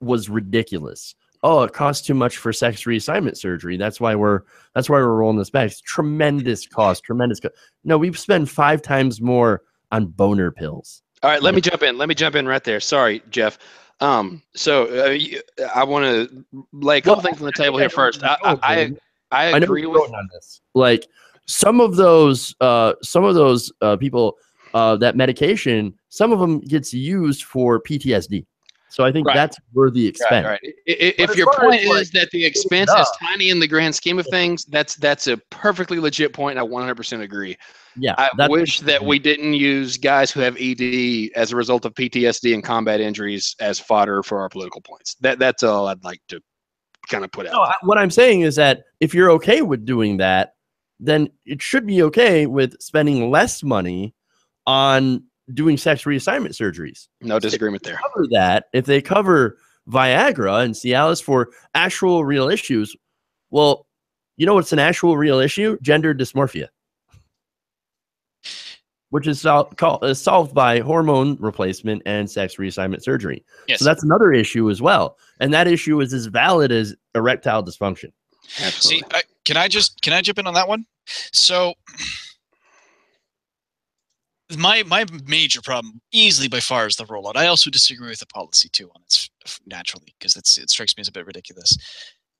was ridiculous. Oh, it costs too much for sex reassignment surgery. That's why we're rolling this back. It's tremendous cost. No, we've spent 5 times more on boner pills. All right, let me jump in right there. Sorry, Jeff. I want to lay a couple things on the table here first. I agree with on this. Like some of those people, that medication, some of them gets used for PTSD. So I think that's worthy expense. Right. If your point is that the expense is tiny in the grand scheme of things, that's a perfectly legit point. I 100% agree. Yeah, I wish that we didn't use guys who have ED as a result of PTSD and combat injuries as fodder for our political points. That's all I'd like to kind of put out. No, what I'm saying is that if you're okay with doing that, then it should be okay with spending less money on doing sex reassignment surgeries. No disagreement there. Cover that. If they cover Viagra and Cialis for actual real issues, well, you know what's an actual real issue? Gender dysmorphia, which is solved by hormone replacement and sex reassignment surgery. Yes. So that's another issue as well. And that issue is as valid as erectile dysfunction. Absolutely. See, can I jump in on that one? So my major problem, easily by far, is the rollout. I also disagree with the policy too on it, naturally, because it strikes me as a bit ridiculous.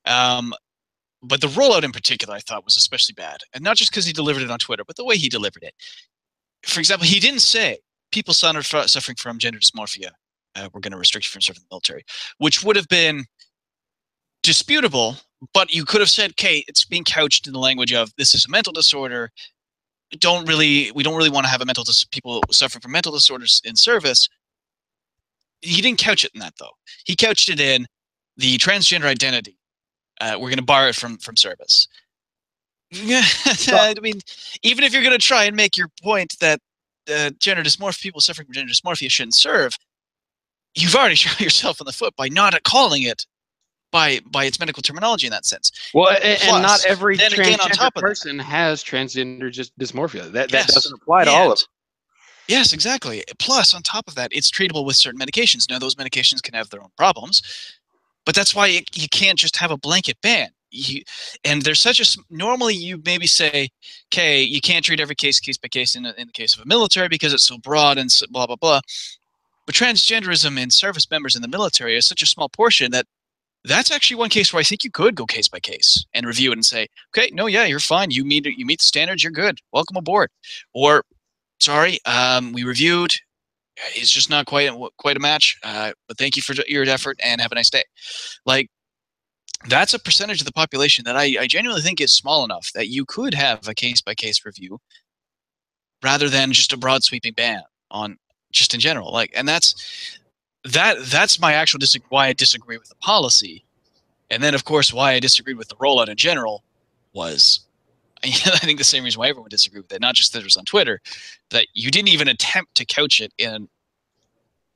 But the rollout in particular, I thought was especially bad, and not just because he delivered it on Twitter, but the way he delivered it. For example, he didn't say people suffering from gender dysmorphia we're going to restrict you from serving the military, which would have been disputable. But you could have said, "Okay, it's being couched in the language of this is a mental disorder. We don't really want to have people suffering from mental disorders in service. he didn't couch it in that, though. He couched it in the transgender identity. We're going to bar it from service. I mean, even if you're going to try and make your point that gender dysmorphia, people suffering from gender dysmorphia shouldn't serve, you've already shot yourself in the foot by not calling it by its medical terminology in that sense. Well, Plus, and not every then again, on transgender top of person has transgender dysmorphia. That Yes, doesn't apply to all of them. Yes, exactly. Plus, on top of that, it's treatable with certain medications. Now, those medications can have their own problems, but that's why you can't just have a blanket ban. And there's such a normally you maybe say, okay, you can't treat every case by case in the case of a military because it's so broad and so blah blah blah. But transgenderism in service members in the military is such a small portion that that's actually one case where I think you could go case by case and review it and say, okay, no, yeah, you're fine. You meet the standards. You're good. Welcome aboard. Or, sorry, we reviewed. It's just not quite a match. But thank you for your effort and have a nice day. Like, that's a percentage of the population that I genuinely think is small enough that you could have a case by case review rather than just a broad sweeping ban on just in general. Like, and that's my actual why I disagree with the policy. And then, of course, why I disagreed with the rollout in general was, I think the same reason why everyone disagreed with it, not just that it was on Twitter, that you didn't even attempt to couch it in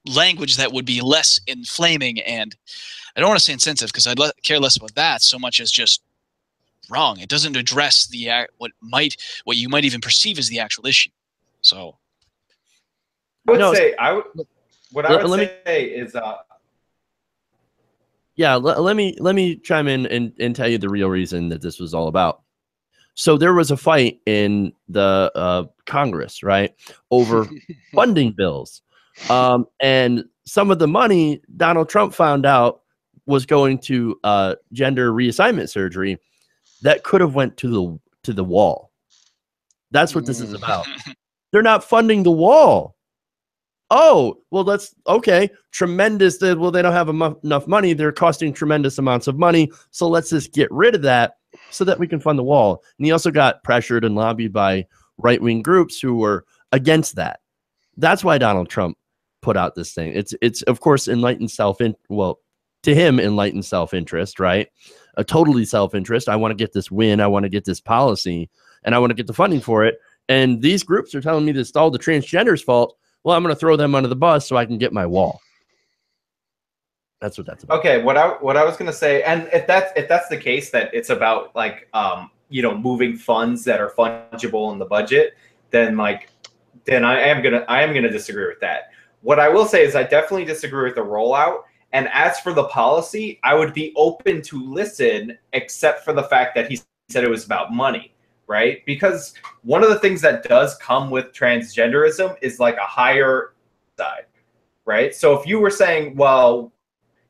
language that would be less inflaming and, I don't want to say insensitive because I'd care less about that so much as just wrong. It doesn't address what you might even perceive as the actual issue. So, I would say is yeah. Let me chime in and tell you the real reason that this was all about. So there was a fight in the Congress, right, over funding bills, and some of the money Donald Trump found out was going to gender reassignment surgery that could have went to the wall. That's what this is about. They're not funding the wall. Oh, well, that's okay. Tremendous. Well, they don't have enough money. They're costing tremendous amounts of money. So let's just get rid of that so that we can fund the wall. And he also got pressured and lobbied by right-wing groups who were against that. That's why Donald Trump put out this thing. It's of course enlightened to him, enlightened self-interest, right? A totally self-interest. I want to get this win. I want to get this policy, and I want to get the funding for it. And these groups are telling me this is all the transgenders' fault. Well, I'm going to throw them under the bus so I can get my wall. That's what that's about. Okay, what I was going to say, and if that's the case, that it's about like moving funds that are fungible in the budget, then I am gonna disagree with that. What I will say is I definitely disagree with the rollout. And as for the policy, I would be open to listen, except for the fact that he said it was about money, right? Because one of the things that does come with transgenderism is like a higher side, right? So if you were saying, well,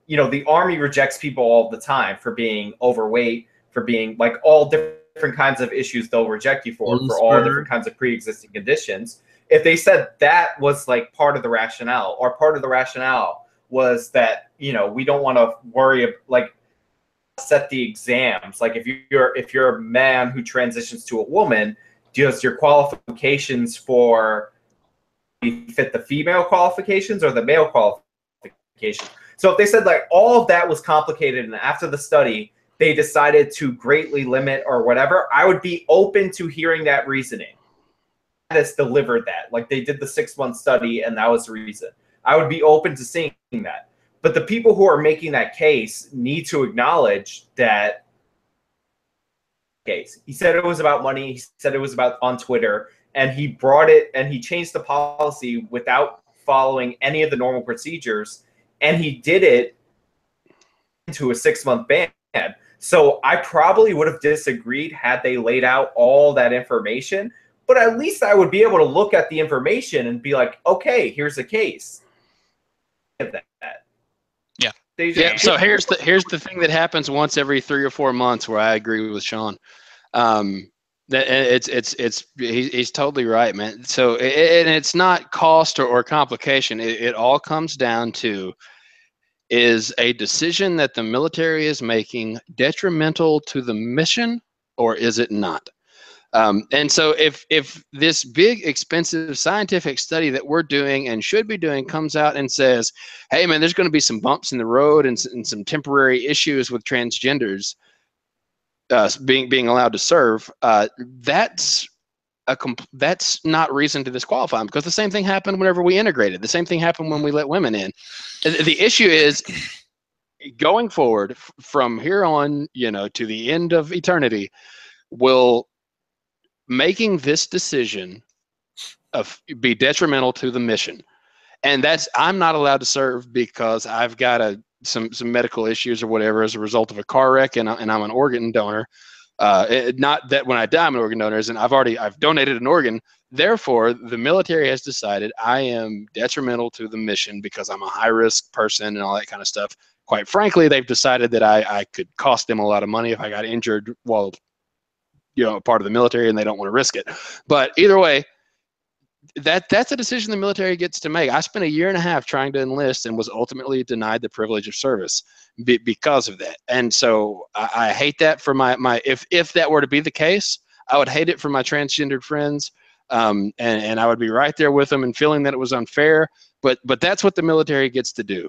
the Army rejects people all the time for being overweight, for being like all different kinds of issues they'll reject you for all different kinds of pre-existing conditions. If they said that was like part of the rationale, or part of the rationale was that we don't want to worry like set the exams, like if you're a man who transitions to a woman, does your qualifications for fit the female qualifications or the male qualifications? So if they said like all of that was complicated and after the study they decided to greatly limit or whatever, I would be open to hearing that reasoning. Has delivered that, like they did the 6-month study and that was the reason. I would be open to seeing that. But the people who are making that case need to acknowledge that case. He said it was about money. He said it was about on Twitter, and he brought it and he changed the policy without following any of the normal procedures, and he did it into a 6-month ban. So I probably would have disagreed had they laid out all that information, but at least I would be able to look at the information and be like, okay, here's a case. That. Yeah. So here's the thing that happens once every 3 or 4 months where I agree with Sean. He's totally right, man. So it's not cost or complication. It all comes down to, is a decision that the military is making detrimental to the mission or is it not? And so if this big, expensive scientific study that we're doing and should be doing comes out and says, hey, man, there's going to be some bumps in the road and some temporary issues with transgenders being allowed to serve, that's not reason to disqualify them, because the same thing happened whenever we integrated. The same thing happened when we let women in. The issue is going forward from here on, to the end of eternity, will making this decision be detrimental to the mission. And I'm not allowed to serve because I've got some medical issues or whatever as a result of a car wreck, and I'm an organ donor. Not that when I die I'm an organ donor, and I've donated an organ. Therefore, the military has decided I am detrimental to the mission because I'm a high-risk person and all that kind of stuff. Quite frankly, they've decided that I could cost them a lot of money if I got injured while part of the military, and they don't want to risk it. But either way, that's a decision the military gets to make. I spent 1.5 years trying to enlist and was ultimately denied the privilege of service because of that. And so I hate that for my if that were to be the case, I would hate it for my transgendered friends, and I would be right there with them and feeling that it was unfair. But that's what the military gets to do.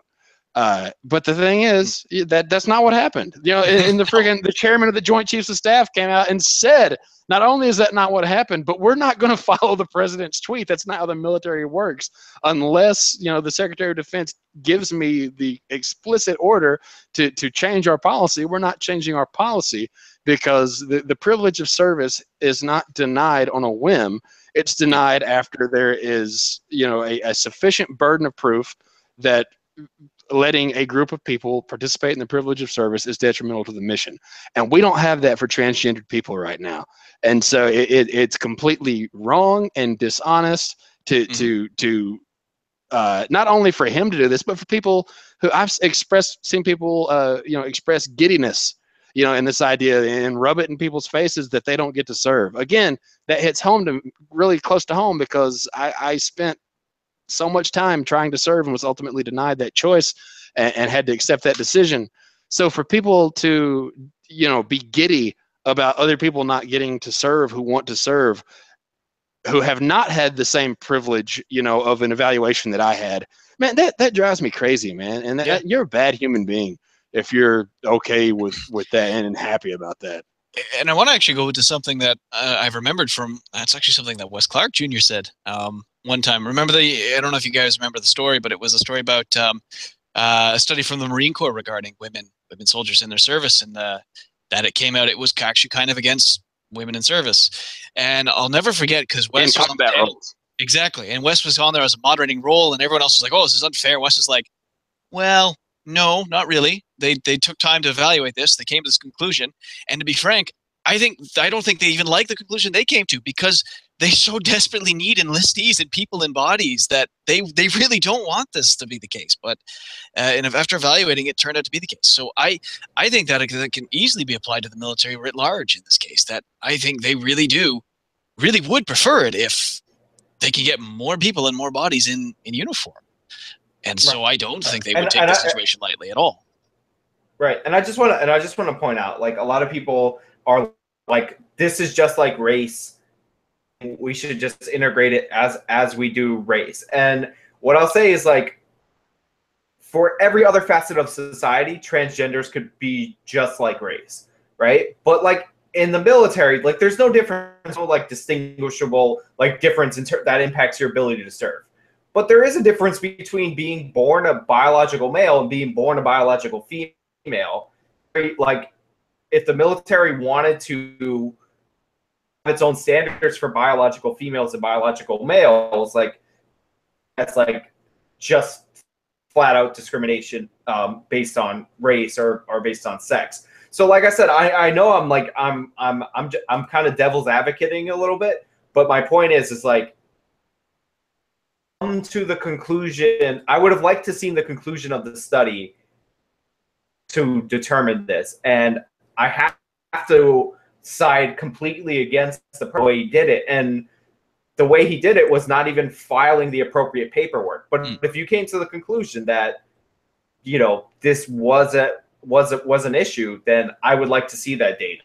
But the thing is that's not what happened. In the chairman of the Joint Chiefs of Staff came out and said, not only is that not what happened, but we're not going to follow the president's tweet. That's not how the military works, unless the Secretary of Defense gives me the explicit order to change our policy. We're not changing our policy because the privilege of service is not denied on a whim. It's denied after there is a sufficient burden of proof that letting a group of people participate in the privilege of service is detrimental to the mission. And we don't have that for transgendered people right now. And so it's completely wrong and dishonest to not only for him to do this, but for people who I've seen people, express giddiness, in this idea and rub it in people's faces that they don't get to serve. Again, that hits really close to home because I spent so much time trying to serve and was ultimately denied that choice and had to accept that decision. So for people to, be giddy about other people not getting to serve who want to serve, who have not had the same privilege, of an evaluation that I had, man, that drives me crazy, man. And you're a bad human being if you're okay with that and happy about that. And I want to actually go into something that I've remembered from. It's actually something that Wes Clark Jr. said one time. Remember I don't know if you guys remember the story, but it was a story about a study from the Marine Corps regarding women soldiers in their service, and that it came out it was actually kind of against women in service. And I'll never forget because Wes was on the panel. Exactly, and Wes was on there as a moderating role, and everyone else was like, "Oh, this is unfair." Wes is like, "Well, no, not really. They took time to evaluate this. They came to this conclusion. And to be frank, I don't think they even like the conclusion they came to because they so desperately need enlistees and people in bodies that they really don't want this to be the case. But and after evaluating, it turned out to be the case. So I think that it can easily be applied to the military writ large in this case. That I think they really would prefer it if they could get more people and more bodies in uniform. And so I don't think they would take the situation lightly at all. Right. And I just want to point out, like, a lot of people are like, this is just like race. We should just integrate it as we do race. And what I'll say is, like, for every other facet of society, transgenders could be just like race, right? But like in the military, like, there's no difference, no like distinguishable like difference that impacts your ability to serve. But there is a difference between being born a biological male and being born a biological female. Like, if the military wanted to have its own standards for biological females and biological males, like, that's like just flat out discrimination based on race or based on sex. So, like I said, I know I'm kind of devil's advocating a little bit, but my point is like, come to the conclusion. I would have liked to seen the conclusion of the study to determine this, and I have to side completely against the way he did it. And the way he did it was not even filing the appropriate paperwork. But if you came to the conclusion that, you know, this was an issue, then I would like to see that data.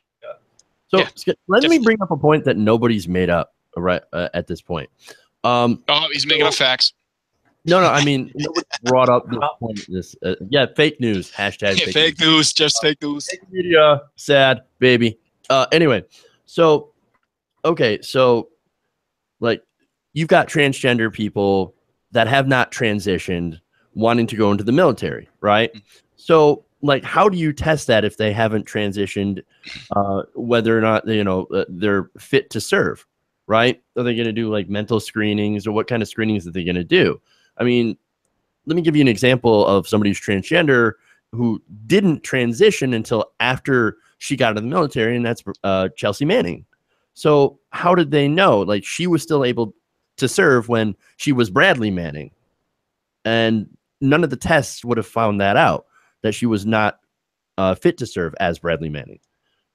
So Yeah, let me definitely. bring up a point that nobody's made up right at this point. Oh, he's making up facts. No, I mean, nobody brought up this point. Yeah, fake news. Hashtag Yeah, fake news. Just fake news. Fake media. Sad, baby. Anyway, so, okay, so, like, you've got transgender people that have not transitioned wanting to go into the military, right? So, like, how do you test that if they haven't transitioned, whether or not, they're fit to serve, right? Are they going to do, like, mental screenings, or what kind of screenings are they going to do? I mean, let me give you an example of somebody who's transgender who didn't transition until after she got out of the military, and that's Chelsea Manning. So how did they know? Like, she was still able to serve when she was Bradley Manning, and none of the tests would have found that out, that she was not fit to serve as Bradley Manning.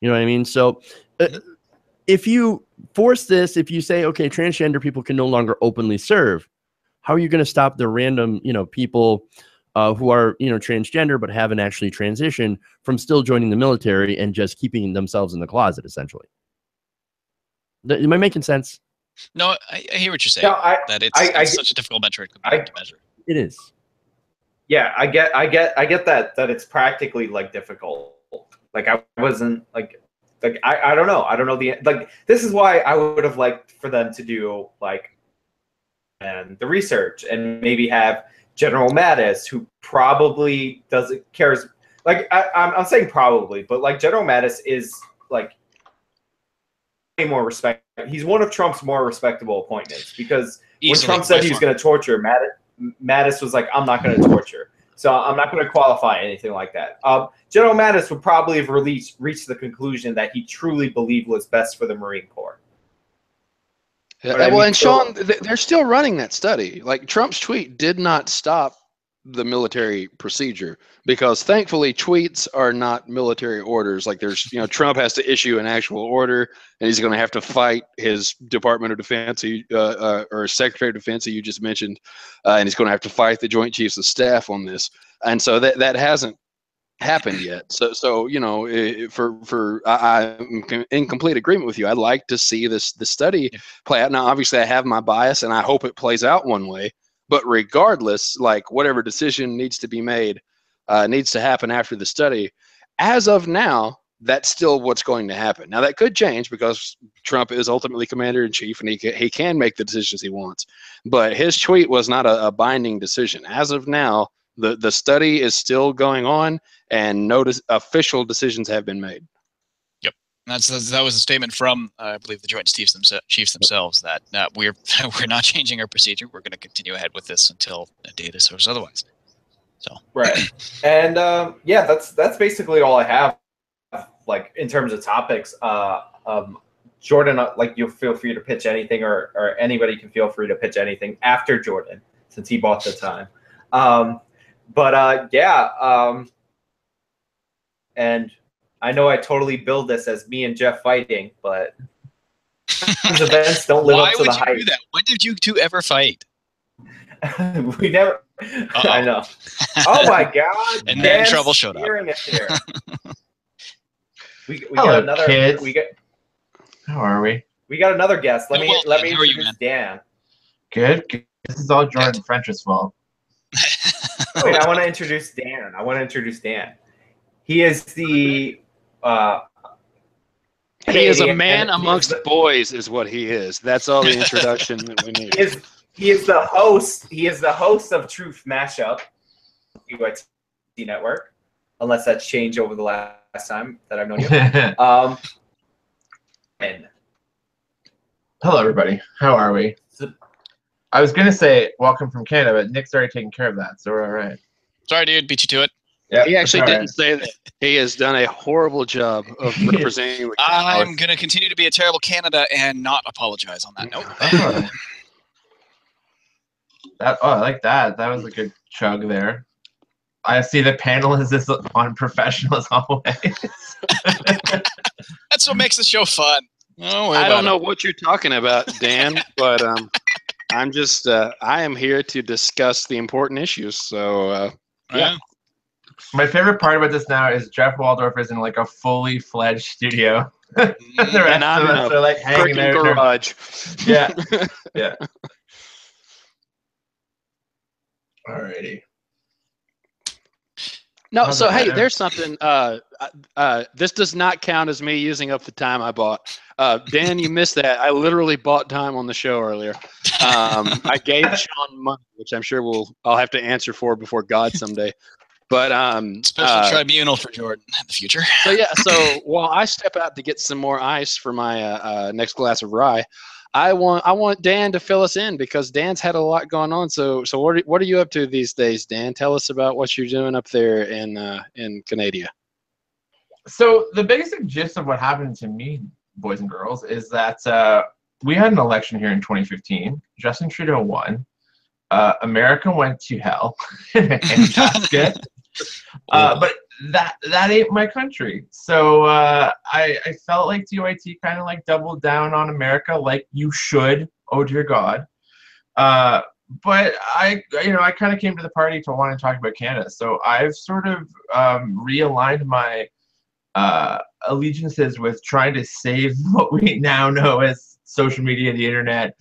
You know what I mean? So if you force this, if you say, okay, transgender people can no longer openly serve, how are you going to stop the random, people who are, transgender but haven't actually transitioned from still joining the military and just keeping themselves in the closet, essentially? Am I making sense? No, I hear what you're saying. No, it's such a difficult metric to measure. It is. Yeah, I get that it's practically like difficult. Like I wasn't like I don't know. I don't know this is why I would have liked for them to do and the research and maybe have General Mattis, who probably cares. I'm saying probably, but General Mattis is way more respect. He's one of Trump's more respectable appointments, because when Trump said he was going to torture, Mattis was like, I'm not going to torture. So I'm not going to qualify anything like that. General Mattis would probably have reached the conclusion that he truly believed was best for the Marine Corps. And Sean, they're still running that study. Like, Trump's tweet did not stop the military procedure, because thankfully tweets are not military orders. Like, there's, Trump has to issue an actual order, and he's going to have to fight his Department of Defense or Secretary of Defense that you just mentioned, and he's going to have to fight the Joint Chiefs of Staff on this. And so that hasn't happened yet. So I'm in complete agreement with you. I'd like to see the study play out. Now, obviously, I have my bias, and I hope it plays out one way. But regardless, whatever decision needs to be made needs to happen after the study. As of now, that's still what's going to happen. Now, that could change, because Trump is ultimately commander-in-chief, and he can make the decisions he wants. But his tweet was not a binding decision. As of now, the study is still going on, and no official decisions have been made. Yep, that was a statement from I believe the Joint Chiefs themselves, that we're not changing our procedure. We're going to continue ahead with this until data shows otherwise. So right, and that's basically all I have. In terms of topics, Jordan, you feel free to pitch anything, or anybody can feel free to pitch anything after Jordan, since he bought the time. And I know I totally build this as me and Jeff fighting, but these events don't live up to the hype. Why would you do that? When did you two ever fight? We never. I know. Oh my God! And then trouble showed up. Here. we Hello, got another kids. How are we? We got another guest. Let me introduce Dan. Good. This is all Jordan French's fault. Wait, I want to introduce Dan. He is the he is a man amongst boys, is what he is. That's all the introduction that we need. He is the host. He is the host of Truth Mashup, TYT Network, unless that's changed over the last time that I've known you. And hello, everybody. How are we? I was gonna say welcome from Canada, but Nick's already taken care of that, so we're all right. Sorry, dude, beat you to it. Yeah, he actually didn't say that. He has done a horrible job of representing. I'm going to continue to be a terrible Canada and not apologize on that note. I like that. That was a good chug there. I see the panel is this unprofessional as always. That's what makes the show fun. I don't know what you're talking about, Dan, but I'm just I am here to discuss the important issues. So yeah. My favorite part about this now is Jeff Waldorf is in a fully fledged studio. The rest I'm of in us a are like hanging freaking out. garage. Yeah. Yeah. Alrighty. No, How's so that hey, matter? there's something. This does not count as me using up the time I bought. Dan, you missed that. I literally bought time on the show earlier. I gave Sean money, which I'm sure I'll have to answer for before God someday. But Special tribunal for Jordan in the future. So yeah, so while I step out to get some more ice for my next glass of rye, I want Dan to fill us in because Dan's had a lot going on. So what are you up to these days, Dan? Tell us about what you're doing up there in Canada. So the basic gist of what happened to me, boys and girls, is that we had an election here in 2015. Justin Trudeau won. America went to hell in a handbasket. But that ain't my country. So I felt like TYT kind of like doubled down on America, like you should. Oh dear God. But I kind of came to the party to want to talk about Canada. So I've sort of realigned my allegiances with trying to save what we now know as social media, the internet,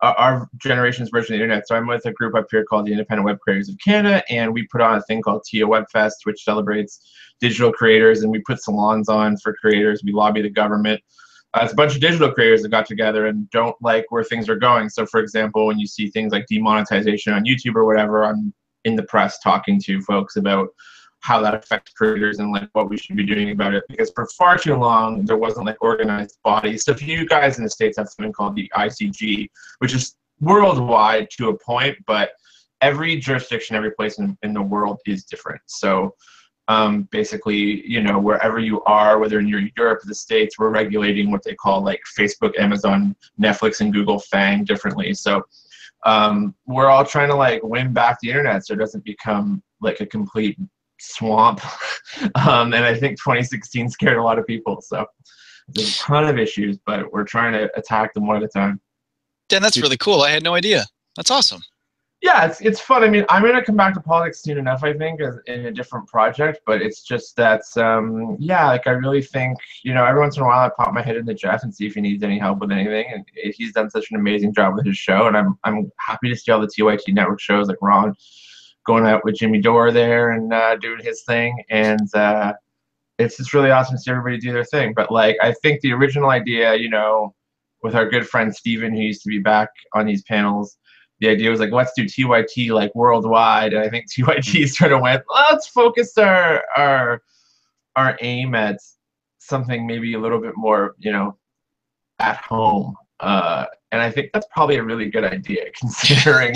our generation's version of the internet. So I'm with a group up here called the Independent Web Creators of Canada, and we put on a thing called TIA Web Fest, which celebrates digital creators, and we put salons on for creators. We lobby the government. It's a bunch of digital creators that got together and don't like where things are going. So, for example, when you see things like demonetization on YouTube or whatever, I'm in the press talking to folks about how that affects creators and like what we should be doing about it, because for far too long there wasn't like organized bodies. So if you guys in the States have something called the ICG, which is worldwide to a point, but every jurisdiction, every place in the world is different. So basically, wherever you are, whether in Europe or the States, we're regulating what they call like Facebook, Amazon, Netflix, and Google FANG differently. So we're all trying to like win back the internet so it doesn't become like a complete swamp. And I think 2016 scared a lot of people. So there's a ton of issues, but we're trying to attack them one at a time. Dan, that's really cool. I had no idea. That's awesome. Yeah, it's fun. I mean, I'm going to come back to politics soon enough, I think, in a different project, but it's just that, like I really think, every once in a while I pop my head into Jeff and see if he needs any help with anything, and he's done such an amazing job with his show, and I'm happy to see all the TYT network shows like Ron going out with Jimmy Dore there and doing his thing, and it's just really awesome to see everybody do their thing. But like, I think the original idea, with our good friend Steven, who used to be back on these panels, the idea was like, let's do TYT like worldwide, and I think TYT sort of went, let's focus our aim at something maybe a little bit more, at home. And I think that's probably a really good idea considering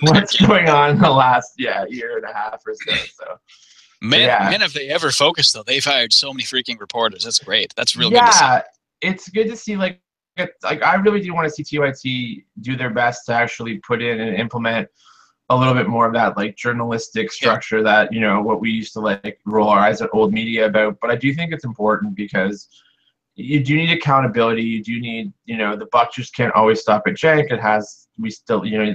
what's going on in the last year and a half or so. Man, if they ever focus though, they've hired so many freaking reporters. That's great. That's real good to see. Yeah, it's good to see. Like I really do want to see TYT do their best to actually put in and implement a little bit more of that like journalistic structure that what we used to like roll our eyes at old media about. But I do think it's important because you do need accountability. You do need, the buck just can't always stop at jank.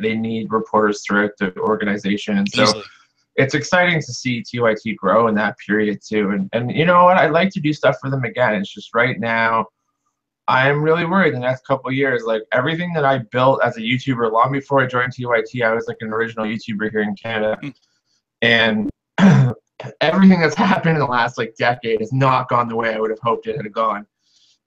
They need reporters throughout the organization. And so it's exciting to see TYT grow in that period too. And you know what? I'd like to do stuff for them again. It's just right now, I am really worried the next couple of years. Like everything that I built as a YouTuber long before I joined TYT, I was like an original YouTuber here in Canada. And everything that's happened in the last like decade has not gone the way I would have hoped it had gone.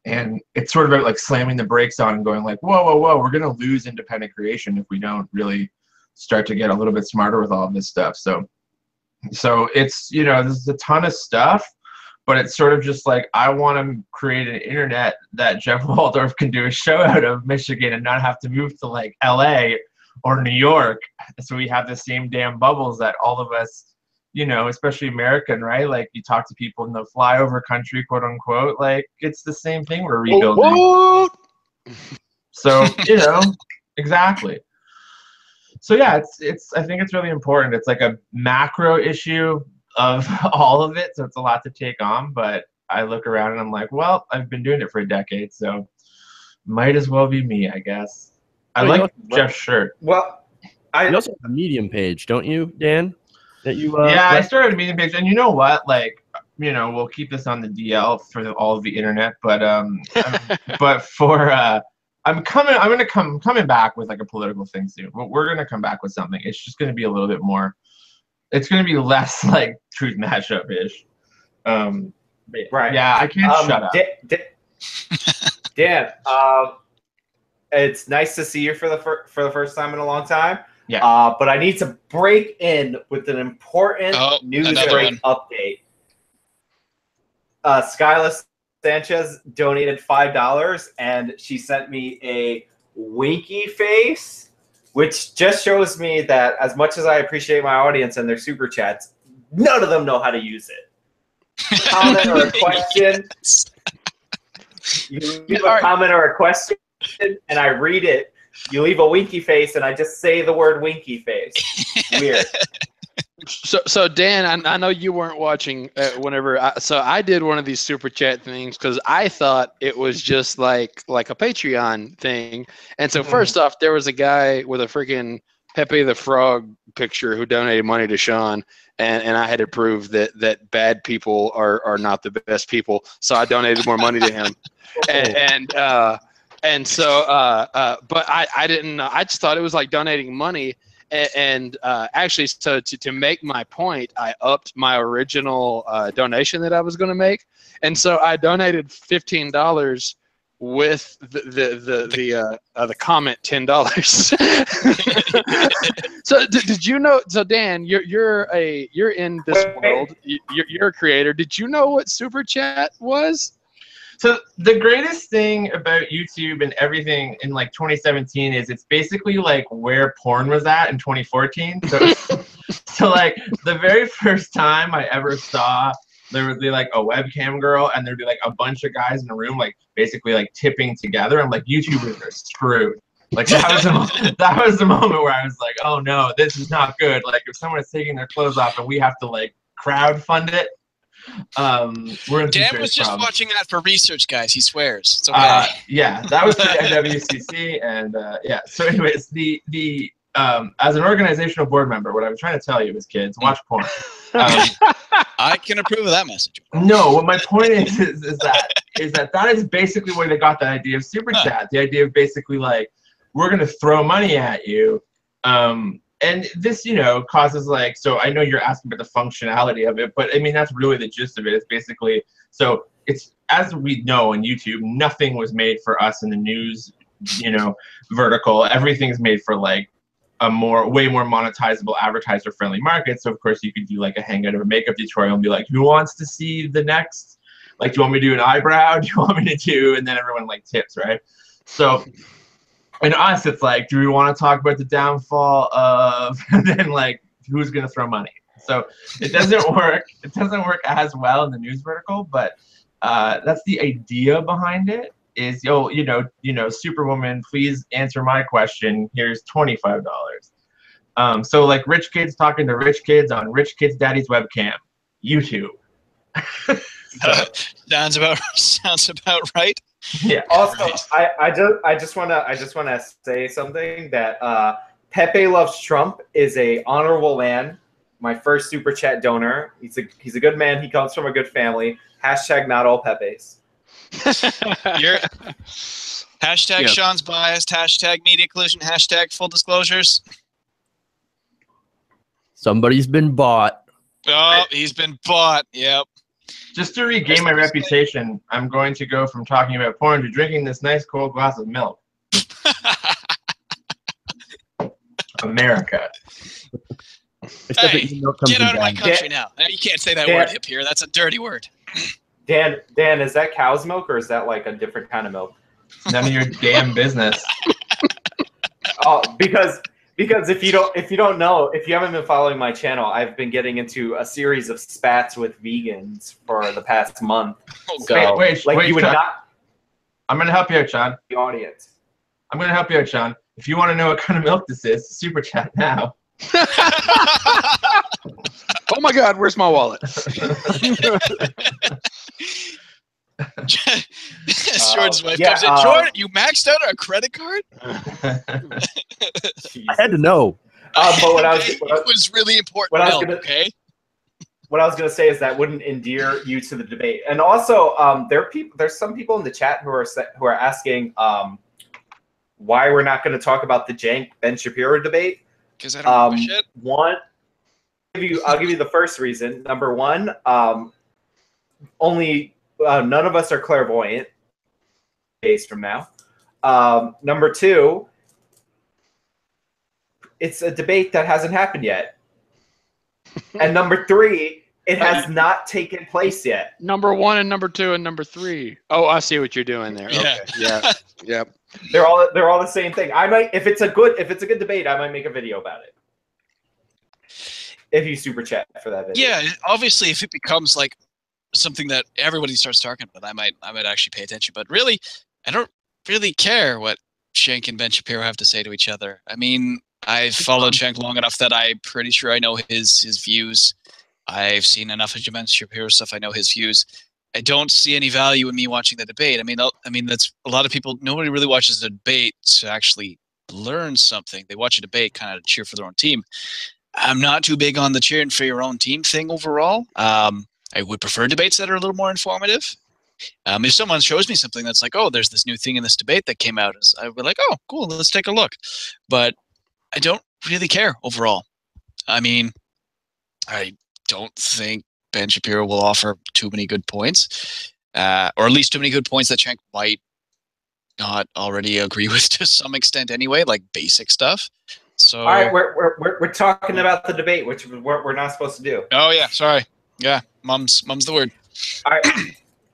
And it's sort of about like slamming the brakes on and going like, whoa, we're going to lose independent creation if we don't really start to get a little bit smarter with all of this stuff. So it's, there's a ton of stuff, but it's sort of just like, I want to create an internet that Jeff Waldorf can do a show out of Michigan and not have to move to like LA or New York. So we have the same damn bubbles that all of us, especially American, right? Like you talk to people in the flyover country, quote unquote, like it's the same thing we're rebuilding. So, exactly. So yeah, I think it's really important. It's like a macro issue of all of it. So it's a lot to take on, but I look around and I'm like, well, I've been doing it for a decade, so might as well be me, I guess. I like Jeff's shirt. Well, you also have a Medium page, don't you, Dan? That you I started a Medium page, and you know what? Like, you know, we'll keep this on the DL for all of the internet, but but for I'm coming back with like a political thing soon. We're gonna come back with something. It's just gonna be a little bit more. It's gonna be less like truth mashup ish. Right. Yeah, I can't shut up. Dan, it's nice to see you for the first time in a long time. Yeah. But I need to break in with an important news break update. Skyla Sanchez donated $5, and she sent me a winky face, which just shows me that as much as I appreciate my audience and their super chats, none of them know how to use it. Comment or a question. You leave a comment or a question, and I read it. You leave a winky face, and I just say the word winky face. Weird. So Dan, I know you weren't watching whenever. So I did one of these super chat things because I thought it was just like a Patreon thing. And so first off, there was a guy with a freaking Pepe the Frog picture who donated money to Sean, and I had to prove that bad people are not the best people. So I donated more money to him, and so but I didn't know. I just thought it was like donating money. And actually, so to make my point, I upped my original donation that I was going to make, and so I donated $15 with the comment $10. So did you know? So Dan, you're in this world. You're a creator. Did you know what super chat was? So the greatest thing about YouTube and everything in like 2017 is it's basically like where porn was at in 2014. So like the very first time I ever saw, there would be like a webcam girl and there'd be like a bunch of guys in a room like basically like tipping together. I'm like, YouTubers are screwed. Like that was the moment where I was like, oh no, this is not good. Like if someone is taking their clothes off and we have to like crowd fund it. We're in Dan was just watching that for research, guys. He swears. It's okay. Yeah, that was the WCC, and yeah. So, anyways, the as an organizational board member, what I'm trying to tell you is, kids, watch porn. I can approve of that message. No, what my point is that is basically where they got the idea of super chat. The idea of basically like we're gonna throw money at you. And this, you know, causes like, so I know you're asking about the functionality of it, but I mean, that's really the gist of it. It's basically, so it's, as we know on YouTube, nothing was made for us in the news, you know, vertical. Everything's made for like a way more monetizable advertiser friendly market. So of course you could do like a hangout of a makeup tutorial and be like, who wants to see the next, like, do you want me to do an eyebrow? Do you want me to do, and then everyone like tips, right? So, in us, it's like, do we want to talk about the downfall of, and then like, who's going to throw money? So it doesn't work. It doesn't work as well in the news vertical, but that's the idea behind it. Is you know, Superwoman, please answer my question. Here's $25. So like rich kids talking to rich kids on rich kids' daddy's webcam, YouTube. Sounds about right. Yeah. Also, I just wanna say something that Pepe Loves Trump is a honorable man. My first super chat donor. He's a good man. He comes from a good family. Hashtag not all Pepes. Hashtag Sean's biased. Hashtag media collusion. Hashtag full disclosures. Somebody's been bought. Oh, he's been bought. Yep. Just to regain my reputation, I'm going to go from talking about porn to drinking this nice cold glass of milk. America. Hey, get out of my country now. You can't say that word here. That's a dirty word. Dan, is that cow's milk or is that like a different kind of milk? None of your damn business. Oh, because if you don't know, if you haven't been following my channel, I've been getting into a series of spats with vegans for the past month. So, wait, you would Sean. not. I'm gonna help you out, Sean. The audience. I'm gonna help you out, Sean. If you want to know what kind of milk this is, super chat now. Oh my God, where's my wallet? Jordan's wife comes in. Jordan, you maxed out our credit card? I had to know. But it was really important milk, okay? what I was going to say is that wouldn't endear you to the debate. And also, there's some people in the chat who are asking why we're not going to talk about the jank Ben Shapiro debate. Because I don't give a shit. I'll give you the first reason. Number one, only none of us are clairvoyant days from now. Number two, it's a debate that hasn't happened yet. And number three, it has not taken place yet. Number one and number two and number three. Oh, I see what you're doing there. Yeah. Okay. Yeah. Yep. They're all the same thing. I might, if it's a good debate, I might make a video about it. If you super chat for that video. Yeah, obviously, if it becomes like something that everybody starts talking about, I might actually pay attention. But really, I don't really care what Shank and Ben Shapiro have to say to each other. I mean, I've followed Shank long enough that I'm pretty sure I know his views. I've seen enough of Ben Shapiro stuff. I know his views. I don't see any value in me watching the debate. I mean, that's a lot of people. Nobody really watches the debate to actually learn something. They watch a debate kind of to cheer for their own team. I'm not too big on the cheering for your own team thing overall. I would prefer debates that are a little more informative. If someone shows me something that's like, oh, there's this new thing in this debate that came out, I would be like, oh, cool, let's take a look. But I don't really care overall. I mean, I don't think Ben Shapiro will offer too many good points, or at least too many good points that Shank might not already agree with to some extent anyway, like basic stuff. So, all right, we're talking about the debate, which we're not supposed to do. Oh yeah, sorry. Yeah, mum's the word. All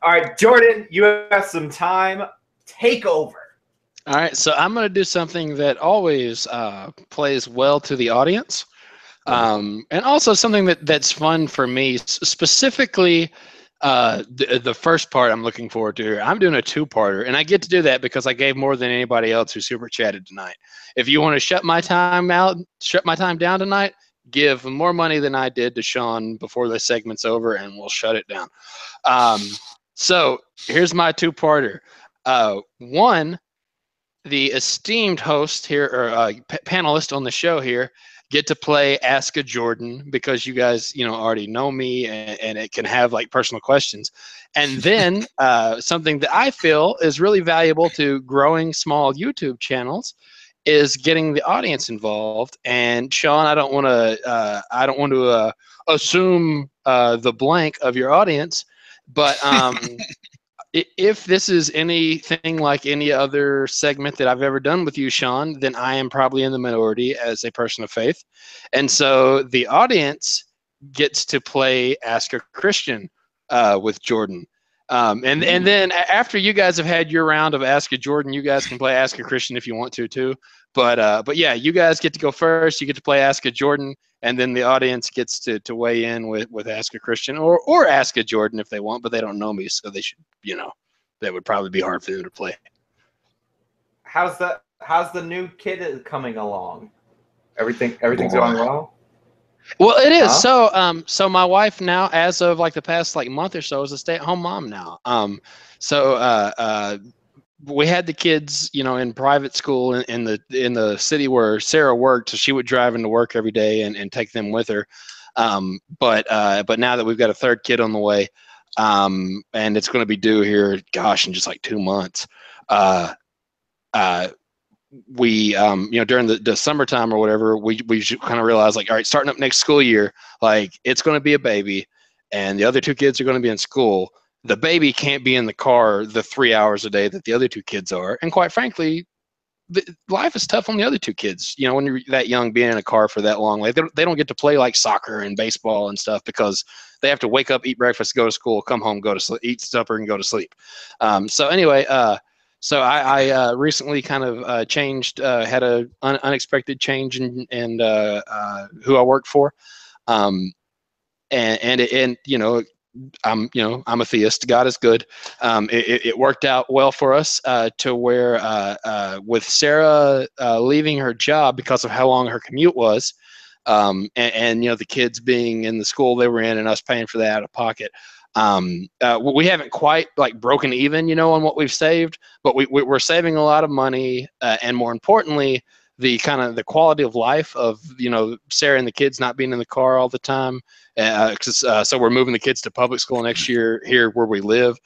right, Jordan, you have some time. Take over. All right, so I'm going to do something that always plays well to the audience, and also something that's fun for me. Specifically, the first part I'm looking forward to here. I'm doing a two-parter, and I get to do that because I gave more than anybody else who super chatted tonight. If you want to shut my time down tonight, give more money than I did to Sean before the segment's over, and we'll shut it down. So here's my two-parter. One, the esteemed host here, or panelist on the show here, get to play Ask a Jordan because you guys, already know me, and it can have like personal questions. And then something that I feel is really valuable to growing small YouTube channels is getting the audience involved. And Sean, I don't want to assume the blank of your audience, but if this is anything like any other segment that I've ever done with you, Sean, then I am probably in the minority as a person of faith. And so the audience gets to play Ask a Christian with Jordan. And then after you guys have had your round of Ask a Jordan, you guys can play Ask a Christian if you want to too. But yeah, you guys get to go first. You get to play Ask a Jordan, and then the audience gets to weigh in with Ask a Christian or Ask a Jordan if they want, but they don't know me, so they should, that would probably be hard for them to play. How's the new kid coming along? Everything's going well? Well, it is. Huh? So my wife now, as of like the past month or so, is a stay-at-home mom now. We had the kids, in private school in the city where Sarah worked, so she would drive into work every day and take them with her. But now that we've got a third kid on the way, and it's going to be due here, in just like 2 months. We during the summertime or whatever, we kind of realized all right, starting up next school year, it's going to be a baby, and the other two kids are going to be in school. The baby can't be in the car the 3 hours a day that the other two kids are. And quite frankly, life is tough on the other two kids. When you're that young, being in a car for that long, they don't get to play like soccer and baseball and stuff because they have to wake up, eat breakfast, go to school, come home, go to sleep, eat supper, and go to sleep. So anyway, so I recently kind of changed, had an unexpected change in who I worked for, and I'm a theist. God is good. It worked out well for us to where with Sarah leaving her job because of how long her commute was, and the kids being in the school they were in and us paying for that out of pocket. We haven't quite broken even, on what we've saved, but we're saving a lot of money, and more importantly, the kind of the quality of life of, you know, Sarah and the kids not being in the car all the time. So we're moving the kids to public school next year here where we live.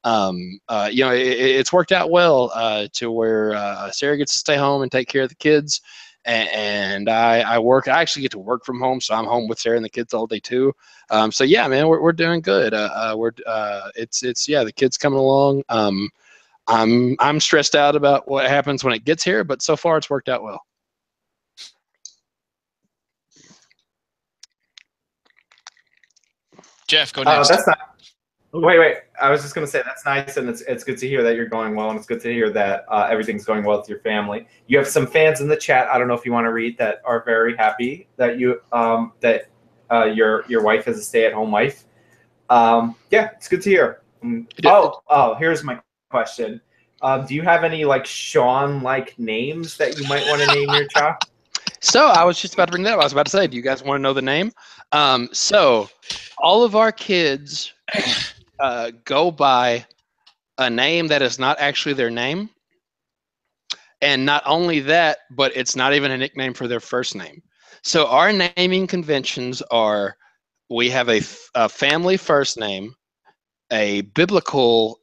You know, it's worked out well to where Sarah gets to stay home and take care of the kids, and I work. I actually get to work from home, so I'm home with Sarah and the kids all day too. So yeah, man, we're doing good. It's yeah, the kids coming along. I'm stressed out about what happens when it gets here, but so far it's worked out well. Jeff, go next. That's not. Wait. I was just gonna say that's nice, and it's good to hear that you're going well, and it's good to hear that everything's going well with your family. You have some fans in the chat. I don't know if you want to read that are very happy that you your wife is a stay-at-home wife. Yeah, it's good to hear. Here's my question. Do you have any like Sean-like names that you might want to name your child? So I was just about to bring that up. I was about to say, do you guys want to know the name? So all of our kids go by a name that is not actually their name. And not only that, but it's not even a nickname for their first name. So our naming conventions are, we have a family first name, a biblical,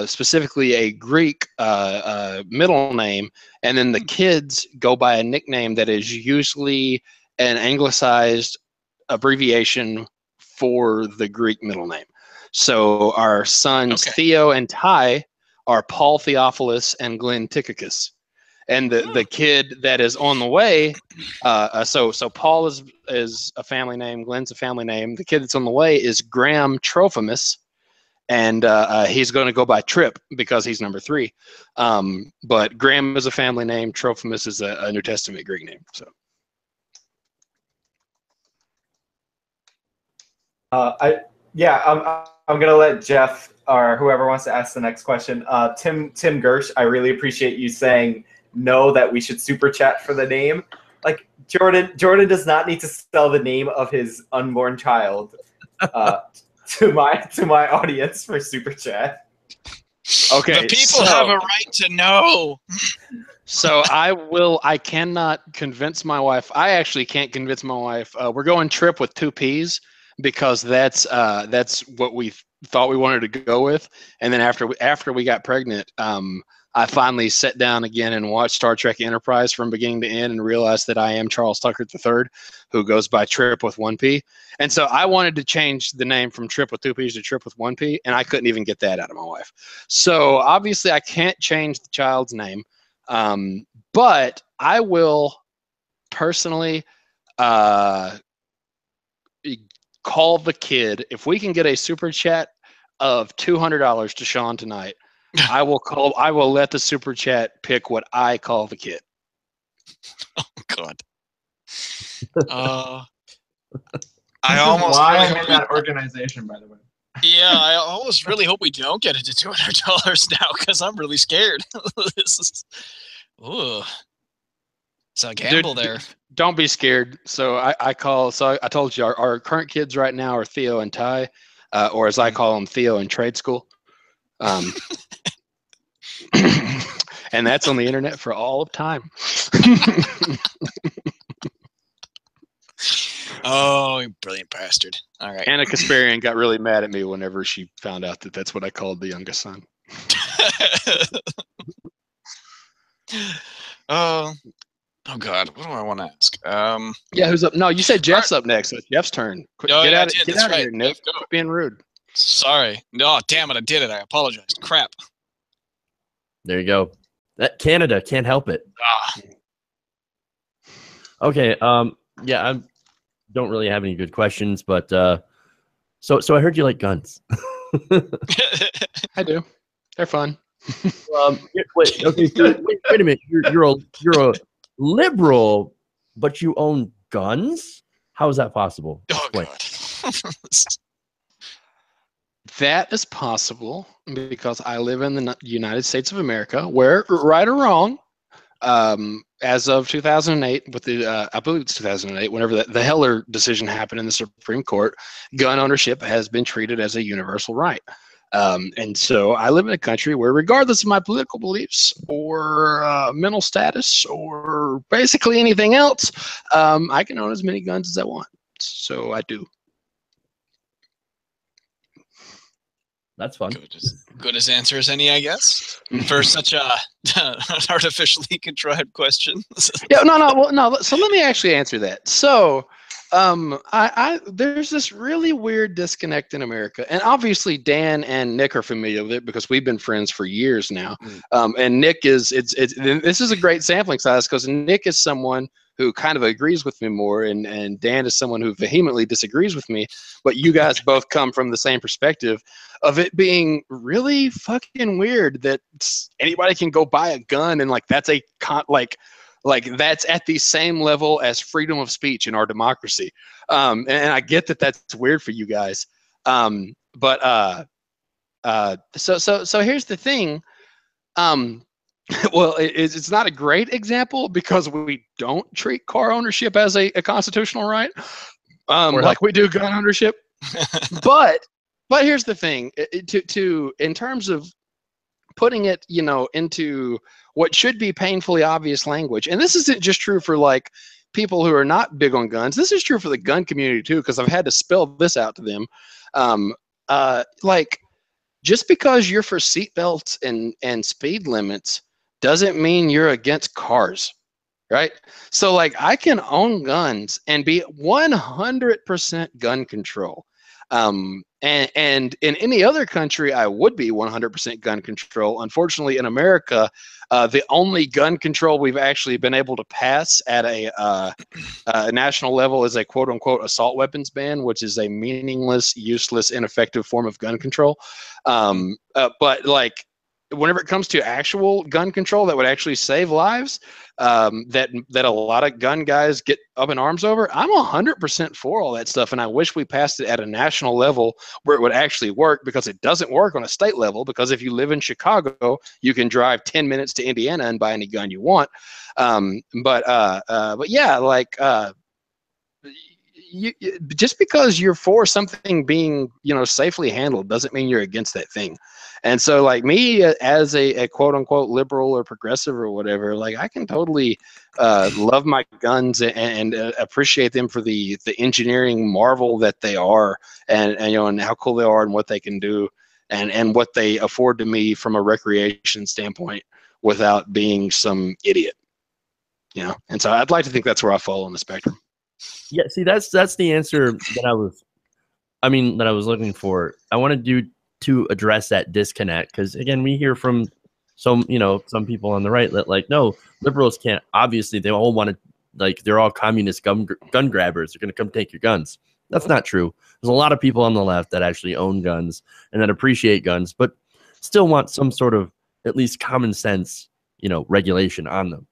specifically a Greek middle name, and then the kids go by a nickname that is usually an anglicized abbreviation for the Greek middle name. So our sons Theo and Ty are Paul Theophilus and Glenn Tychicus. And the kid that is on the way, so Paul is a family name, Glenn's a family name. The kid that's on the way is Graham Trophimus, and he's going to go by Trip because he's number 3. But Graham is a family name, Trophimus is a New Testament Greek name. So. I'm gonna let Jeff or whoever wants to ask the next question. Tim Gersh, I really appreciate you saying no that we should super chat for the name. Like Jordan does not need to spell the name of his unborn child to my audience for super chat. Okay, the people have a right to know. So I cannot convince my wife. I actually can't convince my wife. We're going Trip with 2 P's because that's what we thought we wanted to go with. And then after we got pregnant, I finally sat down again and watched Star Trek Enterprise from beginning to end and realized that I am Charles Tucker III, who goes by Trip with 1 P. And so I wanted to change the name from Trip with 2 P's to Trip with 1 P, and I couldn't even get that out of my wife. So obviously I can't change the child's name, but I will personally call the kid. If we can get a super chat of $200 to Sean tonight, I will let the super chat pick what I call the kid. Oh God. I almost why really I'm in that organization, by the way. Yeah, I almost really hope we don't get it to $200 now because I'm really scared. This is, it's a gamble there. Don't be scared. So I told you our current kids right now are Theo and Ty, or as I call them, Theo in trade school. And that's on the internet for all of time. Oh, you brilliant bastard. All right. Anna Kasparian got really mad at me whenever she found out that that's what I called the youngest son. Oh God, what do I want to ask? Yeah, who's up? No, you said Jeff's up next. So it's Jeff's turn. Get out of here, Nick. Quit being rude. Sorry. No, damn it, I did it. I apologize. Crap. There you go. That Canada can't help it. Okay. Yeah, I don't really have any good questions, but so I heard you like guns. I do. They're fun. Wait a minute. You're a liberal, but you own guns? How is that possible? Oh God. That is possible because I live in the United States of America, where, right or wrong, as of 2008, with the I believe it's 2008, whenever the Heller decision happened in the Supreme Court, gun ownership has been treated as a universal right. And so I live in a country where, regardless of my political beliefs or mental status or basically anything else, I can own as many guns as I want. So I do. That's fun. Good as answer as any, I guess, for such a artificially contrived question. Yeah, no. So let me actually answer that. So, there's this really weird disconnect in America, and obviously Dan and Nick are familiar with it because we've been friends for years now. And Nick this is a great sampling size because Nick is someone who kind of agrees with me more, and Dan is someone who vehemently disagrees with me. But you guys both come from the same perspective of it being really fucking weird that anybody can go buy a gun and like that's that's at the same level as freedom of speech in our democracy. And I get that that's weird for you guys. So here's the thing. Well, it's not a great example because we don't treat car ownership as a constitutional right, like we do gun ownership. But here's the thing: in terms of putting it, into what should be painfully obvious language, and this isn't just true for like people who are not big on guns. This is true for the gun community too, because I've had to spell this out to them. Like, just because you're for seatbelts and speed limits doesn't mean you're against cars, right? So like I can own guns and be 100% gun control. And in any other country, I would be 100% gun control. Unfortunately, in America, the only gun control we've actually been able to pass at a national level is a quote unquote assault weapons ban, which is a meaningless, useless, ineffective form of gun control. But like, whenever it comes to actual gun control that would actually save lives, that a lot of gun guys get up in arms over, I'm 100% for all that stuff, and I wish we passed it at a national level where it would actually work, because it doesn't work on a state level. Because if you live in Chicago, you can drive 10 minutes to Indiana and buy any gun you want. But yeah, like. Just because you're for something being, safely handled doesn't mean you're against that thing. And so like me as a quote unquote liberal or progressive or whatever, like I can totally love my guns and appreciate them for the engineering marvel that they are, and how cool they are and what they can do and what they afford to me from a recreation standpoint without being some idiot. And so I'd like to think that's where I fall on the spectrum. Yeah, see, that's the answer that I was looking for. I wanted to address that disconnect, because again, we hear from some people on the right that like, no, liberals can't. Obviously, they all want to, like, they're all communist gun grabbers. They're going to come take your guns. That's not true. There's a lot of people on the left that actually own guns and that appreciate guns, but still want some sort of at least common sense, regulation on them.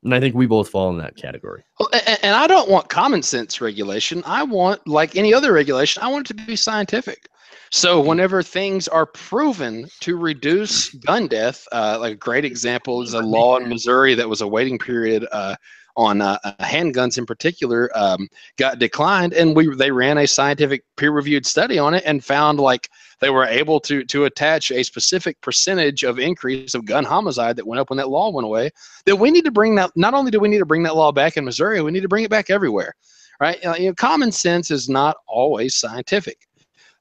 And I think we both fall in that category. Well, and I don't want common sense regulation. I want, like any other regulation, I want it to be scientific. So whenever things are proven to reduce gun death, like a great example is a law in Missouri that was a waiting period on handguns in particular, got declined, and they ran a scientific peer-reviewed study on it and found like they were able to attach a specific percentage of increase of gun homicide that went up when that law went away. That we need to bring that. Not only do we need to bring that law back in Missouri, we need to bring it back everywhere, right? Common sense is not always scientific.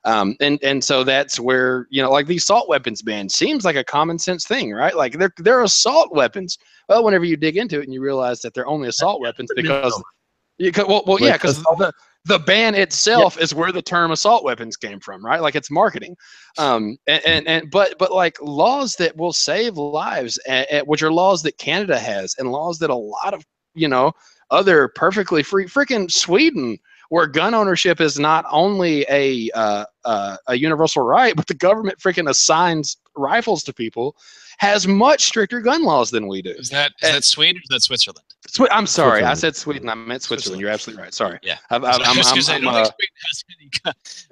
And so that's where, like the assault weapons ban seems like a common sense thing, right? Like they're assault weapons. Well, whenever you dig into it and you realize that they're only assault weapons because the ban itself is where the term assault weapons came from, right? Like it's marketing. But like laws that will save lives, which are laws that Canada has and laws that a lot of, other perfectly free, freaking Sweden, where gun ownership is not only a universal right, but the government freaking assigns rifles to people, has much stricter gun laws than we do. Is that Sweden or is that Switzerland? I'm sorry, I said Sweden. I meant Switzerland. You're absolutely right. Sorry. Yeah. I don't think Sweden has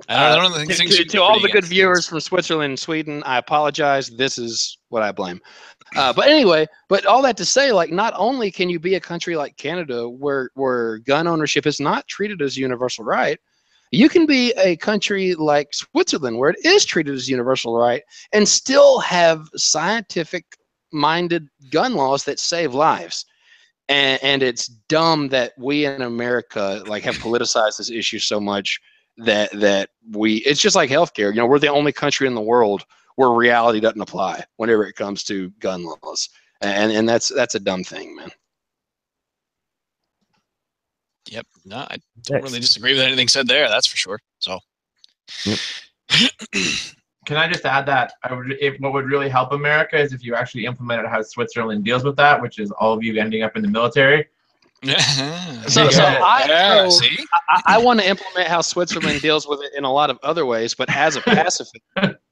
any. To all the good viewers from Switzerland and Sweden, I apologize. This is what I blame. But anyway, but all that to say, like, not only can you be a country like Canada where gun ownership is not treated as a universal right, You can be a country like Switzerland, where it is treated as universal right, and still have scientific-minded gun laws that save lives. And it's dumb that we in America like have politicized this issue so much that it's just like healthcare. You know, we're the only country in the world where reality doesn't apply whenever it comes to gun laws, and that's a dumb thing, man. Yep. No, I don't really disagree with anything said there. That's for sure. So. Yep. Can I just add that what would really help America is if you actually implemented how Switzerland deals with that, which is all of you ending up in the military. So I want to implement how Switzerland deals with it in a lot of other ways, but as a pacifist,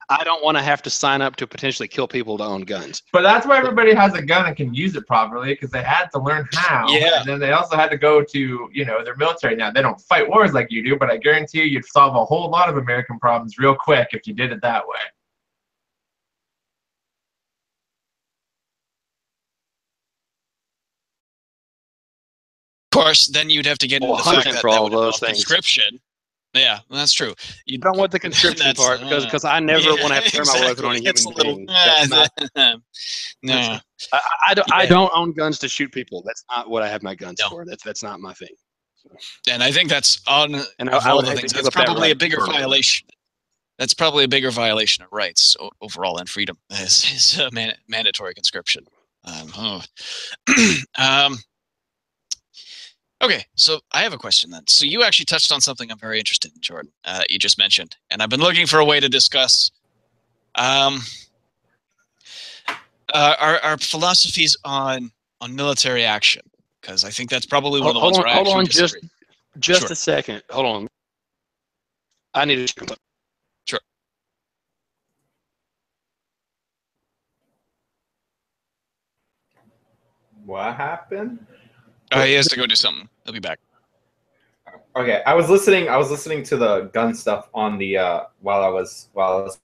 I don't want to have to sign up to potentially kill people to own guns. But that's why everybody has a gun and can use it properly, because they had to learn how. Yeah. And then they also had to go to, their military. Now, they don't fight wars like you do, but I guarantee you'd solve a whole lot of American problems real quick if you did it that way. Of course, then you'd have to get into the fact that for all would those involve things. conscription. Yeah, well, that's true. You don't want the conscription part because I never want to have to turn my weapon on a human being. No. I don't own guns to shoot people. That's not what I have my guns for. That's not my thing. And I think that's on and all the things. That's probably a bigger violation. That's probably a bigger violation of rights overall and freedom is mandatory conscription. Okay, so I have a question then. So you actually touched on something I'm very interested in, Jordan. You just mentioned, and I've been looking for a way to discuss our philosophies on military action, because I think that's probably one of the ones where I actually disagree. Just a second. Hold on. I need to. Sure. What happened? He has to go do something. He'll be back. Okay, I was listening to the gun stuff on the while I was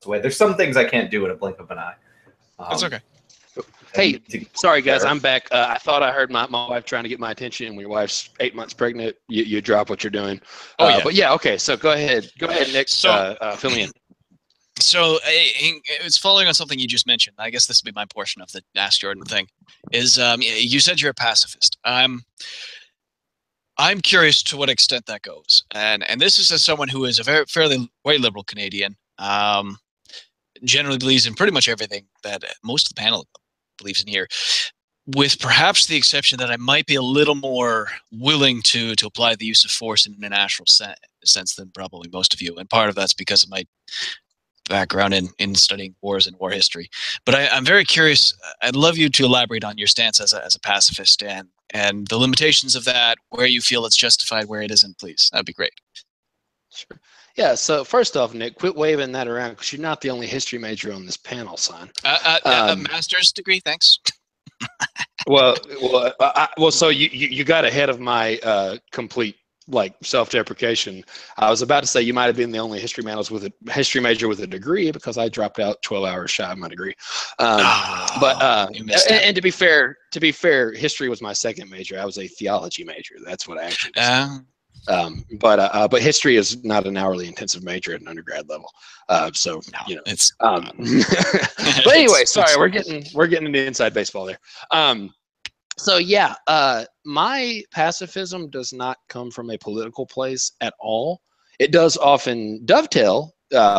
away. There's some things I can't do in a blink of an eye. That's okay. Hey, sorry guys, I'm back. I thought I heard my wife trying to get my attention. And when your wife's 8 months pregnant, you drop what you're doing. But yeah, okay. So go ahead, Nick. So, fill me in. So it's following on something you just mentioned. I guess this would be my portion of the Ask Jordan thing. Is you said you're a pacifist. I'm curious to what extent that goes, and this is as someone who is a fairly white liberal Canadian. Generally believes in pretty much everything that most of the panel believes in here, with perhaps the exception that I might be a little more willing to apply the use of force in an international sense than probably most of you, and part of that's because of my background in studying wars and war history. But I'm very curious. I'd love you to elaborate on your stance as a pacifist and the limitations of that, where you feel it's justified, where it isn't, please. That'd be great. Sure. Yeah, so first off, Nick, quit waving that around because you're not the only history major on this panel, son. A master's degree, thanks. So you got ahead of my complete self-deprecation. I was about to say you might have been the only history major with a degree because I dropped out 12 hours shy of my degrry. And to be fair, history was my second major. I was a theology major. That's what I actually did. But history is not an hourly intensive major at an undergrad level. It's. But anyway, sorry, we're getting into inside baseball there. My pacifism does not come from a political place at all. It does often dovetail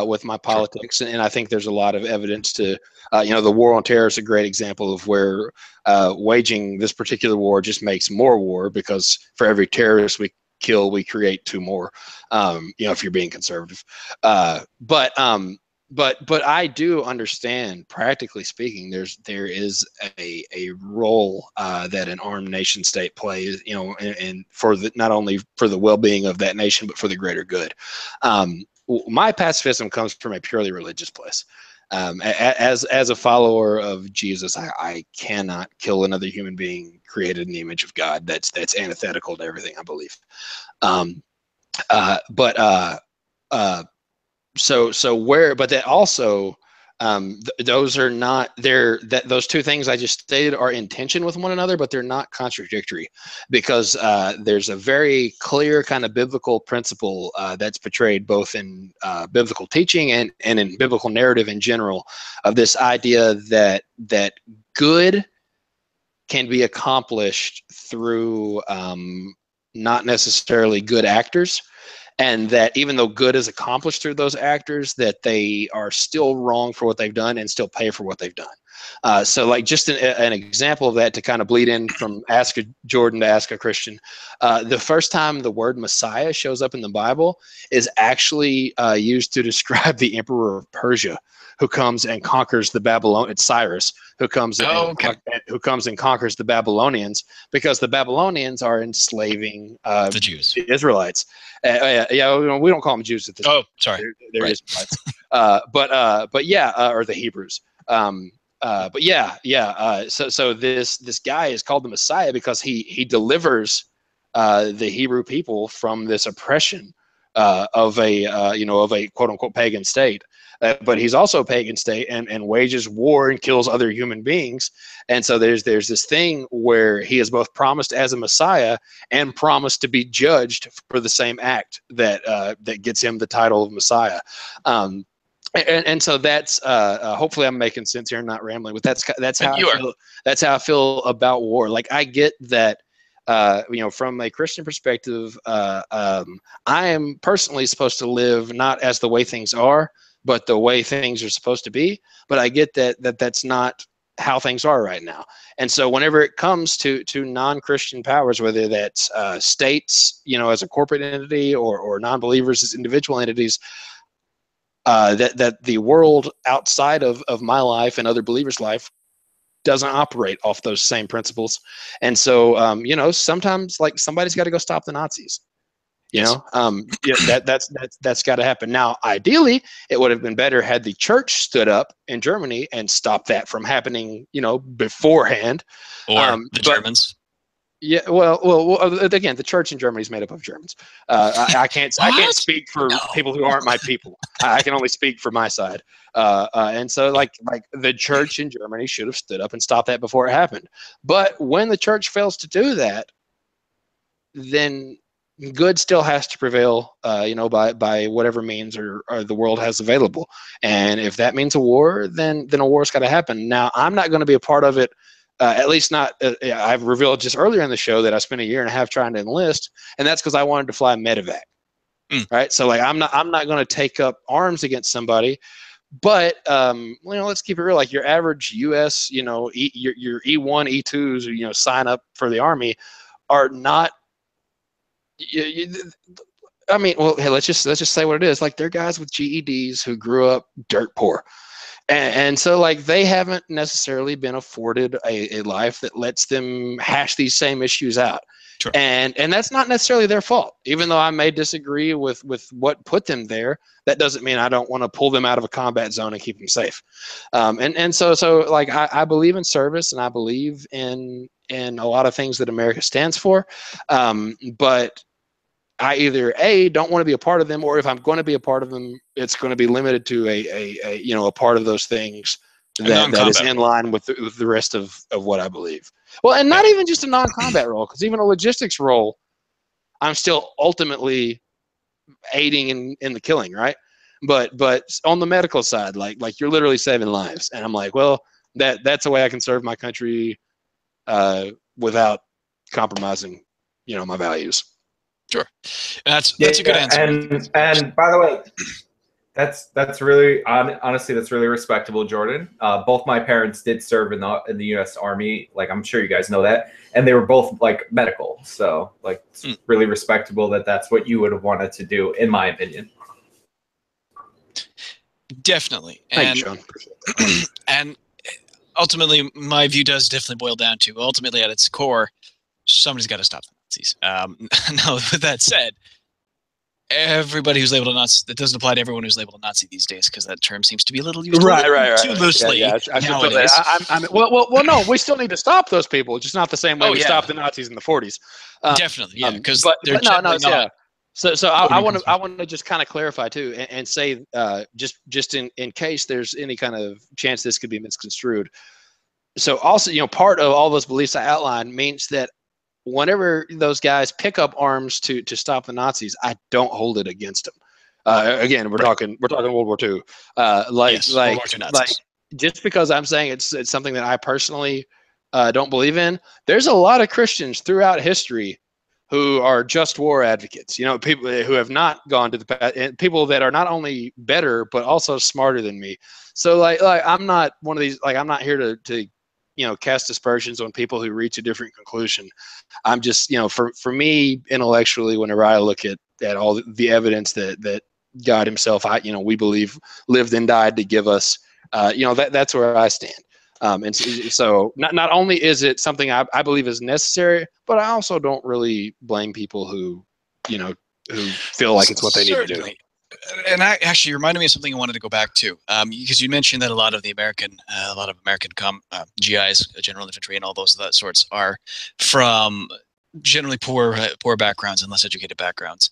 with my politics, and I think there's a lot of evidence to, the war on terror is a great example of where waging this particular war just makes more war, because for every terrorist we kill, we create two more. If you're being conservative, but I do understand, practically speaking, there is a role that an armed nation state plays, and for not only for the well-being of that nation, but for the greater good. My pacifism comes from a purely religious place. As a follower of Jesus, I cannot kill another human being created in the image of God. That's antithetical to everything I believe. But that also those are not those two things I just stated are in tension with one another, but they're not contradictory, because there's a very clear kind of biblical principle that's portrayed both in biblical teaching and in biblical narrative in general, of this idea that good can be accomplished through not necessarily good actors, and that even though good is accomplished through those actors, that they are still wrong for what they've done and still pay for what they've done. So like just an example of that to kind of bleed in from Ask a Jordan to Ask a Christian. The first time the word Messiah shows up in the Bible is actually used to describe the emperor of Persia, who comes and conquers the Babylon. It's Cyrus who comes who comes and conquers the Babylonians, because the Babylonians are enslaving the Jews, the Israelites. Yeah, we don't call them Jews at this point. Sorry, they're right. Israelites. But yeah, or the Hebrews. But yeah. So this guy is called the Messiah because he delivers the Hebrew people from this oppression of a quote unquote pagan state. But he's also a pagan state and wages war and kills other human beings. And so there's this thing where he is both promised as a Messiah and promised to be judged for the same act that gets him the title of Messiah. And so that's hopefully I'm making sense here and not rambling, but that's how I feel about war. Like I get that. From a Christian perspective, I am personally supposed to live not as the way things are, but the way things are supposed to be. But I get that's not how things are right now. And so whenever it comes to non-Christian powers, whether that's states, as a corporate entity or non-believers as individual entities, that the world outside of my life and other believers' life doesn't operate off those same principles. And so, sometimes like somebody's got to go stop the Nazis. That's got to happen. Now, ideally, it would have been better had the church stood up in Germany and stopped that from happening, beforehand. Or the Germans. Yeah, well, again, the church in Germany is made up of Germans. I can't speak for people who aren't my people. I can only speak for my side. And so, like the church in Germany should have stood up and stopped that before it happened. But when the church fails to do that, then good still has to prevail, by whatever means or the world has available. And if that means a war, then a war's got to happen. Now, I'm not going to be a part of it. At least not. I've revealed just earlier in the show that I spent 1.5 years trying to enlist, and that's because I wanted to fly medevac. Right. So like I'm not going to take up arms against somebody, but let's keep it real. Like your average U.S. your E1, E2s who sign up for the Army are not. Hey, let's just say what it is. Like they're guys with GEDs who grew up dirt poor. And so like they haven't necessarily been afforded a life that lets them hash these same issues out. Sure. And that's not necessarily their fault. Even though I may disagree with what put them there, that doesn't mean I don't want to pull them out of a combat zone and keep them safe. And so like I believe in service and I believe in a lot of things that America stands for. But I either don't want to be a part of them, or if I'm going to be a part of them, it's going to be limited to a part of those things that is in line with the rest of what I believe. Well, and not even just a non-combat role, because even a logistics role, I'm still ultimately aiding in the killing, right? But on the medical side, like you're literally saving lives, and I'm like, well, that's a way I can serve my country without compromising, my values. Sure, that's a good answer. And by the way, that's really honestly that's really respectable, Jordan. Both my parents did serve in the U.S. Army. Like I'm sure you guys know that, and they were both like medical. So like it's really respectable that that's what you would have wanted to do, in my opinion. Definitely, Thank you, Sean. And ultimately, my view does definitely boil down to ultimately at its core, somebody's got to stop the Nazis. Now, with that said, everybody who's labeled a Nazi, that doesn't apply to everyone who's labeled a Nazi these days, because that term seems to be a little used too loosely. Yeah, nowadays. Well, no, we still need to stop those people, just not the same way we stopped the Nazis in the 40s. Definitely, yeah, because they're not So I want to just kind of clarify too, and say just in case there's any kind of chance this could be misconstrued. So also, part of all those beliefs I outlined means that whenever those guys pick up arms to stop the Nazis, I don't hold it against them. Again, we're talking World War II. World War II Nazis. Like just because I'm saying it's something that I personally don't believe in, there's a lot of Christians throughout history who are just war advocates. People who have not gone to the past, and people that are not only better but also smarter than me. So like I'm not one of these. Like I'm not here to cast aspersions on people who reach a different conclusion. I'm just for me intellectually, whenever I look at all the evidence that God Himself, we believe lived and died to give us, that's where I stand. And so not only is it something I believe is necessary, but I also don't really blame people who feel like it's what they need to do. And I actually reminded me of something I wanted to go back to, because you mentioned that a lot of American GIs, general infantry, and all those that sorts are from generally poor backgrounds and less educated backgrounds.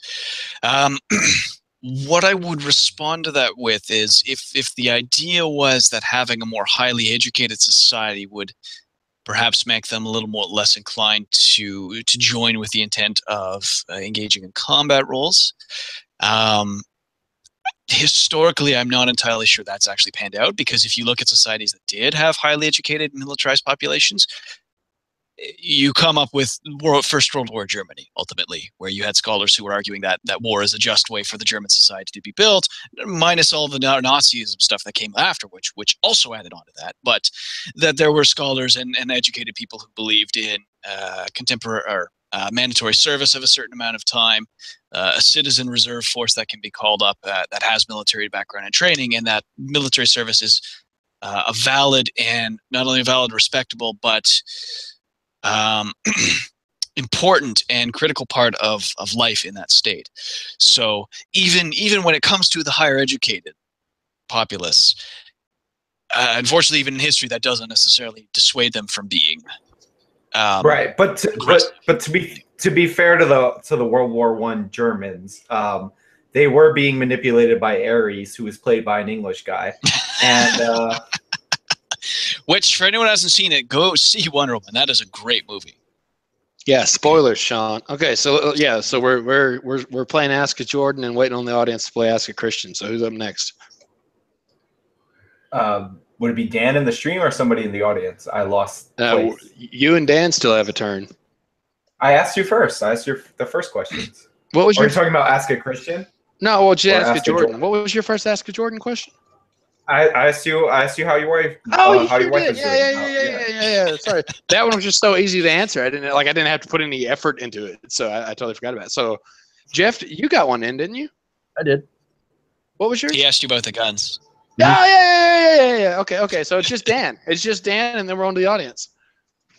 What I would respond to that with is if the idea was that having a more highly educated society would perhaps make them a little more less inclined to join with the intent of engaging in combat roles. Historically, I'm not entirely sure that's actually panned out, because if you look at societies that did have highly educated militarized populations, you come up with First World War Germany, ultimately, where you had scholars who were arguing that war is a just way for the German society to be built, minus all the Nazism stuff that came after, which also added on to that. But that there were scholars and educated people who believed in contemporary or mandatory service of a certain amount of time, a citizen reserve force that can be called up that has military background and training, and that military service is a valid and not only valid, respectable, but important and critical part of life in that state. So even when it comes to the higher educated populace, unfortunately, even in history, that doesn't necessarily dissuade them from being right. But to be fair to the World War I Germans, they were being manipulated by Ares, who was played by an English guy, and which, for anyone who hasn't seen it, go see Wonder Woman. That is a great movie. Yeah, spoilers, Sean. Okay, so so we're playing Ask a Jordan and waiting on the audience to play Ask a Christian. So who's up next? Would it be Dan in the stream or somebody in the audience? I lost place. You and Dan still have a turn. I asked you first. I asked you the first questions. What was Are you talking about Ask a Christian? No, well, just Ask a Jordan. What was your first Ask a Jordan question? I asked you how your wife. Oh, how you your wife did. is Yeah. Sorry, that one was just so easy to answer. I didn't have to put any effort into it, so I totally forgot about it. So, Jeff, you got one in, didn't you? I did. What was yours? He asked you about the guns. Oh, yeah. Okay. So it's just Dan. And then we're on to the audience.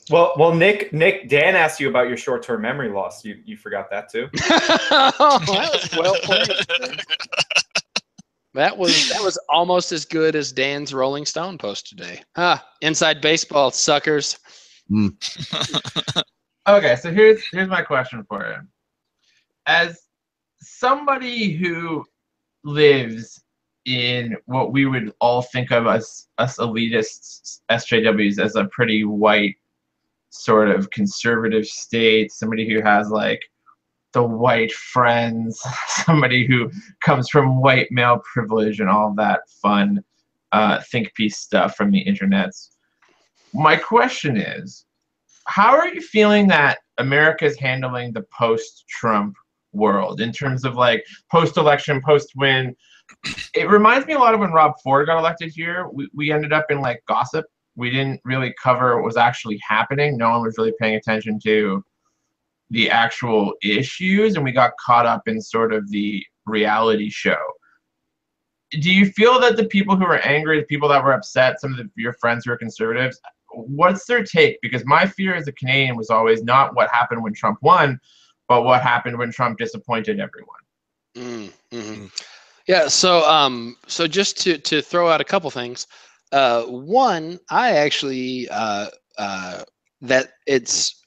Well, Nick, Dan asked you about your short-term memory loss. You forgot that too. Oh, that was well played. That was almost as good as Dan's Rolling Stone post today. Inside baseball, suckers. Okay, so here's my question for you. As somebody who lives in what we would all think of as us elitists, SJWs, as a pretty white sort of conservative state, somebody who has like the white friends, somebody who comes from white male privilege and all that fun think piece stuff from the internets. My question is, how are you feeling that America is handling the post-Trump world in terms of like post-election, post-win? It reminds me a lot of when Rob Ford got elected here. We ended up in like gossip. We didn't really cover what was actually happening. No one was really paying attention to the actual issues, and we got caught up in sort of the reality show. Do you feel that the people who were angry, the people that were upset, some of your friends who are conservatives, what's their take? Because my fear as a Canadian was always not what happened when Trump won, but what happened when Trump disappointed everyone. Mm-hmm. Yeah, so just to throw out a couple things. One, I actually that it's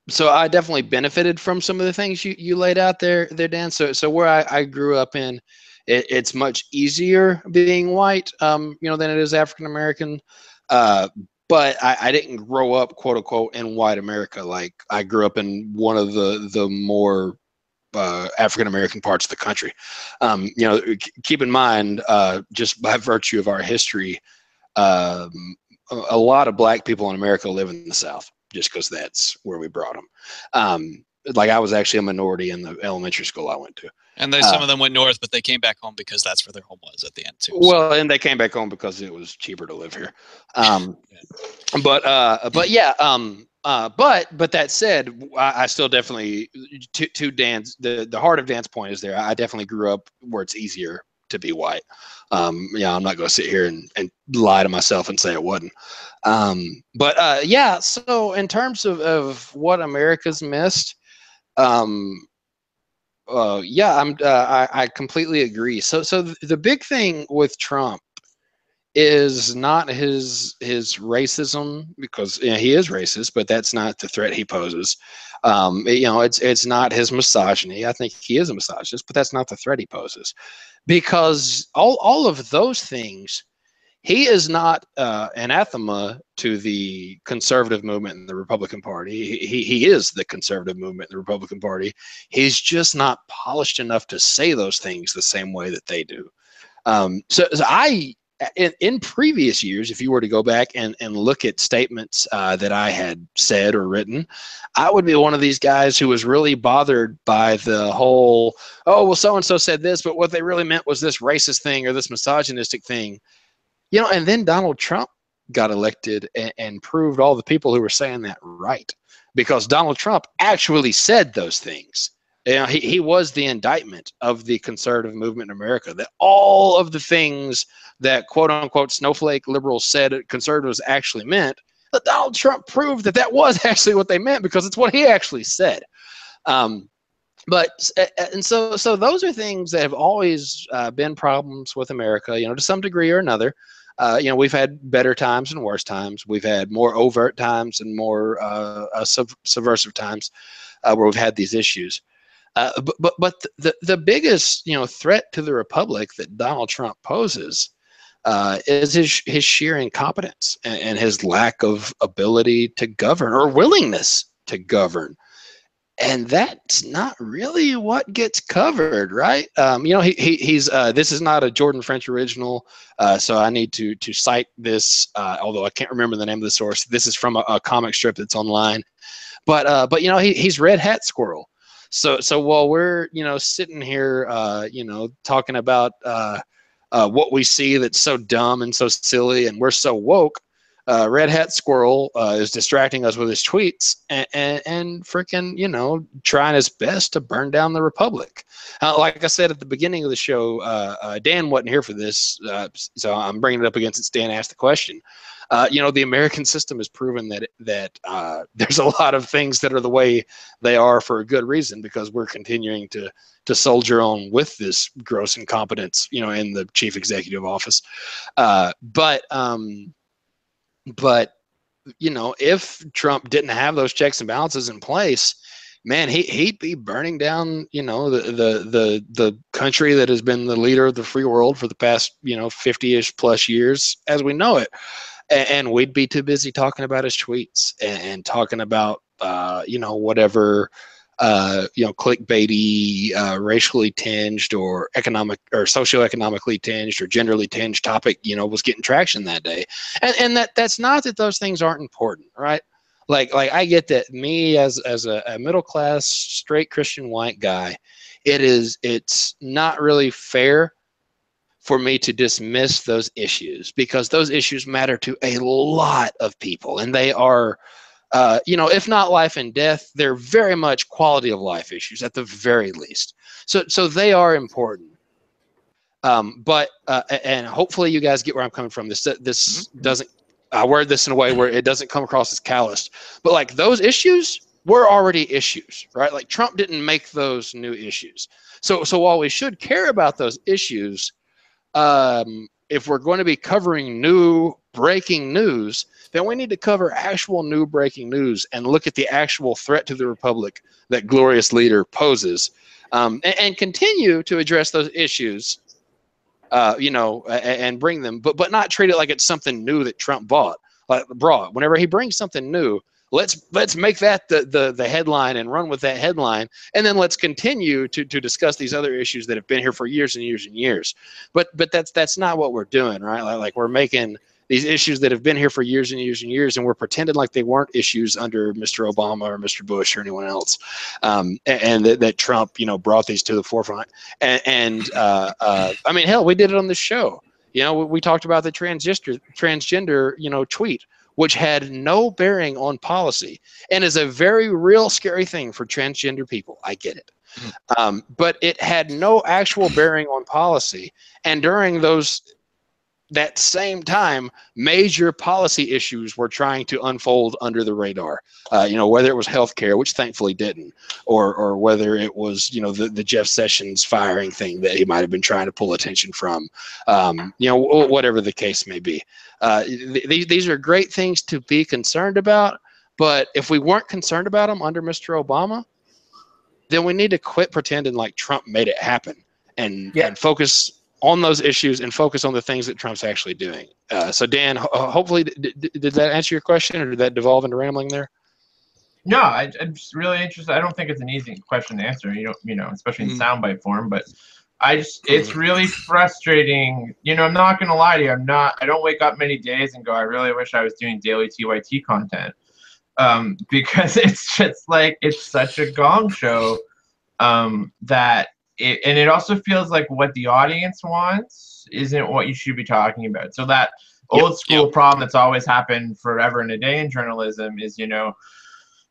so I definitely benefited from some of the things you laid out there, Dan. So where I grew up in, it's much easier being white, than it is African American. But I didn't grow up, quote unquote, in white America. Like I grew up in one of the more African American parts of the country. Keep in mind, just by virtue of our history, a lot of black people in America live in the South, just because that's where we brought them. Like I was actually a minority in the elementary school I went to. And some of them went north, but they came back home because that's where their home was at the end too. Well, and they came back home because it was cheaper to live here. But that said, I still definitely to Dan's the heart of Dan's point is there. I definitely grew up where it's easier to be white. I'm not going to sit here and lie to myself and say it wasn't. So in terms of what America's missed, I completely agree. So the big thing with Trump is not his racism, because he is racist, but that's not the threat he poses. It's not his misogyny. I think he is a misogynist, but that's not the threat he poses, because all of those things, he is not anathema to the conservative movement in the Republican Party. He is the conservative movement in the Republican Party. He's just not polished enough to say those things the same way that they do. In previous years, if you were to go back and look at statements that I had said or written, I would be one of these guys who was really bothered by the whole, oh, well, so-and-so said this, but what they really meant was this racist thing or this misogynistic thing. And then Donald Trump got elected and proved all the people who were saying that right, because Donald Trump actually said those things. He was the indictment of the conservative movement in America, that all of the things that quote unquote snowflake liberals said conservatives actually meant, that Donald Trump proved that was actually what they meant, because it's what he actually said. So those are things that have always been problems with America, to some degree or another. We've had better times and worse times. We've had more overt times and more subversive times where we've had these issues. But the biggest threat to the republic that Donald Trump poses is his sheer incompetence and his lack of ability to govern or willingness to govern. And that's not really what gets covered, right? He's this is not a Jordan French original, so I need to cite this, although I can't remember the name of the source. This is from a comic strip that's online, but he's Red Hat Squirrel. So while we're sitting here talking about what we see that's so dumb and so silly, and we're so woke, Red Hat Squirrel is distracting us with his tweets and freaking, trying his best to burn down the Republic. Like I said at the beginning of the show, Dan wasn't here for this, so I'm bringing it up again since Dan asked the question. The American system has proven that there's a lot of things that are the way they are for a good reason, because we're continuing to soldier on with this gross incompetence, in the chief executive office. But if Trump didn't have those checks and balances in place, man, he'd be burning down, the country that has been the leader of the free world for the past, 50-ish plus years as we know it. And we'd be too busy talking about his tweets and talking about, whatever, clickbaity, racially tinged or economic or socioeconomically tinged or genderly tinged topic, was getting traction that day. And that's not that those things aren't important, right? Like I get that me as a middle class, straight Christian white guy, it's not really fair for me to dismiss those issues, because those issues matter to a lot of people, and they are, if not life and death, they're very much quality of life issues at the very least. So they are important. And hopefully you guys get where I'm coming from. This doesn't, I word this in a way where it doesn't come across as calloused, but like those issues were already issues, right? Like Trump didn't make those new issues. So while we should care about those issues, if we're going to be covering new breaking news, then we need to cover actual new breaking news and look at the actual threat to the republic that glorious leader poses, and continue to address those issues, and bring them, but not treat it like it's something new that Trump brought. Whenever he brings something new, let's make that the headline and run with that headline, and then let's continue to discuss these other issues that have been here for years and years and years. But that's not what we're doing, right? Like we're making these issues that have been here for years and years and years, and we're pretending like they weren't issues under Mr. Obama or Mr. Bush or anyone else, and that Trump, brought these to the forefront. I mean, hell, we did it on the show. We talked about the transgender, tweet, which had no bearing on policy and is a very real scary thing for transgender people. I get it. But it had no actual bearing on policy. And during that same time, major policy issues were trying to unfold under the radar, whether it was healthcare, which thankfully didn't, or whether it was, the Jeff Sessions firing thing that he might have been trying to pull attention from, whatever the case may be. These are great things to be concerned about, but if we weren't concerned about them under Mr. Obama, then we need to quit pretending like Trump made it happen and focus on those issues and focus on the things that Trump's actually doing. So Dan, hopefully, did that answer your question, or did that devolve into rambling there? No, I'm just really interested. I don't think it's an easy question to answer, especially in soundbite form, but it's really frustrating. I'm not going to lie to you. I don't wake up many days and go, I really wish I was doing daily TYT content. Because it's just like, it's such a gong show, that it also feels like what the audience wants isn't what you should be talking about. So that old school problem that's always happened forever and a day in journalism is,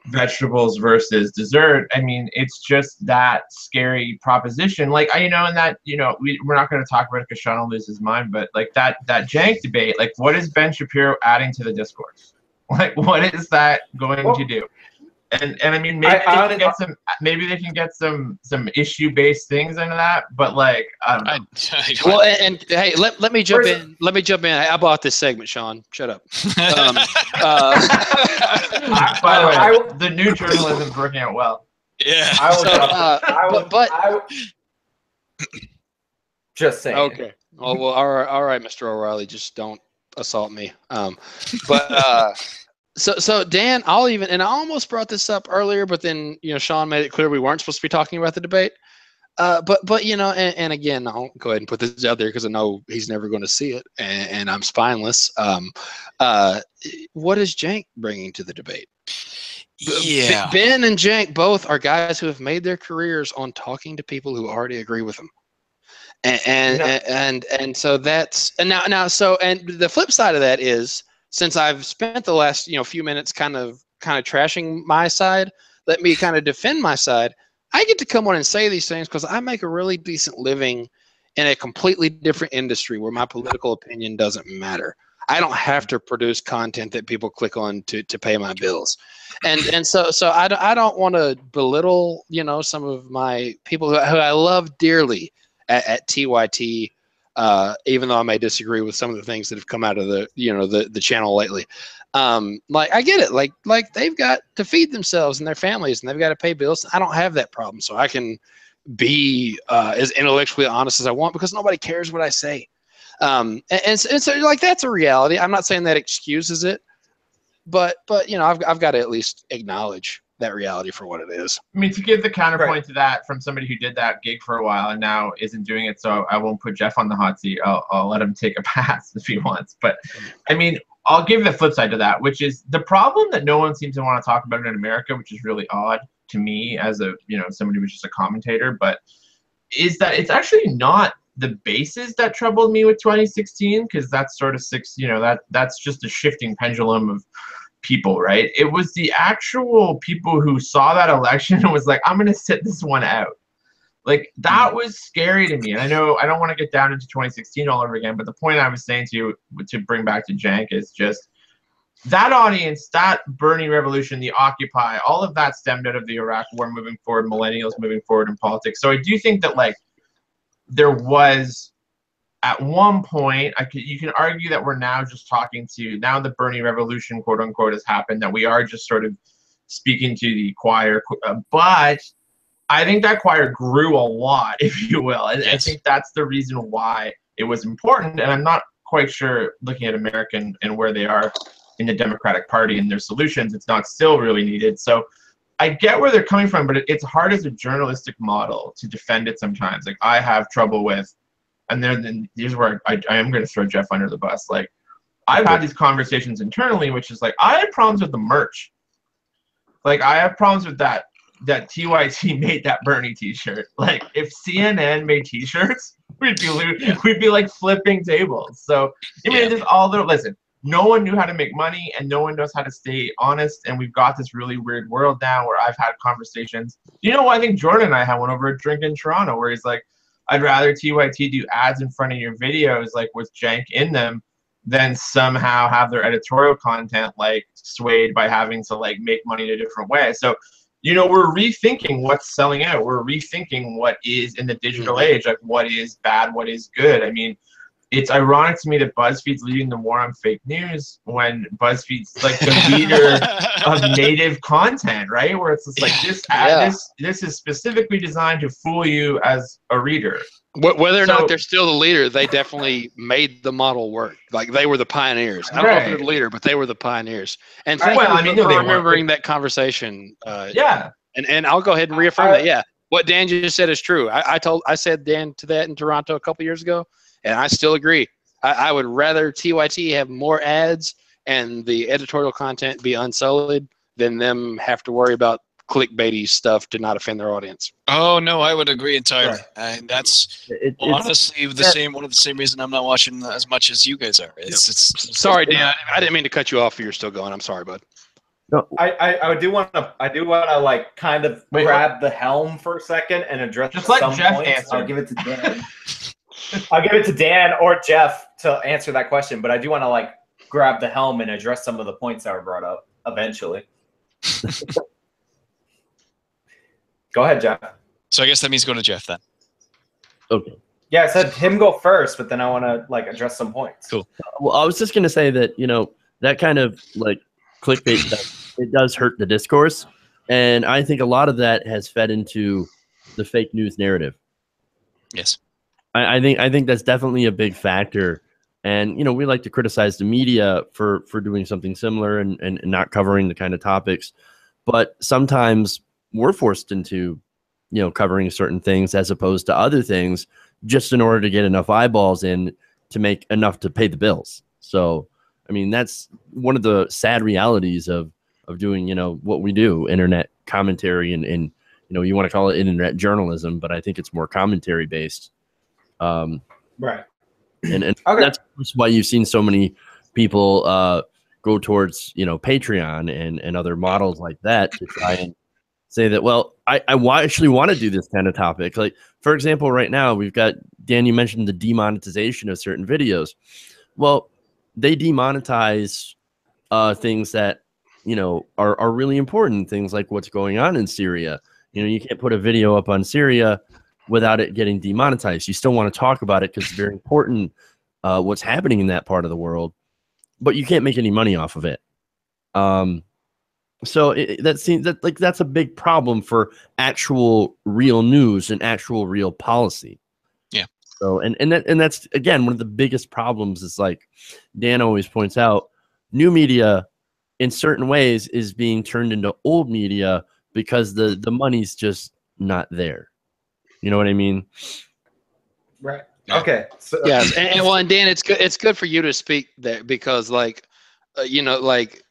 vegetables versus dessert. I mean, it's just that scary proposition. Like, and that, we're not going to talk about it because Sean will lose his mind, but like that jank debate, like what is Ben Shapiro adding to the discourse? Like, what is that going to do? And I mean, maybe they can get some issue-based things into that, but like, I don't know. Well, and hey, let me jump in. Let me jump in. I bought this segment, Sean. Shut up. By the way, the new journalism's working out well. Yeah. Just saying. Okay. Well, all right, Mr. O'Reilly, just don't assault me. So Dan, I almost brought this up earlier, but then Sean made it clear we weren't supposed to be talking about the debate. But and again, I'll go ahead and put this out there because I know he's never going to see it, and I'm spineless. What is Jank bringing to the debate? Yeah, Ben and Jank both are guys who have made their careers on talking to people who already agree with them. And so that's now so, and the flip side of that is, since I've spent the last few minutes kind of trashing my side, let me kind of defend my side. I get to come on and say these things because I make a really decent living in a completely different industry where my political opinion doesn't matter. I don't have to produce content that people click on to pay my bills, and so I don't want to belittle some of my people who I love dearly at TYT. Even though I may disagree with some of the things that have come out of the channel lately, like I get it, like they've got to feed themselves and their families, and they've got to pay bills. I don't have that problem, so I can be as intellectually honest as I want because nobody cares what I say. And so like that's a reality. I'm not saying that excuses it, but I've got to at least acknowledge that reality for what it is. I mean, to give the counterpoint to that from somebody who did that gig for a while and now isn't doing it, so I won't put Jeff on the hot seat. I'll let him take a pass if he wants. But I mean, I'll give the flip side to that, which is the problem that no one seems to want to talk about in America, which is really odd to me as a somebody who's just a commentator, but is that it's actually not the bases that troubled me with 2016, because that's sort of that's just a shifting pendulum of people, right? It was the actual people who saw that election and was like, I'm going to sit this one out. Like, that was scary to me. And I know I don't want to get down into 2016 all over again, but the point I was saying to bring back to Jank is just that audience, that Bernie revolution, the Occupy, all of that stemmed out of the Iraq war moving forward, millennials moving forward in politics. So I do think that, like, there was at one point, you can argue that we're now just talking to, now the Bernie revolution, quote unquote, has happened, that we are just sort of speaking to the choir. But I think that choir grew a lot, if you will. And I think that's the reason why it was important. And I'm not quite sure, looking at America and where they are in the Democratic Party and their solutions, it's not still really needed. So I get where they're coming from, but it's hard as a journalistic model to defend it sometimes. Like, I have trouble with, and then here's where I am going to throw Jeff under the bus. Like, I've had these conversations internally, which is like, I have problems with the merch. Like, I have problems with that TYT made that Bernie t-shirt. Like, if CNN made t-shirts, we'd be like flipping tables. So I mean, just all the, listen, no one knew how to make money and no one knows how to stay honest. And we've got this really weird world now where I've had conversations. You know, I think Jordan and I had one over a drink in Toronto where he's like, I'd rather TYT do ads in front of your videos, like with jank in them, than somehow have their editorial content like swayed by having to like make money in a different way. So, you know, we're rethinking what's selling out. We're rethinking what is in the digital age, like what is bad, what is good. I mean, it's ironic to me that BuzzFeed's leading the war on fake news when BuzzFeed's like the leader of native content, right? Where it's just like this is specifically designed to fool you as a reader. Whether or not they're still the leader, they definitely made the model work. Like, they were the pioneers. I don't know if they're the leader, but they were the pioneers. And thank you for remembering that conversation. And I'll go ahead and reaffirm that. Yeah, what Dan just said is true. I said Dan to that in Toronto a couple years ago, and I still agree. I would rather TYT have more ads and the editorial content be unsullied than them have to worry about clickbaity stuff to not offend their audience. Oh no, I would agree entirely, and that's honestly one of the same reason I'm not watching as much as you guys are. It's sorry, Dan, I didn't mean to cut you off. You're still going. I'm sorry, bud. No, I do want to like kind of grab the helm for a second and address just like some Jeff points. answered. I'll give it to Dan. I'll give it to Dan or Jeff to answer that question, but I do want to like grab the helm and address some of the points that were brought up eventually. Go ahead, Jeff. So I guess that means go to Jeff then. Okay. Yeah, I said him go first, but then I want to like address some points. Cool. Well, I was just gonna say that, you know, that kind of like clickbait stuff, it does hurt the discourse, and I think a lot of that has fed into the fake news narrative. Yes. I think that's definitely a big factor, and you know, we like to criticize the media for doing something similar and not covering the kind of topics, but sometimes we're forced into, you know, covering certain things as opposed to other things just in order to get enough eyeballs in to make enough to pay the bills. So, I mean, that's one of the sad realities of doing, you know, what we do, internet commentary and you know, you want to call it internet journalism, but I think it's more commentary based. Right. And okay. That's why you've seen so many people go towards, you know, Patreon and other models like that to try and say that, well, I actually want to do this kind of topic. Like, for example, right now we've got, Dan, you mentioned the demonetization of certain videos. Well, they demonetize things that, you know, are really important. Things like what's going on in Syria. You know, you can't put a video up on Syria without it getting demonetized. You still want to talk about it because it's very important what's happening in that part of the world, but you can't make any money off of it. So that's a big problem for actual real news and actual real policy. Yeah. So and that's again one of the biggest problems is, like Dan always points out, new media in certain ways is being turned into old media because the money's just not there. You know what I mean? Right. Okay. So, yeah, and Dan, it's good for you to speak there because, like, you know, like,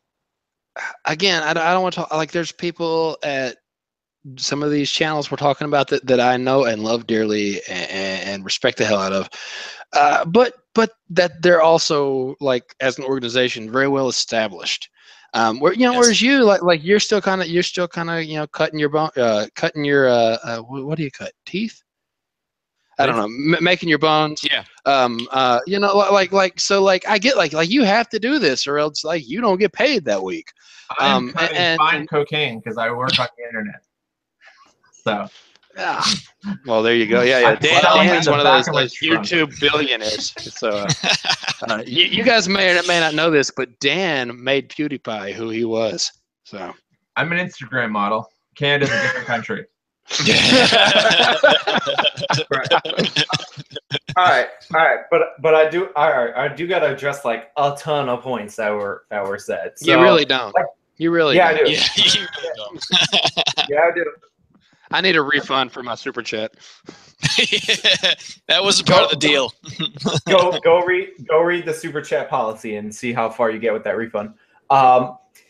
again, I don't want to talk, like, there's people at some of these channels we're talking about that I know and love dearly and respect the hell out of, but that they're also, like, as an organization, very well established. Where, you know, yes. Whereas you like you're still kind of you know, cutting your bone, cutting your what do you cut, teeth? I don't know, making your bones. Yeah. You know, like so, like, I get like you have to do this or else, like, you don't get paid that week. I'm cutting fine cocaine because I work on the internet. So Well, there you go. Yeah, I Dan, fell in Dan's the one of back those of my trunk. YouTube billionaires. So you guys may not know this, but Dan made PewDiePie who he was. So I'm an Instagram model. Canada's a different country. All right, but I do gotta address like a ton of points that were said. So, you really don't. You really yeah, don't. I do. Yeah, you really don't. Yeah, I do. I need a refund for my super chat. That was a part of the deal. Go read the super chat policy and see how far you get with that refund.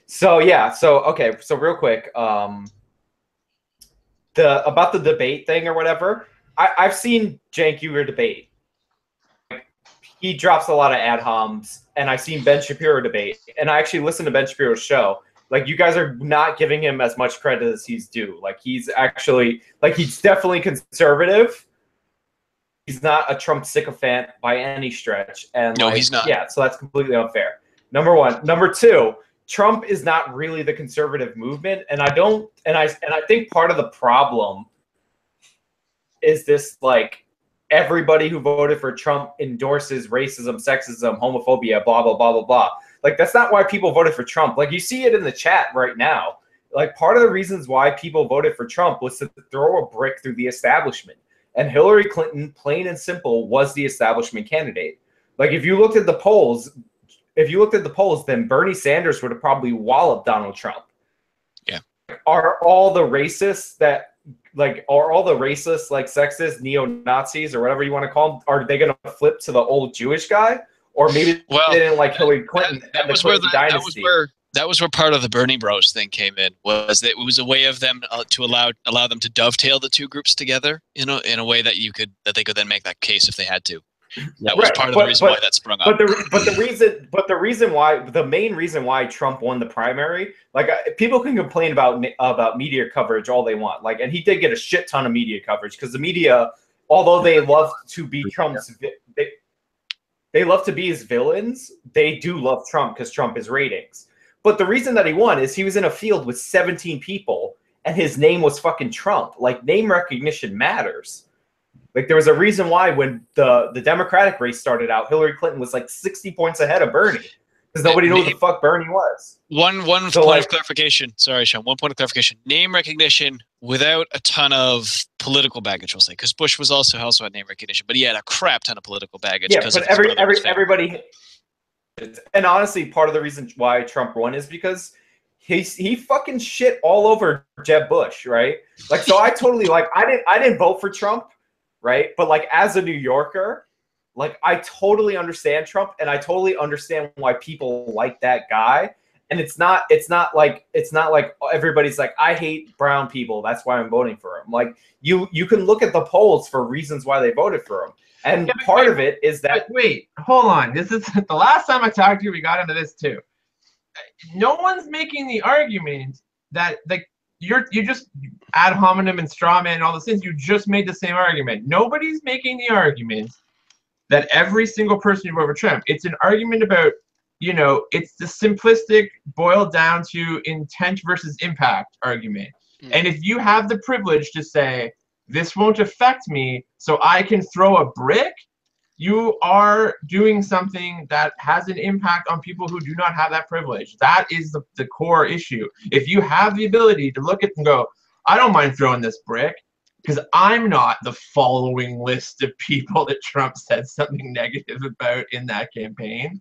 So real quick, about the debate thing or whatever. I've seen Cenk Uygur debate. He drops a lot of ad homs, and I've seen Ben Shapiro debate, and I actually listened to Ben Shapiro's show. Like, you guys are not giving him as much credit as he's due. Like, he's actually, like, he's definitely conservative. He's not a Trump sycophant by any stretch. And No, like, he's not. Yeah, so that's completely unfair. Number one. Number two, Trump is not really the conservative movement, and I think part of the problem is this, like, everybody who voted for Trump endorses racism, sexism, homophobia, blah, blah, blah, blah, blah. Like, that's not why people voted for Trump. Like, you see it in the chat right now. Like, part of the reasons why people voted for Trump was to throw a brick through the establishment. And Hillary Clinton, plain and simple, was the establishment candidate. Like, if you looked at the polls, then Bernie Sanders would have probably walloped Donald Trump. Yeah. Are all the racists, like sexist neo-Nazis or whatever you want to call them, are they going to flip to the old Jewish guy? Or maybe they didn't like Hillary Clinton and the Clinton dynasty. That was where part of the Bernie Bros thing came in. Was that it was a way of them to allow them to dovetail the two groups together, in a way that they could then make that case if they had to. That was part of the reason why that sprung up. The main reason why Trump won the primary, like, people can complain about media coverage all they want, like, and he did get a shit ton of media coverage because the media, although they love to be they love to be his villains, they do love Trump because Trump is ratings. But the reason that he won is he was in a field with 17 people and his name was fucking Trump. Like, name recognition matters. Like, there was a reason why when the Democratic race started out, Hillary Clinton was like 60 points ahead of Bernie because nobody knew who the fuck Bernie was. One point of clarification. Sorry, Sean. One point of clarification. Name recognition without a ton of political baggage, we'll say, because Bush was also had name recognition, but he had a crap ton of political baggage. Yeah, but everybody. And honestly, part of the reason why Trump won is because he fucking shit all over Jeb Bush, right? Like, so I totally, like, I didn't vote for Trump, right? But, like, as a New Yorker, like, I totally understand Trump, and I totally understand why people like that guy. And it's not like everybody's like, I hate brown people, that's why I'm voting for him. Like, you can look at the polls for reasons why they voted for him. And part of it is that. Wait, hold on. This is the last time I talked to you. We got into this too. No one's making the argument that, like, you just ad hominem and straw man and all those things. You just made the same argument. Nobody's making the argument that every single person who voted for Trump. It's an argument about, it's the simplistic, boiled down to intent versus impact argument. And if you have the privilege to say, this won't affect me, so I can throw a brick, you are doing something that has an impact on people who do not have that privilege. That is the core issue. If you have the ability to look at and go, I don't mind throwing this brick, because I'm not the following list of people that Trump said something negative about in that campaign.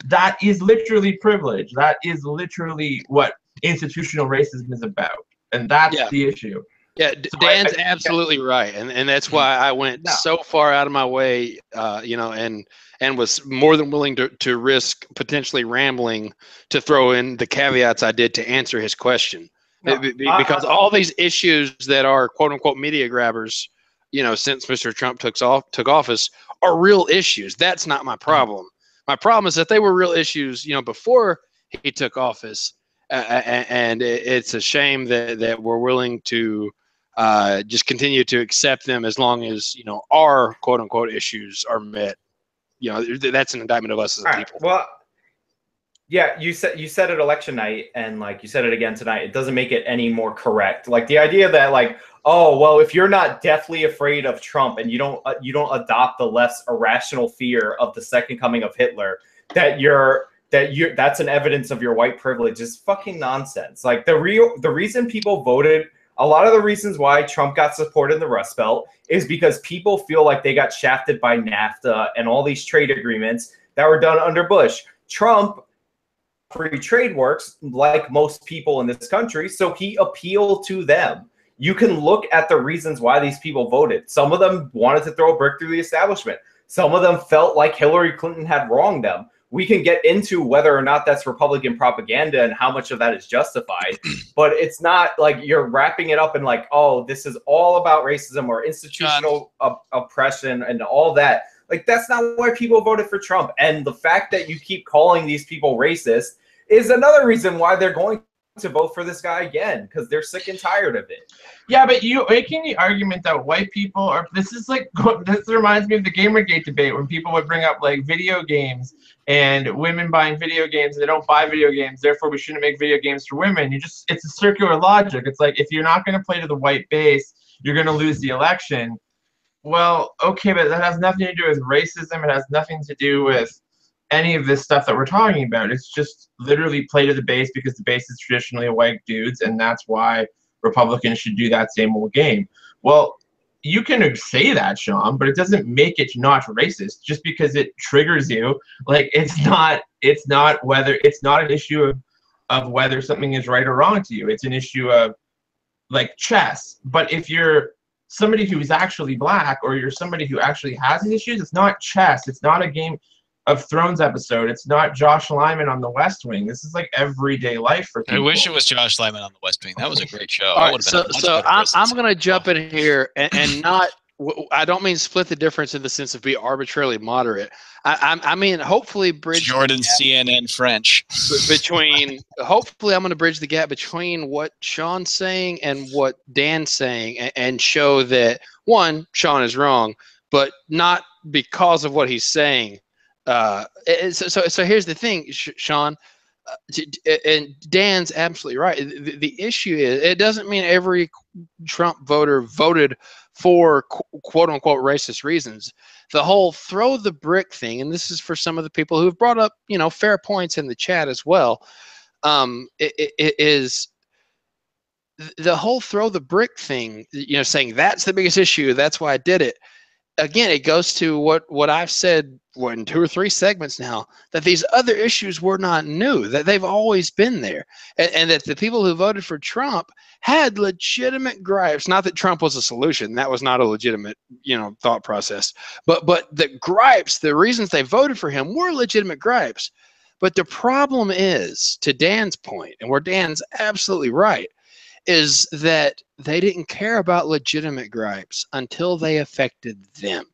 That is literally privilege. That is literally what institutional racism is about. And that's the issue. Yeah, so Dan's absolutely right, and that's why I went so far out of my way, and was more than willing to risk potentially rambling to throw in the caveats I did to answer his question, because all these issues that are quote unquote media grabbers, since Mr. Trump took office, are real issues. That's not my problem. My problem is that they were real issues, before he took office, and it's a shame that we're willing to. Just continue to accept them as long as our quote unquote issues are met. That's an indictment of us as a people. Well, Yeah, you said it election night, and like you said it again tonight. It doesn't make it any more correct. Like the idea that like, oh well, if you're not deathly afraid of Trump and you don't adopt the left's irrational fear of the second coming of Hitler, that's an evidence of your white privilege is fucking nonsense. Like the reason people voted, a lot of the reasons why Trump got support in the Rust Belt is because people feel like they got shafted by NAFTA and all these trade agreements that were done under Bush. Trump free trade works like most people in this country, so he appealed to them. You can look at the reasons why these people voted. Some of them wanted to throw a brick through the establishment. Some of them felt like Hillary Clinton had wronged them. We can get into whether or not that's Republican propaganda and how much of that is justified, but it's not like you're wrapping it up in like, oh, this is all about racism or institutional oppression and all that. Like, that's not why people voted for Trump. And the fact that you keep calling these people racist is another reason why they're going to vote for this guy again, because they're sick and tired of it. Yeah, but you making the argument that white people are, this reminds me of the Gamergate debate when people would bring up like video games and women buying video games, and they don't buy video games, therefore we shouldn't make video games for women. It's a circular logic. It's like, if you're not going to play to the white base, you're going to lose the election. Well, okay, but that has nothing to do with racism. It has nothing to do with any of this stuff that we're talking about. It's just literally play to the base, because the base is traditionally white dudes, and that's why Republicans should do that same old game. Well, you can say that, Sean, but it doesn't make it not racist just because it triggers you. Like, it's not an issue of whether something is right or wrong to you. It's an issue of like chess. But if you're somebody who's actually black, or you're somebody who actually has these issues, it's not chess. It's not a Game of Thrones episode. It's not Josh Lyman on the West Wing. This is like everyday life for people. I wish it was Josh Lyman on the West Wing. That was a great show. All right, so I'm going to jump in here and not. I don't mean split the difference in the sense of be arbitrarily moderate. I mean hopefully bridge Jordan CNN French between. Hopefully, I'm going to bridge the gap between what Sean's saying and what Dan's saying, and show that one, Sean is wrong, but not because of what he's saying. So here's the thing, Sean, and Dan's absolutely right. The issue is, it doesn't mean every Trump voter voted for quote unquote racist reasons. The whole throw the brick thing, and this is for some of the people who have brought up, fair points in the chat as well. It is the whole throw the brick thing, saying that's the biggest issue, that's why I did it. Again, it goes to what I've said in 2 or 3 segments now, that these other issues were not new, that they've always been there, and that the people who voted for Trump had legitimate gripes. Not that Trump was a solution. That was not a legitimate, thought process. But the gripes, the reasons they voted for him were legitimate gripes. But the problem is, to Dan's point, and where Dan's absolutely right, is that they didn't care about legitimate gripes until they affected them.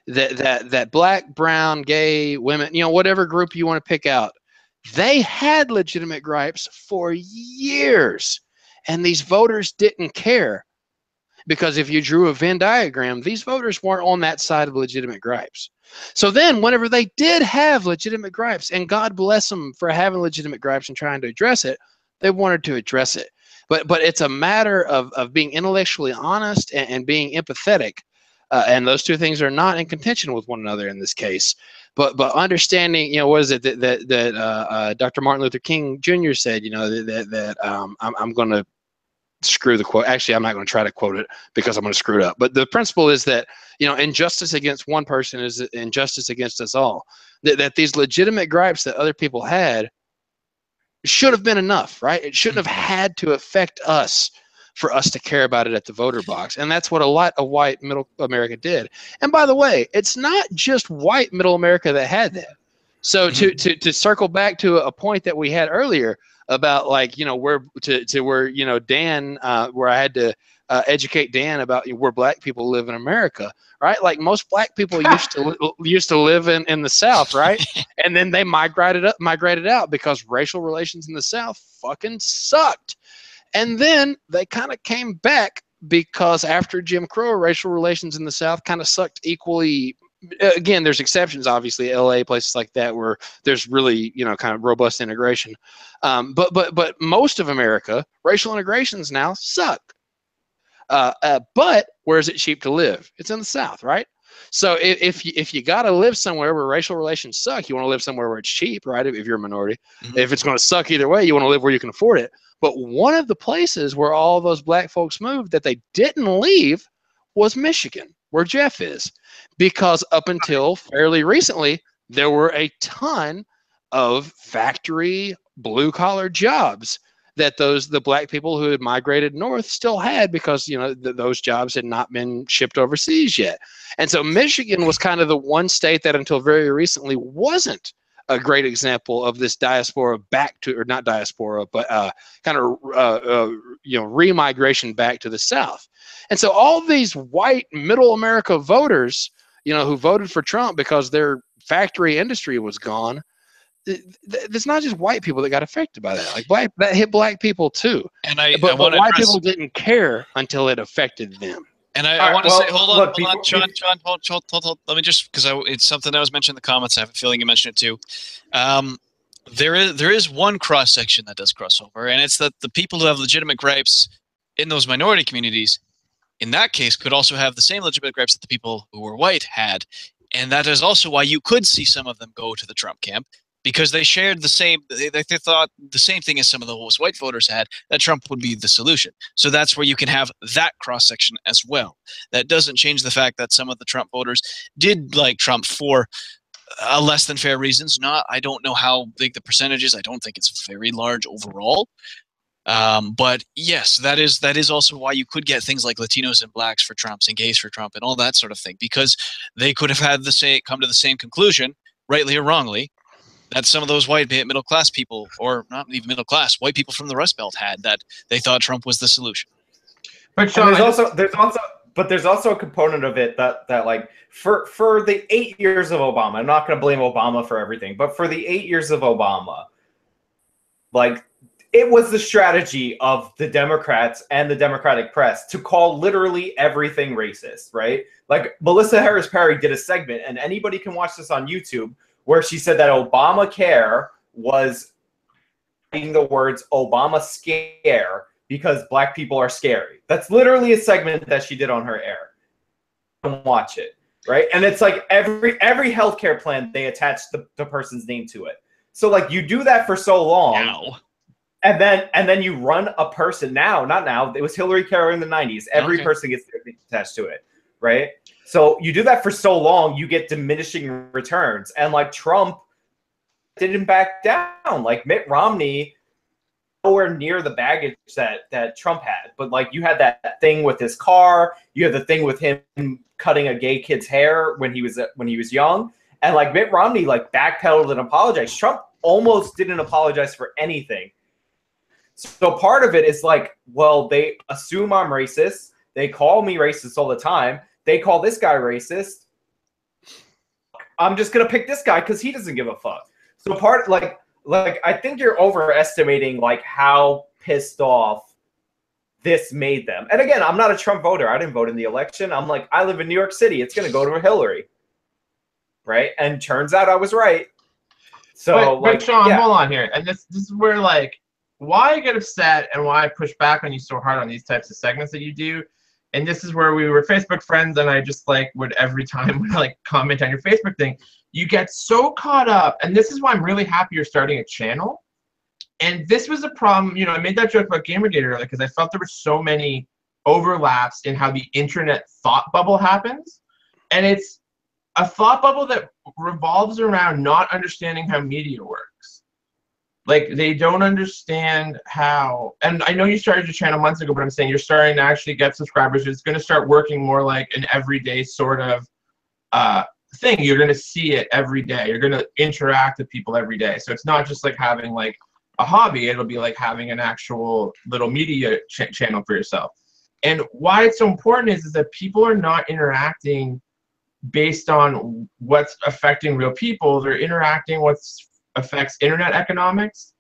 That black, brown, gay, women, whatever group you want to pick out, they had legitimate gripes for years, and these voters didn't care, because if you drew a Venn diagram, these voters weren't on that side of legitimate gripes. So then whenever they did have legitimate gripes, and God bless them for having legitimate gripes and trying to address it, they wanted to address it. But it's a matter of being intellectually honest and being empathetic, and those two things are not in contention with one another in this case. But understanding, what is it that Dr. Martin Luther King Jr. said? I'm going to screw the quote. Actually, I'm not going to try to quote it because I'm going to screw it up. But the principle is that injustice against one person is injustice against us all. That these legitimate gripes that other people had should have been enough, right? It shouldn't have had to affect us for us to care about it at the voter box. And that's what a lot of white middle America did. And by the way, it's not just white middle America that had that. So to circle back to a point that we had earlier about Dan, where I had to educate Dan about where black people live in America, right? Like most black people used to live in the South, right? And then they migrated out because racial relations in the South fucking sucked. And then they kind of came back because after Jim Crow, racial relations in the South kind of sucked equally again, there's exceptions, obviously, LA, places like that, where there's really, kind of robust integration. But most of America, racial integrations now suck. But where is it cheap to live? It's in the South, right? So if you got to live somewhere where racial relations suck, you want to live somewhere where it's cheap, right? If you're a minority, if it's going to suck either way, you want to live where you can afford it. But one of the places where all those black folks moved that they didn't leave was Michigan, where Jeff is, because up until fairly recently, there were a ton of factory blue-collar jobs that the black people who had migrated north still had, because those jobs had not been shipped overseas yet. And so Michigan was kind of the one state that until very recently wasn't a great example of this diaspora back to, or not diaspora, but kind of remigration back to the South. And so all these white middle America voters, who voted for Trump because their factory industry was gone, there's not just white people that got affected by that. Like that hit black people too. And but white people didn't care until it affected them. And I want to say, hold on, John, hold. Let me just, because it's something that was mentioned in the comments. I have a feeling you mentioned it too. There is one cross section that does crossover, and it's that the people who have legitimate gripes in those minority communities, in that case, could also have the same legitimate gripes that the people who were white had, and that is also why you could see some of them go to the Trump camp. Because they shared the same, they thought the same thing as some of those white voters had, that Trump would be the solution. So that's where you can have that cross-section as well. That doesn't change the fact that some of the Trump voters did like Trump for less than fair reasons. I don't know how big the percentage is. I don't think it's very large overall. But yes, that is also why you could get things like Latinos and blacks for Trumps and gays for Trump and all that sort of thing, because they could have had come to the same conclusion, rightly or wrongly, that some of those white middle class people, or not even middle class, white people from the Rust Belt had, that they thought Trump was the solution. But Sean, there's also a component of it that like for the 8 years of Obama, I'm not going to blame Obama for everything, but for the 8 years of Obama, like it was the strategy of the Democrats and the Democratic press to call literally everything racist, right? Like Melissa Harris Perry did a segment, and anybody can watch this on YouTube, where she said that Obamacare was writing the words Obama scare because black people are scary. That's literally a segment that she did on her air. Watch it, right? And it's like every healthcare plan, they attach the person's name to it. So like you do that for so long. Now. And then you run a person not now. It was Hillary Clinton in the 90s. Every person gets their name attached to it, right? So you do that for so long, you get diminishing returns. And like Trump didn't back down. Like Mitt Romney, nowhere near the baggage that Trump had. But like you had that thing with his car, you had the thing with him cutting a gay kid's hair when he was young. And like Mitt Romney like backpedaled and apologized. Trump almost didn't apologize for anything. So part of it is like, well, they assume I'm racist. They call me racist all the time. They call this guy racist. I'm just gonna pick this guy because he doesn't give a fuck. So like I think you're overestimating like how pissed off this made them. And again, I'm not a Trump voter. I didn't vote in the election. I'm like, I live in New York City. It's gonna go to Hillary, right? And turns out I was right. So, but Sean, hold on here. And this is where like why I get upset and why I push back on you so hard on these types of segments that you do. And this is where we were Facebook friends, and I just like would every time when I like comment on your Facebook thing, you get so caught up. And this is why I'm really happy you're starting a channel. And this was a problem, I made that joke about Gamergate earlier because I felt there were so many overlaps in how the internet thought bubble happens. And it's a thought bubble that revolves around not understanding how media works. Like they don't understand how, and I know you started your channel months ago, but I'm saying you're starting to actually get subscribers. It's going to start working more like an everyday sort of thing. You're going to see it every day. You're going to interact with people every day. So it's not just like having like a hobby. It'll be like having an actual little media channel for yourself. And why it's so important is that people are not interacting based on what's affecting real people. They're interacting what's affects internet economics,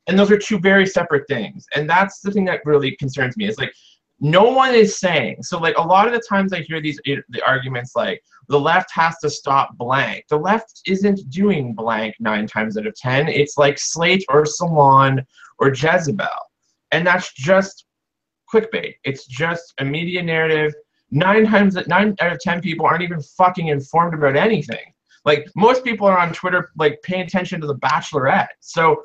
and those are two very separate things. And that's the thing that really concerns me. It's like no one is saying. So like a lot of the times I hear the arguments like the left has to stop blank. The left isn't doing blank 9 times out of 10. It's like Slate or Salon or Jezebel, and that's just clickbait. It's just a media narrative. 9 out of 10 people aren't even fucking informed about anything. Like most people are on Twitter like paying attention to The Bachelorette. So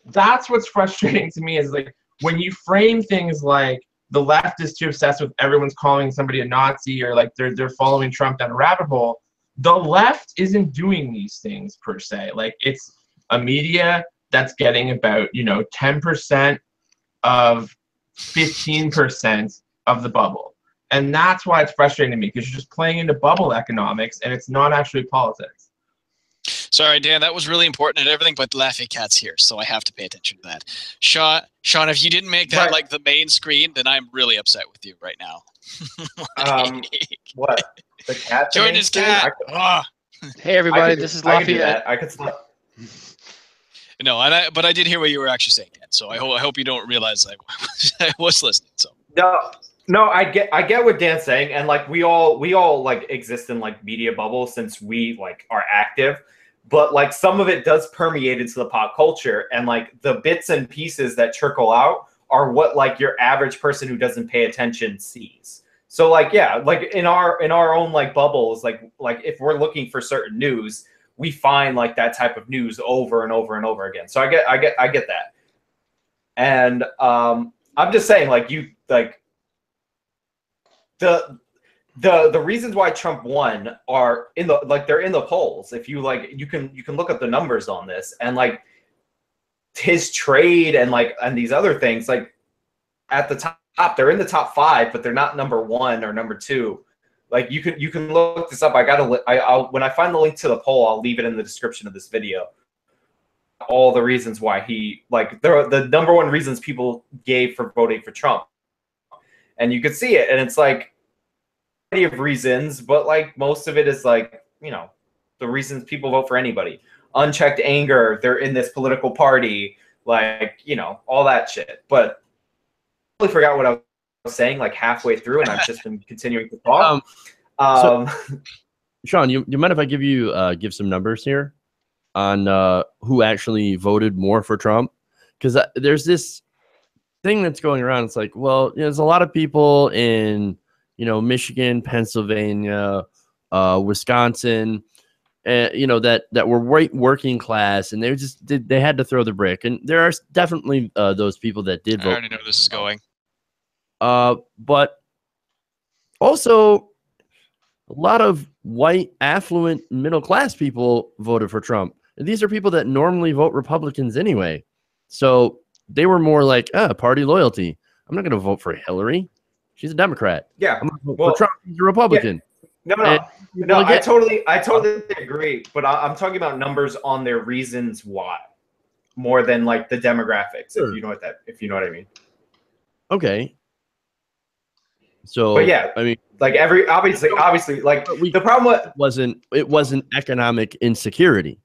that's what's frustrating to me is like when you frame things like the left is too obsessed with everyone's calling somebody a Nazi or like they're following Trump down a rabbit hole. The left isn't doing these things per se. Like it's a media that's getting about 10% of 15% of the bubble, and that's why it's frustrating to me because you're just playing into bubble economics and it's not actually politics. Sorry, Dan, that was really important and everything, but Laffy Cat's here, so I have to pay attention to that. Sean, if you didn't make that like the main screen, then I'm really upset with you right now. What? The cat? Jordan's cat. Hey everybody, this is Lafayette. I could stop. No, but I did hear what you were actually saying, Dan. So I hope you don't realize I was listening. So no, I get what Dan's saying, and like we all like exist in like media bubbles since we like are active. But like some of it does permeate into the pop culture, and like the bits and pieces that trickle out are what like your average person who doesn't pay attention sees. So like yeah, like in our own like bubbles, like if we're looking for certain news, we find like that type of news over and over and over again. So I get that, and I'm just saying like you like the reasons why Trump won are in the like they're in the polls. If you like you can look up the numbers on this, and like his trade and these other things like at the top they're in the top 5, but they're not number 1 or number 2. Like you can look this up. I'll when I find the link to the poll, I'll leave it in the description of this video. All the reasons why he like the number 1 reasons people gave for voting for Trump, and you could see it, and it's like of reasons, but like most of it is like the reasons people vote for anybody. Unchecked anger, they're in this political party, like all that shit. But I totally forgot what I was saying like halfway through, and I've just been continuing to talk. So, Sean, you mind if I give some numbers here on who actually voted more for Trump? Because there's this thing that's going around. It's like, well, there's a lot of people in Michigan, Pennsylvania, Wisconsin, that were working class, and they had to throw the brick. And there are definitely those people that did vote. I already know this is going. But also a lot of white, affluent, middle class people voted for Trump. And these are people that normally vote Republicans anyway. So they were more like, party loyalty. I'm not going to vote for Hillary. She's a Democrat. Yeah. I'm going to vote for Trump. He's a Republican. Yeah. No, I totally agree. But I'm talking about numbers on their reasons why, more than like the demographics. Sure. If you know what I mean. Okay. So, but yeah, I mean, like obviously, like the problem wasn't economic insecurity.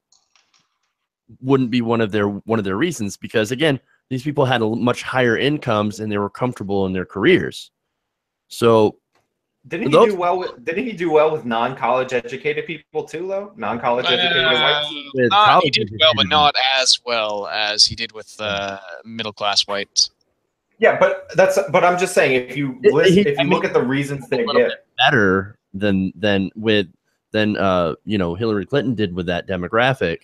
Wouldn't be one of their reasons, because again, these people had much higher incomes and they were comfortable in their careers. So didn't he do well with non-college educated people too, though? Non-college educated whites? He did well, but not as well as he did with middle class whites. Yeah, but I'm just saying, if you look at the reasons they get better than Hillary Clinton did with that demographic.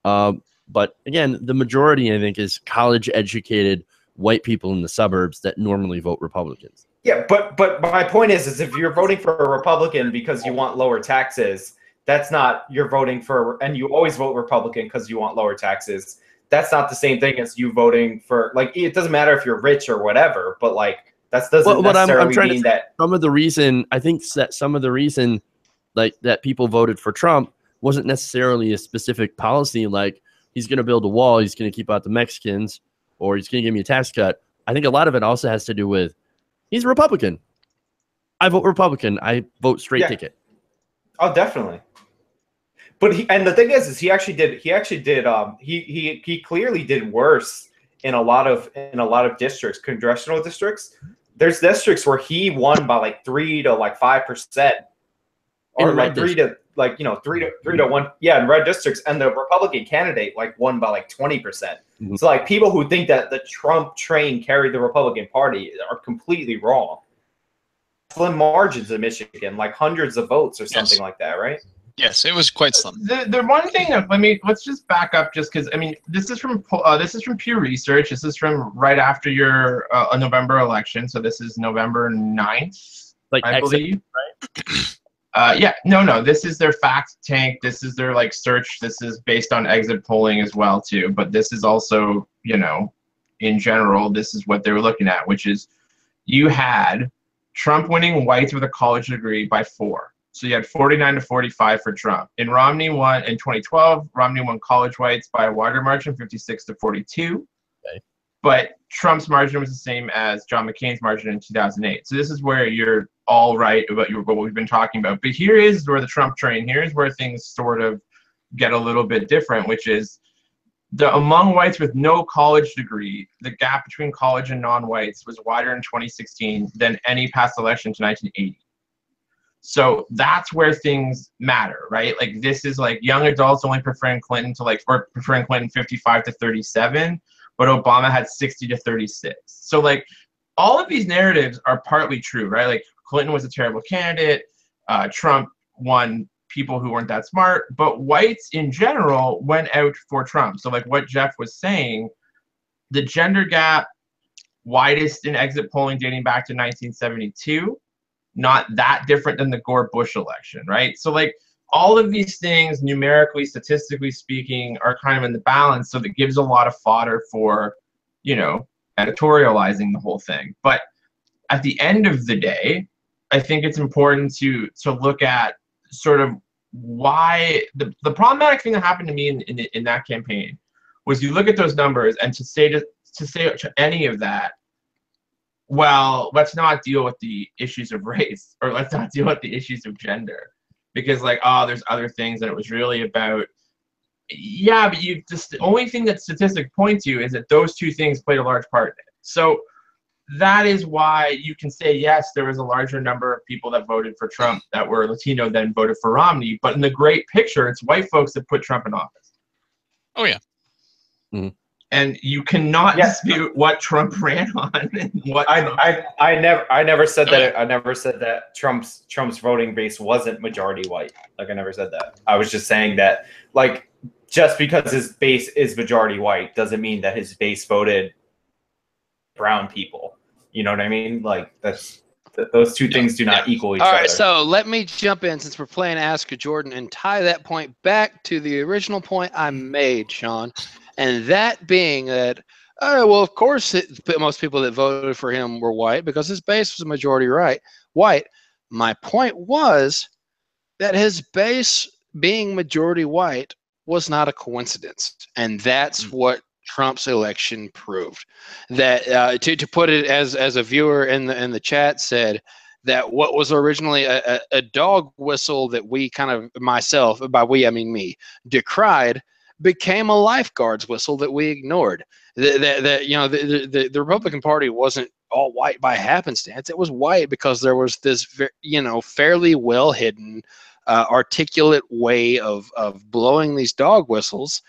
But again, the majority, I think, is college educated white people in the suburbs that normally vote Republicans. Yeah, but my point is if you're voting for a Republican because you want lower taxes, that's not you're voting for, and you always vote Republican because you want lower taxes. That's not the same thing as you voting for, like, it doesn't matter if you're rich or whatever, but like that doesn't necessarily mean that some of the reason like that people voted for Trump wasn't necessarily a specific policy, like he's going to build a wall, he's going to keep out the Mexicans, or he's going to give me a tax cut. I think a lot of it also has to do with he's a Republican. I vote Republican. I vote straight ticket. Oh, definitely. But the thing is he clearly did worse in a lot of districts, congressional districts, there's districts where he won by like 3 to like 5%, or like 3 to like 3 to 1. Yeah, in red districts, and the Republican candidate like won by like 20%. Mm-hmm. So like people who think that the Trump train carried the Republican Party are completely wrong. Slim margins in Michigan, like hundreds of votes or something like that, right? Yes, it was quite slim. The one thing that let's just back up, just because I mean this is from Pew Research. This is from right after your November election, so this is November 9th, like I believe. Right? Yeah, no, this is their fact tank. This is their like search. This is based on exit polling as well too. But this is also, in general, this is what they were looking at, which is you had Trump winning whites with a college degree by 4. So you had 49 to 45 for Trump. In 2012, Romney won college whites by a wider margin, 56 to 42. Okay. But Trump's margin was the same as John McCain's margin in 2008. So this is where you're all right about what we've been talking about. But here is where the Trump train, here's where things sort of get a little bit different, which is among whites with no college degree, the gap between college and non-whites was wider in 2016 than any past election to 1980. So that's where things matter, right? Like this is like young adults only preferring Clinton or preferring Clinton 55 to 37, but Obama had 60 to 36. So like all of these narratives are partly true, right? Like Clinton was a terrible candidate. Trump won people who weren't that smart, but whites in general went out for Trump. So like what Jeff was saying, the gender gap widest in exit polling dating back to 1972. Not that different than the Gore-Bush election, right? So like all of these things numerically, statistically speaking, are kind of in the balance. So that gives a lot of fodder for, editorializing the whole thing. But at the end of the day, I think it's important to look at sort of why the problematic thing that happened to me in that campaign was you look at those numbers and to say to any of that, well, let's not deal with the issues of race, or let's not deal with the issues of gender, because like, oh, there's other things, and it was really about, yeah, but the only thing that statistics point to is that those two things played a large part in it. So that is why you can say, yes, there was a larger number of people that voted for Trump that were Latino than voted for Romney, but in the great picture, it's white folks that put Trump in office. Oh, yeah. Mm-hmm. And you cannot dispute what Trump ran on. And what I never said that. I never said that Trump's voting base wasn't majority white. Like I never said that. I was just saying that like just because his base is majority white doesn't mean that his base voted brown people. You know what I mean? Like those two things do not equal each other. All right, so let me jump in since we're playing Ask a Jordan and tie that point back to the original point I made, Sean. And that being that, well, of course, most people that voted for him were white because his base was a majority white. My point was that his base being majority white was not a coincidence. And that's what Trump's election proved. That to put it as a viewer in the chat said, that what was originally a dog whistle that we kind of, myself, by we I mean me, decried, became a lifeguard's whistle that we ignored. The Republican Party wasn't all white by happenstance. It was white because there was this, fairly well hidden, articulate way of blowing these dog whistles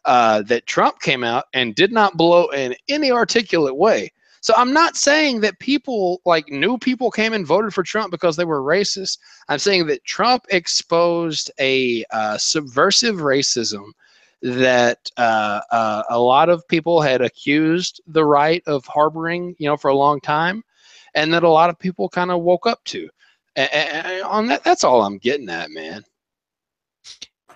that Trump came out and did not blow in any articulate way. So I'm not saying that people, like new people, came and voted for Trump because they were racist. I'm saying that Trump exposed a subversive racism that a lot of people had accused the right of harboring, for a long time, and that a lot of people kind of woke up to. And on that's all I'm getting at, man.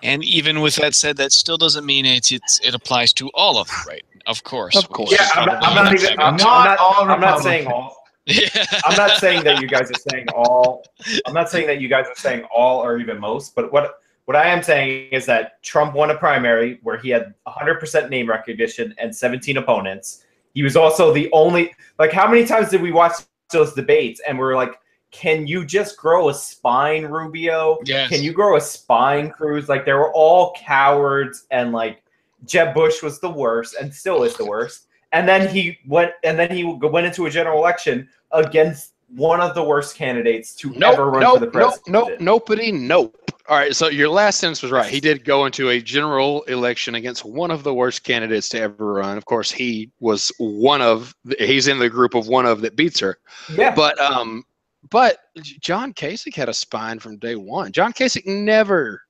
And even with that said, that still doesn't mean it applies to all of the right. Of course. Yeah, I'm not saying all. Yeah. I'm not saying that you guys are saying all. I'm not saying that you guys are saying all or even most. But what I am saying is that Trump won a primary where he had 100% name recognition and 17 opponents. He was also the only. Like, how many times did we watch those debates and we're like, can you just grow a spine, Rubio? Yes. Can you grow a spine, Cruz? Like, they were all cowards, and like Jeb Bush was the worst and still is the worst. And then he went into a general election against one of the worst candidates to ever run for the president. Nope. All right, so your last sentence was right. He did go into a general election against one of the worst candidates to ever run. Of course, he was he's in the group of one of that beats her. Yeah. But John Kasich had a spine from day one. John Kasich never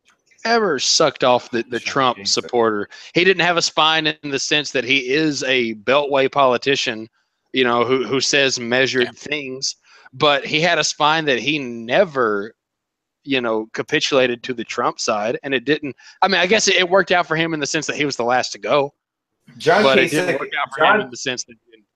ever sucked off the Trump supporter. He didn't have a spine in the sense that he is a beltway politician, you know, who says measured things, but he had a spine that he never, you know, capitulated to the Trump side, and it didn't. I mean, I guess it worked out for him in the sense that he was the last to go. But it didn't work out for him in the sense that he didn't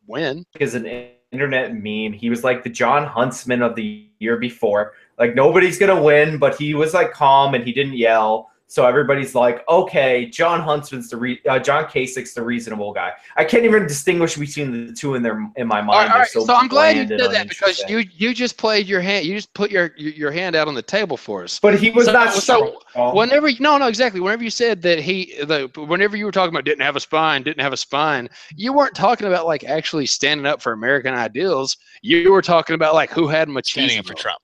win. Is an internet meme. He was like the John Huntsman of the year before. Like, nobody's gonna win, but he was like calm and he didn't yell. So everybody's like, okay, John Huntsman's John Kasich's the reasonable guy. I can't even distinguish between the two in my mind. All right, so I'm glad you did that, because you just played your hand. You just put your hand out on the table for us. But he was not. So whenever exactly. Whenever you said that whenever you were talking about didn't have a spine, you weren't talking about like actually standing up for American ideals. You were talking about like who had machismo. Standing up for Trump.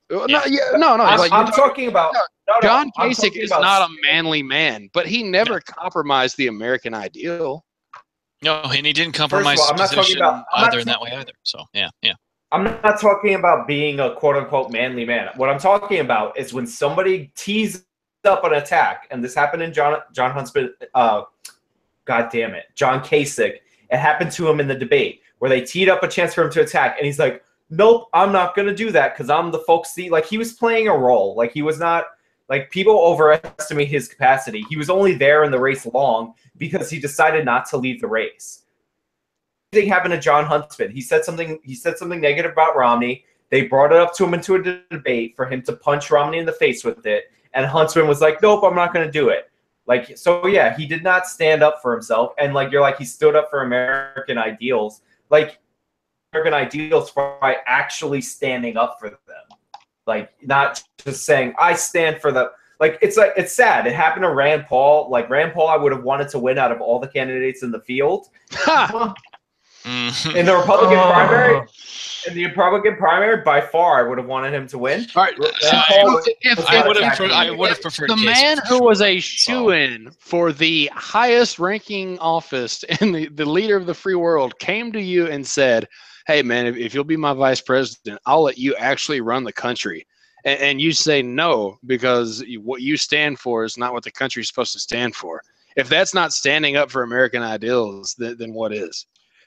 No. I'm talking about. John Kasich is not a manly man, but he never compromised the American ideal. No, and he didn't compromise his position either in that way either. So, yeah. I'm not talking about being a quote-unquote manly man. What I'm talking about is when somebody tees up an attack, and this happened in John Huntsman, God damn it, John Kasich. It happened to him in the debate where they teed up a chance for him to attack, and he's like, nope, I'm not going to do that because I'm the folksy. Like, he was playing a role. Like, he was not. Like, people overestimate his capacity. He was only there in the race long because he decided not to leave the race. Thing happened to John Huntsman. He said something negative about Romney. They brought it up to him into a debate for him to punch Romney in the face with it. And Huntsman was like, nope, I'm not going to do it. Like, so yeah, he did not stand up for himself. And like, you're like, he stood up for American ideals. Like, American ideals by actually standing up for them. Like, not just saying, I stand for the, like, it's sad. It happened to Rand Paul. Like, Rand Paul, I would have wanted to win out of all the candidates in the field. In the Republican primary, by far, I would have wanted him to win. All right. I would have preferred the man who was a shoo-in for the highest ranking office and the leader of the free world came to you and said, hey, man, if you'll be my vice president, I'll let you actually run the country. And you say no because what you stand for is not what the country is supposed to stand for. If that's not standing up for American ideals, then what is?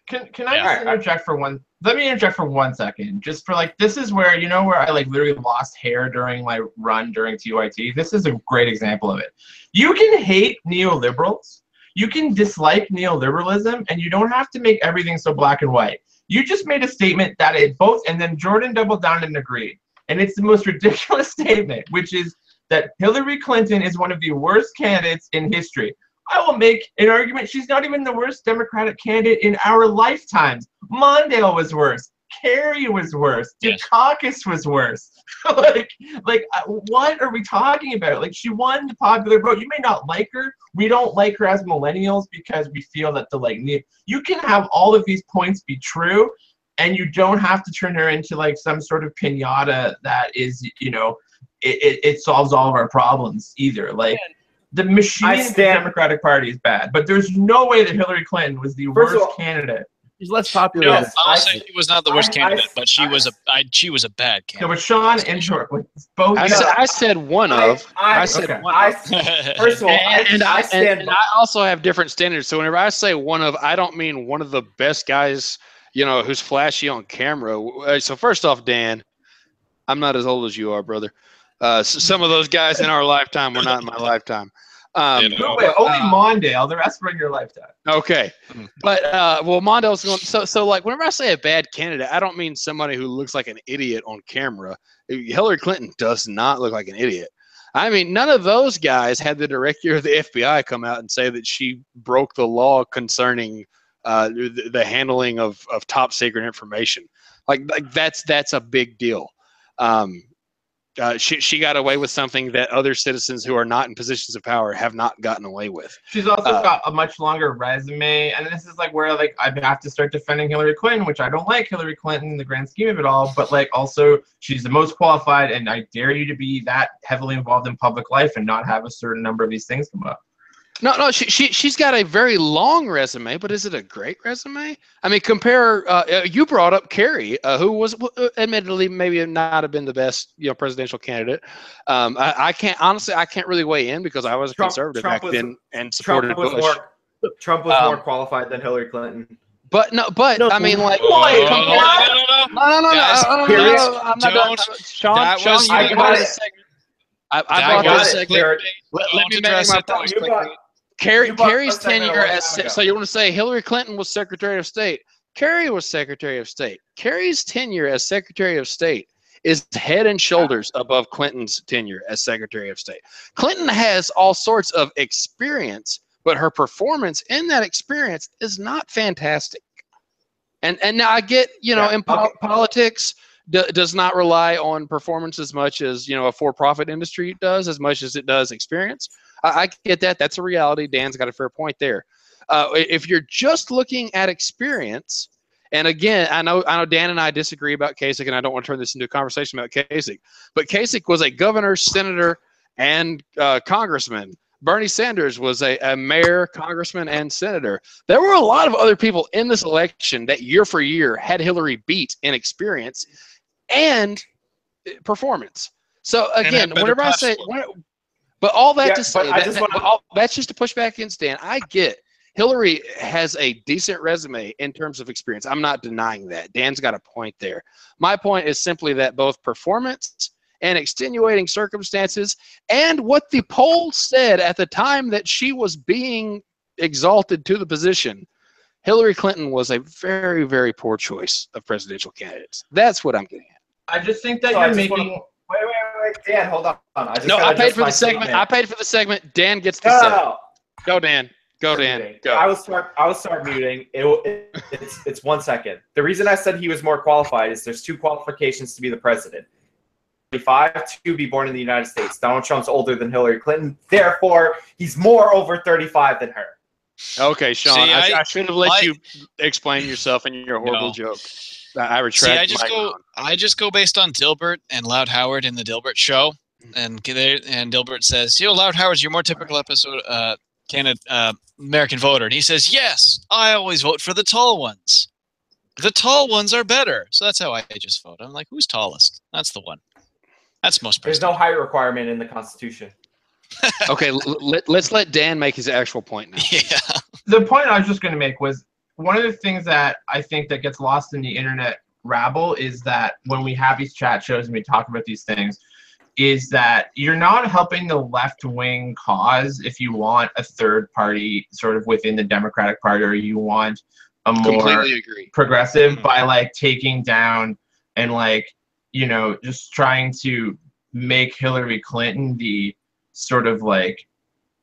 Can I just interject for one? Let me interject for 1 second. Just for like, this is where, you know, where I like literally lost hair during my run during TYT. This is a great example of it. You can hate neoliberals. You can dislike neoliberalism, and you don't have to make everything so black and white. You just made a statement that it both, and then Jordan doubled down and agreed. And it's the most ridiculous statement, which is that Hillary Clinton is one of the worst candidates in history. I will make an argument. She's not even the worst Democratic candidate in our lifetimes. Mondale was worse. Kerry was worse. Dukakis was worse. What are we talking about? Like, she won the popular vote. You may not like her. We don't like her as millennials because we feel that you can have all of these points be true, and you don't have to turn her into like some sort of pinata that is, you know, it solves all of our problems either. Like, the machine of the Democratic Party is bad, but there's no way that Hillary Clinton was the worst candidate. She's less popular. No, I'll say she was not the worst candidate, but she was a bad candidate. No, but Sean and Jordan both. I said one of. First of all, I also have different standards. So whenever I say one of, I don't mean one of the best guys, you know, who's flashy on camera. So first off, Dan, I'm not as old as you are, brother. Some of those guys in our lifetime were not in my lifetime. Only Mondale. The rest were in your lifetime. Okay, but well, Mondale's going. So like, whenever I say a bad candidate, I don't mean somebody who looks like an idiot on camera. Hillary Clinton does not look like an idiot. I mean, none of those guys had the director of the FBI come out and say that she broke the law concerning the handling of top secret information. Like that's a big deal. She got away with something that other citizens who are not in positions of power have not gotten away with. She's also got a much longer resume, and this is like where like I have to start defending Hillary Clinton, which I don't like Hillary Clinton in the grand scheme of it all, but like also she's the most qualified, and I dare you to be that heavily involved in public life and not have a certain number of these things come up. No, she's got a very long resume, but is it a great resume? I mean, compare. You brought up Kerry, who was admittedly maybe not have been the best, presidential candidate. I can't really weigh in because I was a conservative back then and supported Bush. Trump was more qualified than Hillary Clinton. But I mean, like, no. I'm not done. Sean, I brought a segment. Let me make my point. Kerry's tenure as so you want to say Hillary Clinton was Secretary of State. Kerry was Secretary of State. Kerry's tenure as Secretary of State is head and shoulders above Clinton's tenure as Secretary of State. Clinton has all sorts of experience, but her performance in that experience is not fantastic. And now I get, politics does not rely on performance as much as, a for-profit industry does, as much as it does experience. I get that. That's a reality. Dan's got a fair point there. If you're just looking at experience, and again, I know Dan and I disagree about Kasich, and I don't want to turn this into a conversation about Kasich, but Kasich was a governor, senator, and congressman. Bernie Sanders was a mayor, congressman, and senator. There were a lot of other people in this election that year for year had Hillary beat in experience and performance. So again, whenever I say, but all that to say, that's just to push back against Dan. I get Hillary has a decent resume in terms of experience. I'm not denying that. Dan's got a point there. My point is simply that both performance and extenuating circumstances and what the poll said at the time that she was being exalted to the position, Hillary Clinton was a very, very poor choice of presidential candidates. That's what I'm getting at. I just think that you're making... Wait, Dan, hold on. I paid for the segment. I paid for the segment. Dan gets to say. Go, Dan. Go, Dan. Go. I will start muting. It's 1 second. The reason I said he was more qualified is there's two qualifications to be the president. 35 to be born in the United States. Donald Trump's older than Hillary Clinton. Therefore, he's more over 35 than her. Okay, Sean. See, I should have let you explain yourself and your horrible joke. I retract. See, I just go based on Dilbert and Loud Howard in the Dilbert show, and Dilbert says, Loud Howard's your more typical episode American voter, and he says, yes, I always vote for the tall ones. The tall ones are better, so that's how I just vote. I'm like, who's tallest? That's the one. That's most. There's no height requirement in the Constitution. Okay, let's let Dan make his actual point now. Yeah. The point I was just going to make was one of the things that I think that gets lost in the internet rabble is that when we have these chat shows and we talk about these things, is that you're not helping the left-wing cause if you want a third party sort of within the Democratic Party, or you want a more progressive by like taking down and like, just trying to make Hillary Clinton the sort of like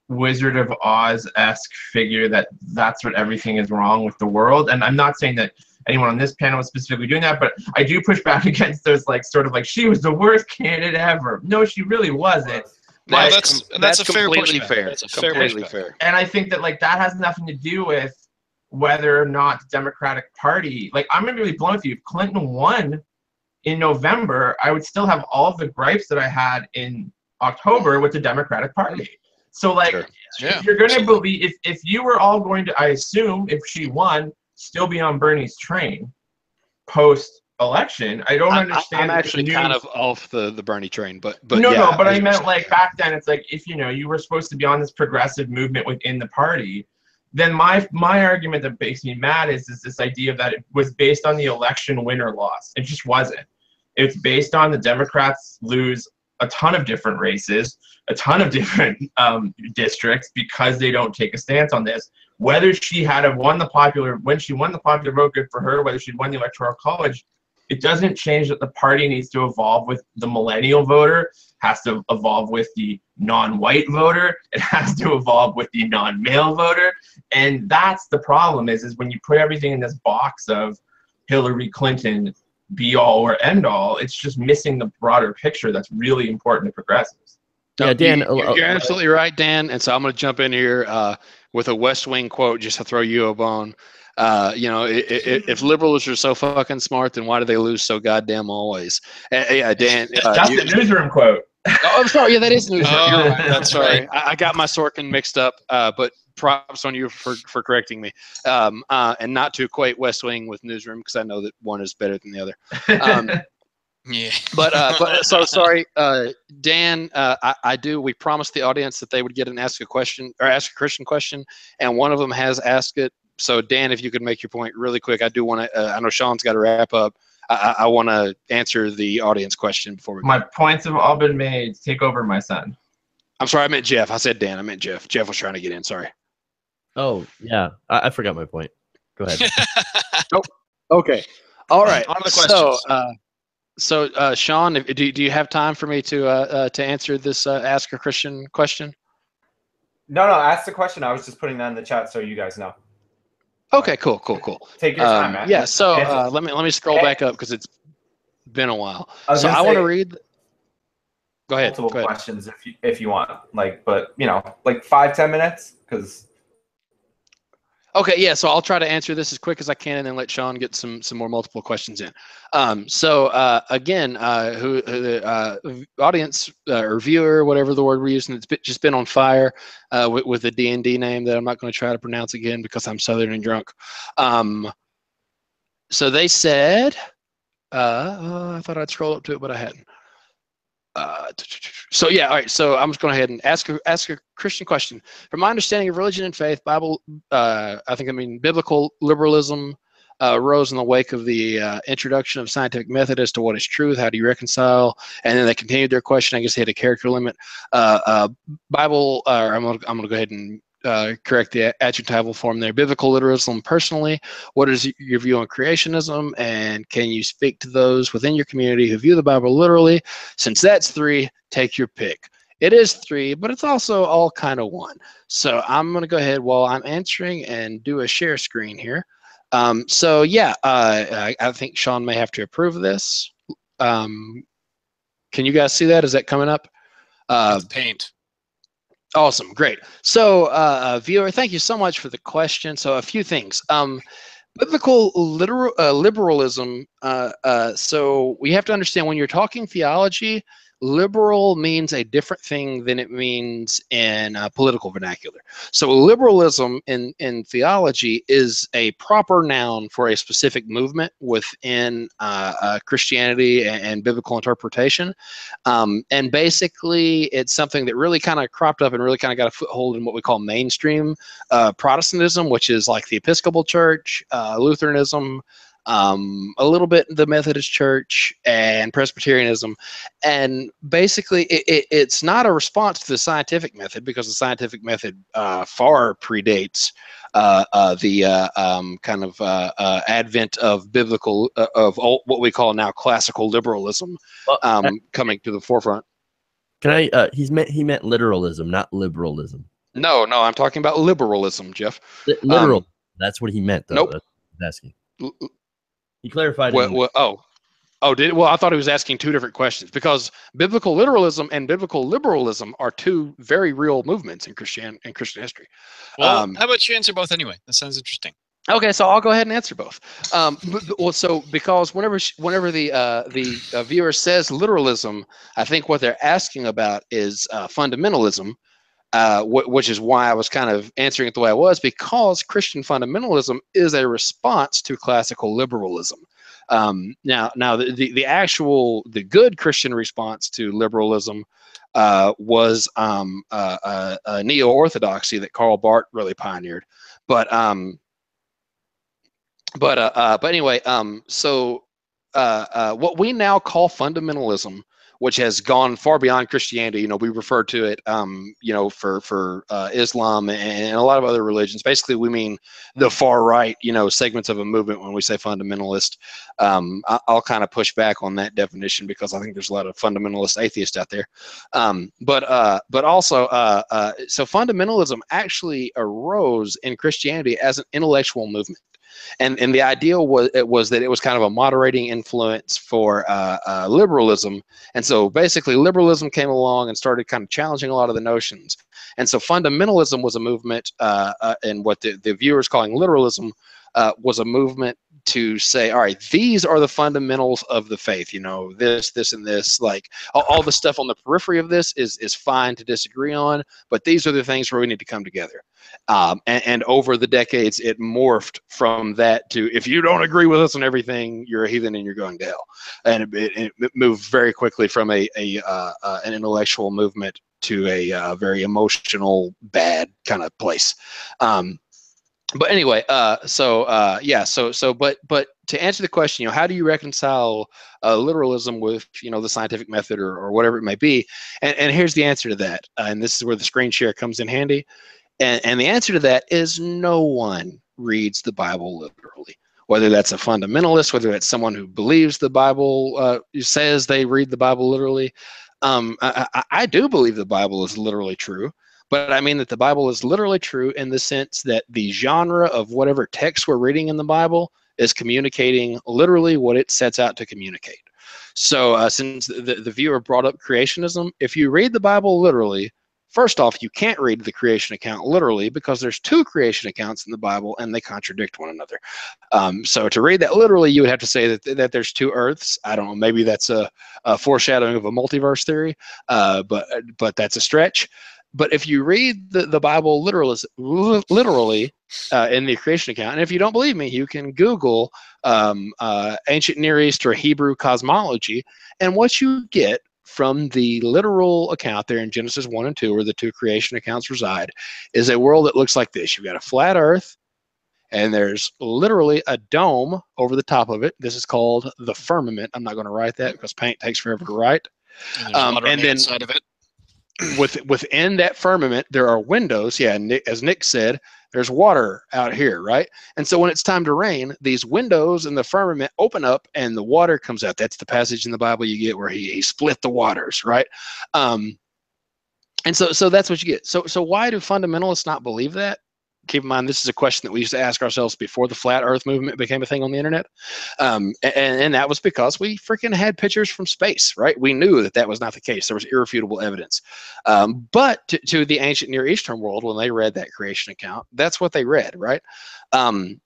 Wizard of Oz-esque figure that's what everything is wrong with the world. And I'm not saying that anyone on this panel is specifically doing that, but I do push back against those like sort of like she was the worst candidate ever. No, she really wasn't. No, that's a completely fair. That's completely fair. And I think that like that has nothing to do with whether or not the Democratic Party, like I'm gonna be really blunt with you, if Clinton won in November, I would still have all of the gripes that I had in October with the Democratic Party. So like, if you're going to believe, if you were all going to, I assume, if she won, still be on Bernie's train post-election. I don't understand. I'm actually kind of off the Bernie train, but no, but I meant like back then, it's like if you were supposed to be on this progressive movement within the party, then my argument that makes me mad is this idea that it was based on the election win or loss. It just wasn't. It's based on the Democrats lose a ton of different races, a ton of different districts because they don't take a stance on this. Whether she had won the popular, when she won the popular vote, good for her. Whether she'd won the Electoral College, it doesn't change that the party needs to evolve with the millennial voter, has to evolve with the non-white voter, it has to evolve with the non-male voter. And that's the problem is when you put everything in this box of Hillary Clinton, be all or end all. It's just missing the broader picture that's really important to progressives. Yeah, Dan, you're absolutely right, Dan. And so I'm going to jump in here with a West Wing quote just to throw you a bone. You know, if liberals are so fucking smart, then why do they lose so goddamn always? Yeah, Dan. That's the newsroom quote. Oh, I'm sorry. Yeah, that is newsroom. Oh, You're right. that's sorry. right. I got my Sorkin mixed up, but props on you for correcting me. And not to equate West Wing with newsroom, because I know that one is better than the other. Yeah. But so sorry, Dan. We promised the audience that they would get an ask a Christian question, and one of them has asked it. So Dan, if you could make your point really quick, I do want to. I know Sean's got to wrap up. I want to answer the audience question before we. My points have all been made. Take over, my son. I'm sorry, I meant Jeff. I said Dan. I meant Jeff. Jeff was trying to get in. Sorry. Oh yeah, I forgot my point. Go ahead. Okay. All right. On to the questions. So, Sean, do you have time for me to answer this Ask a Christian question? No, ask the question. I was just putting that in the chat so you guys know. Okay, cool. Take your time, man. Yeah. So let me scroll back up because it's been a while. So I want to read. Go ahead. Multiple questions if you want, but 5-10 minutes because. Okay, yeah, so I'll try to answer this as quick as I can and then let Sean get some more multiple questions in. Again, who the audience or viewer, whatever the word we're using, it's just been on fire with a D&D name that I'm not going to try to pronounce again because I'm Southern and drunk. So they said, I thought I'd scroll up to it, but I hadn't. So yeah, all right. So I'm just going ahead and ask a Christian question. From my understanding of religion and faith, biblical liberalism rose in the wake of the introduction of scientific method as to what is truth. How do you reconcile? And then they continued their question. I guess they had a character limit. Bible. I'm going to go ahead and correct the adjectival form there. Biblical literalism personally. What is your view on creationism? And can you speak to those within your community who view the Bible literally? Since that's 3, take your pick. It is 3, but it's also all kind of 1. So I'm going to go ahead while I'm answering and do a share screen here. I think Sean may have to approve this. Can you guys see that? Is that coming up? Paint. Awesome, great. So, viewer, thank you so much for the question. So, a few things. Biblical liberalism. So, we have to understand when you're talking theology, liberal means a different thing than it means in political vernacular. So liberalism in theology is a proper noun for a specific movement within Christianity and biblical interpretation. And basically, it's something that really kind of cropped up and really kind of got a foothold in what we call mainstream Protestantism, which is like the Episcopal Church, Lutheranism, a little bit the Methodist Church and Presbyterianism. And basically it's not a response to the scientific method, because the scientific method far predates the advent of biblical what we call now classical liberalism coming to the forefront. Can I he meant literalism, not liberalism. No, I'm talking about liberalism, Jeff. Literal. That's what he meant, though. Nope. That's what he's asking. He clarified. Well, I thought he was asking 2 different questions, because biblical literalism and biblical liberalism are 2 very real movements in Christian history. Well, how about you answer both anyway? That sounds interesting. Okay, so I'll go ahead and answer both. Because whenever the viewer says literalism, I think what they're asking about is fundamentalism. Which is why I was kind of answering it the way I was, because Christian fundamentalism is a response to classical liberalism. Now the good Christian response to liberalism was neo-orthodoxy that Karl Barth really pioneered. But anyway, what we now call fundamentalism, which has gone far beyond Christianity. We refer to it, for Islam and a lot of other religions. Basically, we mean the far right, segments of a movement when we say fundamentalist. I'll kind of push back on that definition, because I think there's a lot of fundamentalist atheists out there. But also, so fundamentalism actually arose in Christianity as an intellectual movement. and the idea was that it was kind of a moderating influence for liberalism. And so basically liberalism came along and started kind of challenging a lot of the notions. And so fundamentalism was a movement, and what the viewers calling literalism was a movement to say, all right, these are the fundamentals of the faith. You know, this, and this, like all the stuff on the periphery of this is fine to disagree on, but these are the things where we need to come together. And over the decades, it morphed from that to, if you don't agree with us on everything, you're a heathen and you're going to hell. And it moved very quickly from an intellectual movement to a very emotional, bad kind of place. But anyway, but to answer the question, you know, how do you reconcile literalism with, you know, the scientific method or whatever it may be? And here's the answer to that. And this is where the screen share comes in handy. And the answer to that is no one reads the Bible literally. Whether that's a fundamentalist, whether that's someone who believes the Bible, says they read the Bible literally. I do believe the Bible is literally true. But I mean that the Bible is literally true in the sense that the genre of whatever text we're reading in the Bible is communicating literally what it sets out to communicate. So since the viewer brought up creationism, if you read the Bible literally, first off, you can't read the creation account literally because there's two creation accounts in the Bible and they contradict one another. So to read that literally, you would have to say that there's two earths. I don't know, maybe that's a foreshadowing of a multiverse theory, but that's a stretch. But if you read the Bible literally in the creation account, and if you don't believe me, you can Google ancient Near East or Hebrew cosmology, and what you get from the literal account there in Genesis 1 and 2, where the two creation accounts reside, is a world that looks like this. You've got a flat earth, and there's literally a dome over the top of it. This is called the firmament. I'm not going to write that because paint takes forever to write. And there's water on the inside of it. Within that firmament, there are windows. Yeah, as Nick said, there's water out here, right? And so when it's time to rain, these windows in the firmament open up and the water comes out. That's the passage in the Bible you get where he split the waters, right? And so that's what you get. So why do fundamentalists not believe that? Keep in mind, this is a question that we used to ask ourselves before the flat earth movement became a thing on the internet. And that was because we freaking had pictures from space, right? We knew that was not the case. There was irrefutable evidence. But to the ancient Near Eastern world, when they read that creation account, that's what they read, right? Or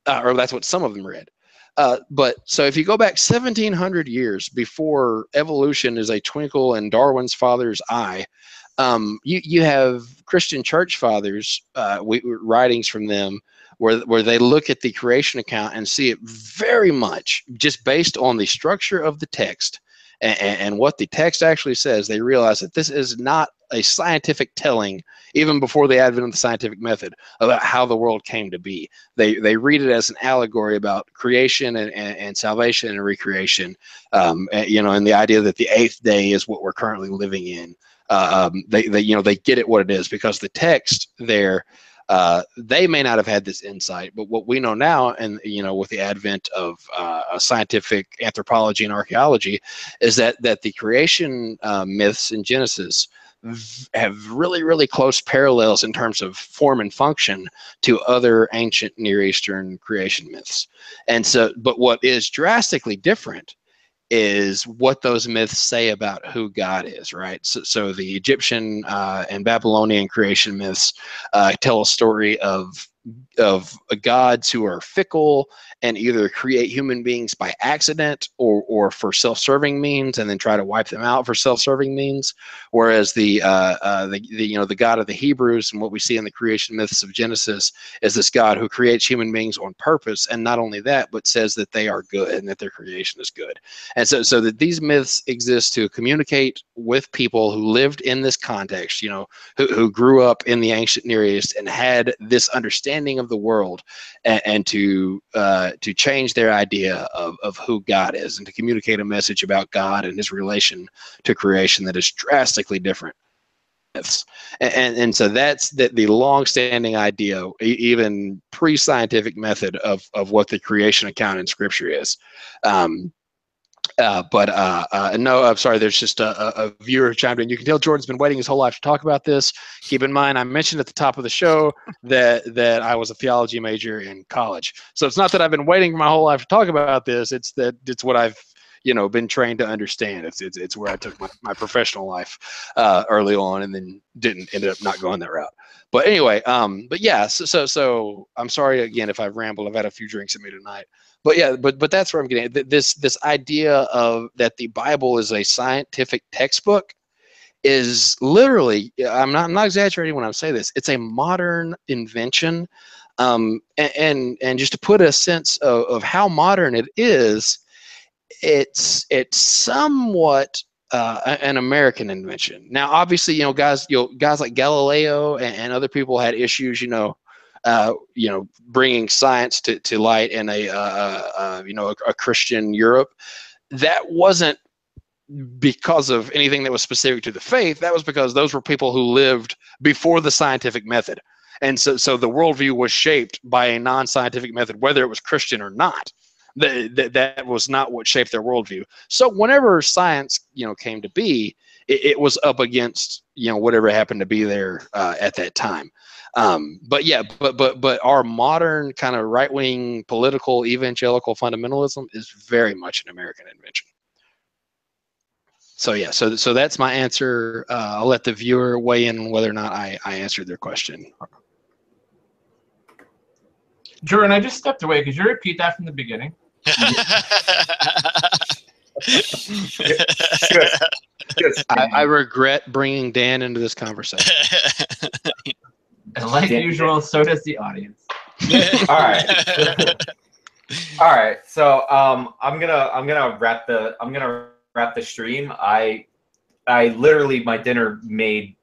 that's what some of them read. But so if you go back 1700 years before evolution is a twinkle in Darwin's father's eye, you have Christian church fathers, writings from them where they look at the creation account and see it very much just based on the structure of the text and what the text actually says. They realize that this is not a scientific telling, even before the advent of the scientific method, about how the world came to be. They read it as an allegory about creation and salvation and recreation, and the idea that the eighth day is what we're currently living in. They get it what it is because the text there, they may not have had this insight, but what we know now, and with the advent of scientific anthropology and archaeology, is that the creation myths in Genesis have really, really close parallels in terms of form and function to other ancient Near Eastern creation myths. And so, but what is drastically different is what those myths say about who God is, right? So the Egyptian and Babylonian creation myths tell a story of gods who are fickle and either create human beings by accident or for self-serving means, and then try to wipe them out for self-serving means. Whereas the God of the Hebrews and what we see in the creation myths of Genesis is this God who creates human beings on purpose, and not only that, but says that they are good and that their creation is good. And so that these myths exist to communicate with people who lived in this context, who grew up in the ancient Near East and had this understanding of the world, and to change their idea of who God is, and to communicate a message about God and his relation to creation that is drastically different. And so that's the long-standing idea, even pre-scientific method of what the creation account in Scripture is. No, I'm sorry. There's just a viewer chimed in. You can tell Jordan's been waiting his whole life to talk about this. Keep in mind, I mentioned at the top of the show that I was a theology major in college. So it's not that I've been waiting my whole life to talk about this. It's that it's what I've been trained to understand. It's where I took my professional life early on, and then ended up not going that route. But anyway, but yeah. So I'm sorry again if I've rambled. I've had a few drinks at me tonight. But yeah, but that's where I'm getting at. This idea of that the Bible is a scientific textbook is literally, I'm not exaggerating when I say this. It's a modern invention, and just to put a sense of how modern it is, it's somewhat an American invention. Now, obviously, guys like Galileo and other people had issues, bringing science to light in a Christian Europe. That wasn't because of anything that was specific to the faith. That was because those were people who lived before the scientific method. And so the worldview was shaped by a non-scientific method, whether it was Christian or not. That was not what shaped their worldview. So whenever science, came to be, it was up against, whatever happened to be there at that time. But our modern kind of right-wing political evangelical fundamentalism is very much an American invention. So yeah, so that's my answer. I'll let the viewer weigh in on whether or not I answered their question. Jordan, I just stepped away. Could you repeat that from the beginning? I regret bringing Dan into this conversation. And like usual, so does the audience. All right. All right. So I'm gonna wrap the stream. I literally, my dinner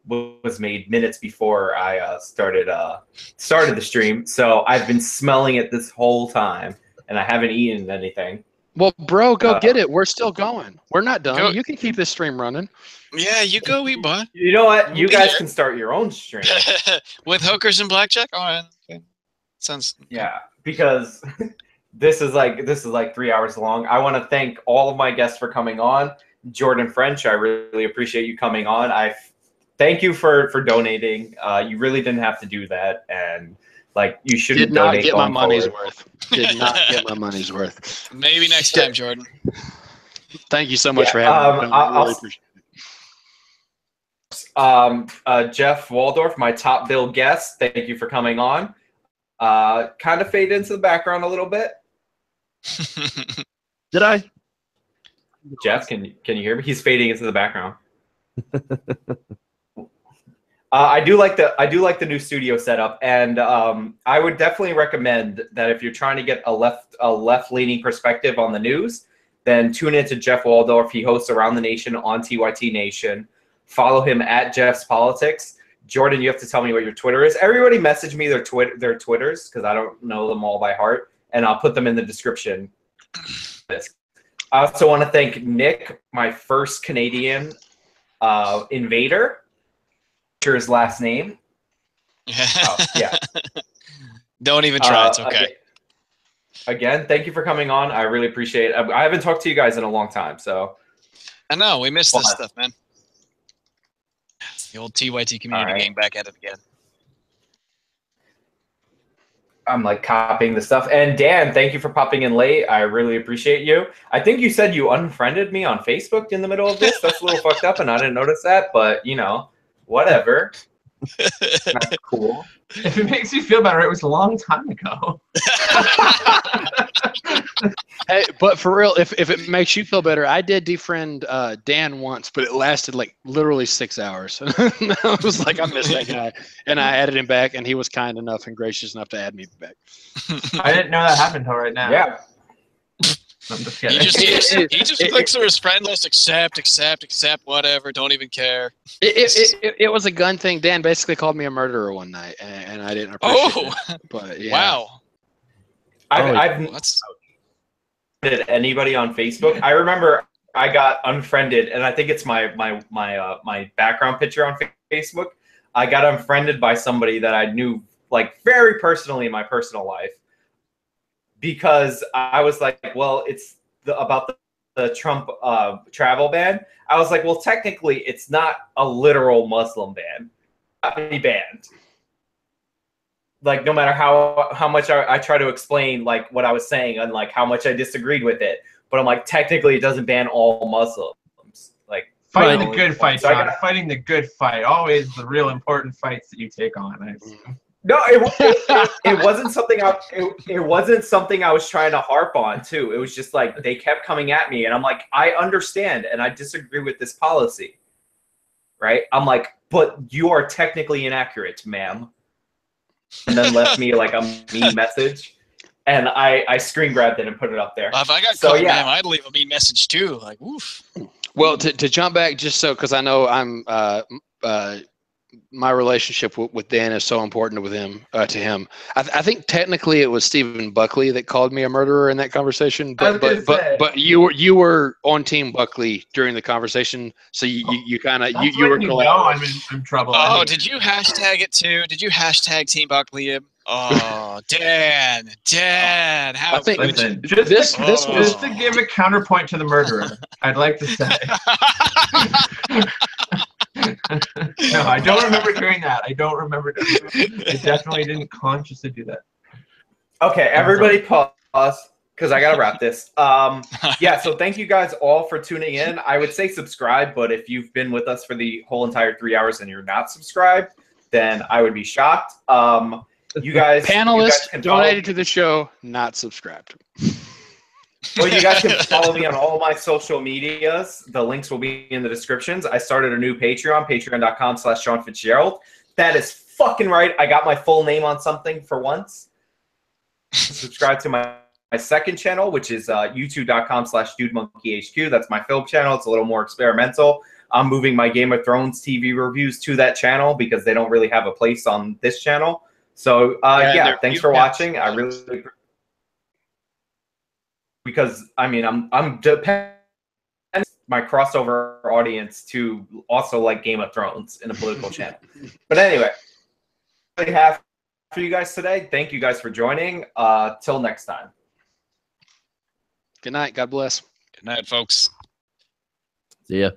was made minutes before I started the stream. So I've been smelling it this whole time, and I haven't eaten anything. Well, bro, go get it. We're still going. We're not done. Go. You can keep this stream running. Yeah, you go eat, bud. You know what? You guys can start your own stream. With hookers and blackjack? All right. Okay. Sounds. Yeah, because this is like 3 hours long. I want to thank all of my guests for coming on. Jordan French, I really appreciate you coming on. I thank you for donating. You really didn't have to do that, and you shouldn't donate. Did not get my money's worth. Did not get my money's worth. Maybe next time, Jordan. Thank you so much for having me. I really appreciate it. Jeff Waldorf, my top bill guest, thank you for coming on. Kind of fade into the background a little bit. Did I? Jeff, can you hear me? He's fading into the background. I do like the new studio setup, and I would definitely recommend that if you're trying to get a left-leaning perspective on the news, then tune into Jeff Waldorf. He hosts Around the Nation on TYTNation. Follow him at Jeff's Politics. Jordan, you have to tell me what your Twitter is. Everybody message me their Twitters because I don't know them all by heart, and I'll put them in the description. I also want to thank Nick, my first Canadian invader. His last name. Yeah. Don't even try. It's okay. Again, thank you for coming on. I really appreciate it. I haven't talked to you guys in a long time, so. I know we missed this stuff, man. The old TYT community getting back at it again. I'm copying the stuff. And Dan, thank you for popping in late. I really appreciate you. I think you said you unfriended me on Facebook in the middle of this. That's a little fucked up, and I didn't notice that. But whatever. That's cool. If it makes you feel better, it was a long time ago. Hey, but for real, if it makes you feel better, I did defriend Dan once, but it lasted literally 6 hours. I was I missed that guy, and I added him back, and he was kind enough and gracious enough to add me back. I didn't know that happened until right now. Yeah. I'm just kidding. He just clicks through his friend list, accept, whatever, don't even care. It was a gun thing. Dan basically called me a murderer one night, and I didn't appreciate it. But yeah. Wow. I've unfriended anybody on Facebook. I remember I got unfriended, and I think it's my background picture on Facebook. I got unfriended by somebody that I knew very personally in my personal life. Because I was well, it's about the Trump travel ban, I was like, well, technically, it's not a literal Muslim ban. Not be banned. Like, no matter how much I try to explain like what I was saying and like how much I disagreed with it, but I'm like, technically, it doesn't ban all Muslims. Like, fighting the good fight, John. Fighting the good fight. Always the real important fights that you take on. No, it wasn't something it wasn't something I was trying to harp on too. It was just like they kept coming at me, and I'm like, I understand, and I disagree with this policy, right? I'm like, but you are technically inaccurate, ma'am. And then left me like a mean message, and I screen grabbed it and put it up there. If I got called ma'am, I'd leave a mean message too. Like, oof. Well, to jump back just so, because I know I'm my relationship with Dan is so important with him to him. I think technically it was Stephen Buckley that called me a murderer in that conversation, but you were on Team Buckley during the conversation, so you kind of you were. I'm in trouble. Oh, did you hashtag it too? Did you hashtag Team Buckley? Oh, Dan, how? I think listen, just to give a counterpoint to the murderer, I'd like to say. No, I don't remember doing that. I don't remember doing that. I definitely didn't consciously do that. Okay, everybody pause, because I got to wrap this. Yeah, so thank you guys all for tuning in. I would say subscribe, but if you've been with us for the whole entire 3 hours and you're not subscribed, then I would be shocked. You guys, panelists donated to the show, not subscribed. Well, you guys can follow me on all my social medias. The links will be in the descriptions. I started a new Patreon, patreon.com/Sean Fitzgerald. That is fucking right. I got my full name on something for once. Subscribe to my second channel, which is youtube.com/DudeMonkeyHQ. That's my film channel. It's a little more experimental. I'm moving my Game of Thrones TV reviews to that channel because they don't really have a place on this channel. So, yeah, thanks for watching. I really... Because I mean, I'm depending my crossover audience to also like Game of Thrones in a political channel. But anyway, I have for you guys today. Thank you guys for joining. Till next time. Good night. God bless. Good night, folks. See ya.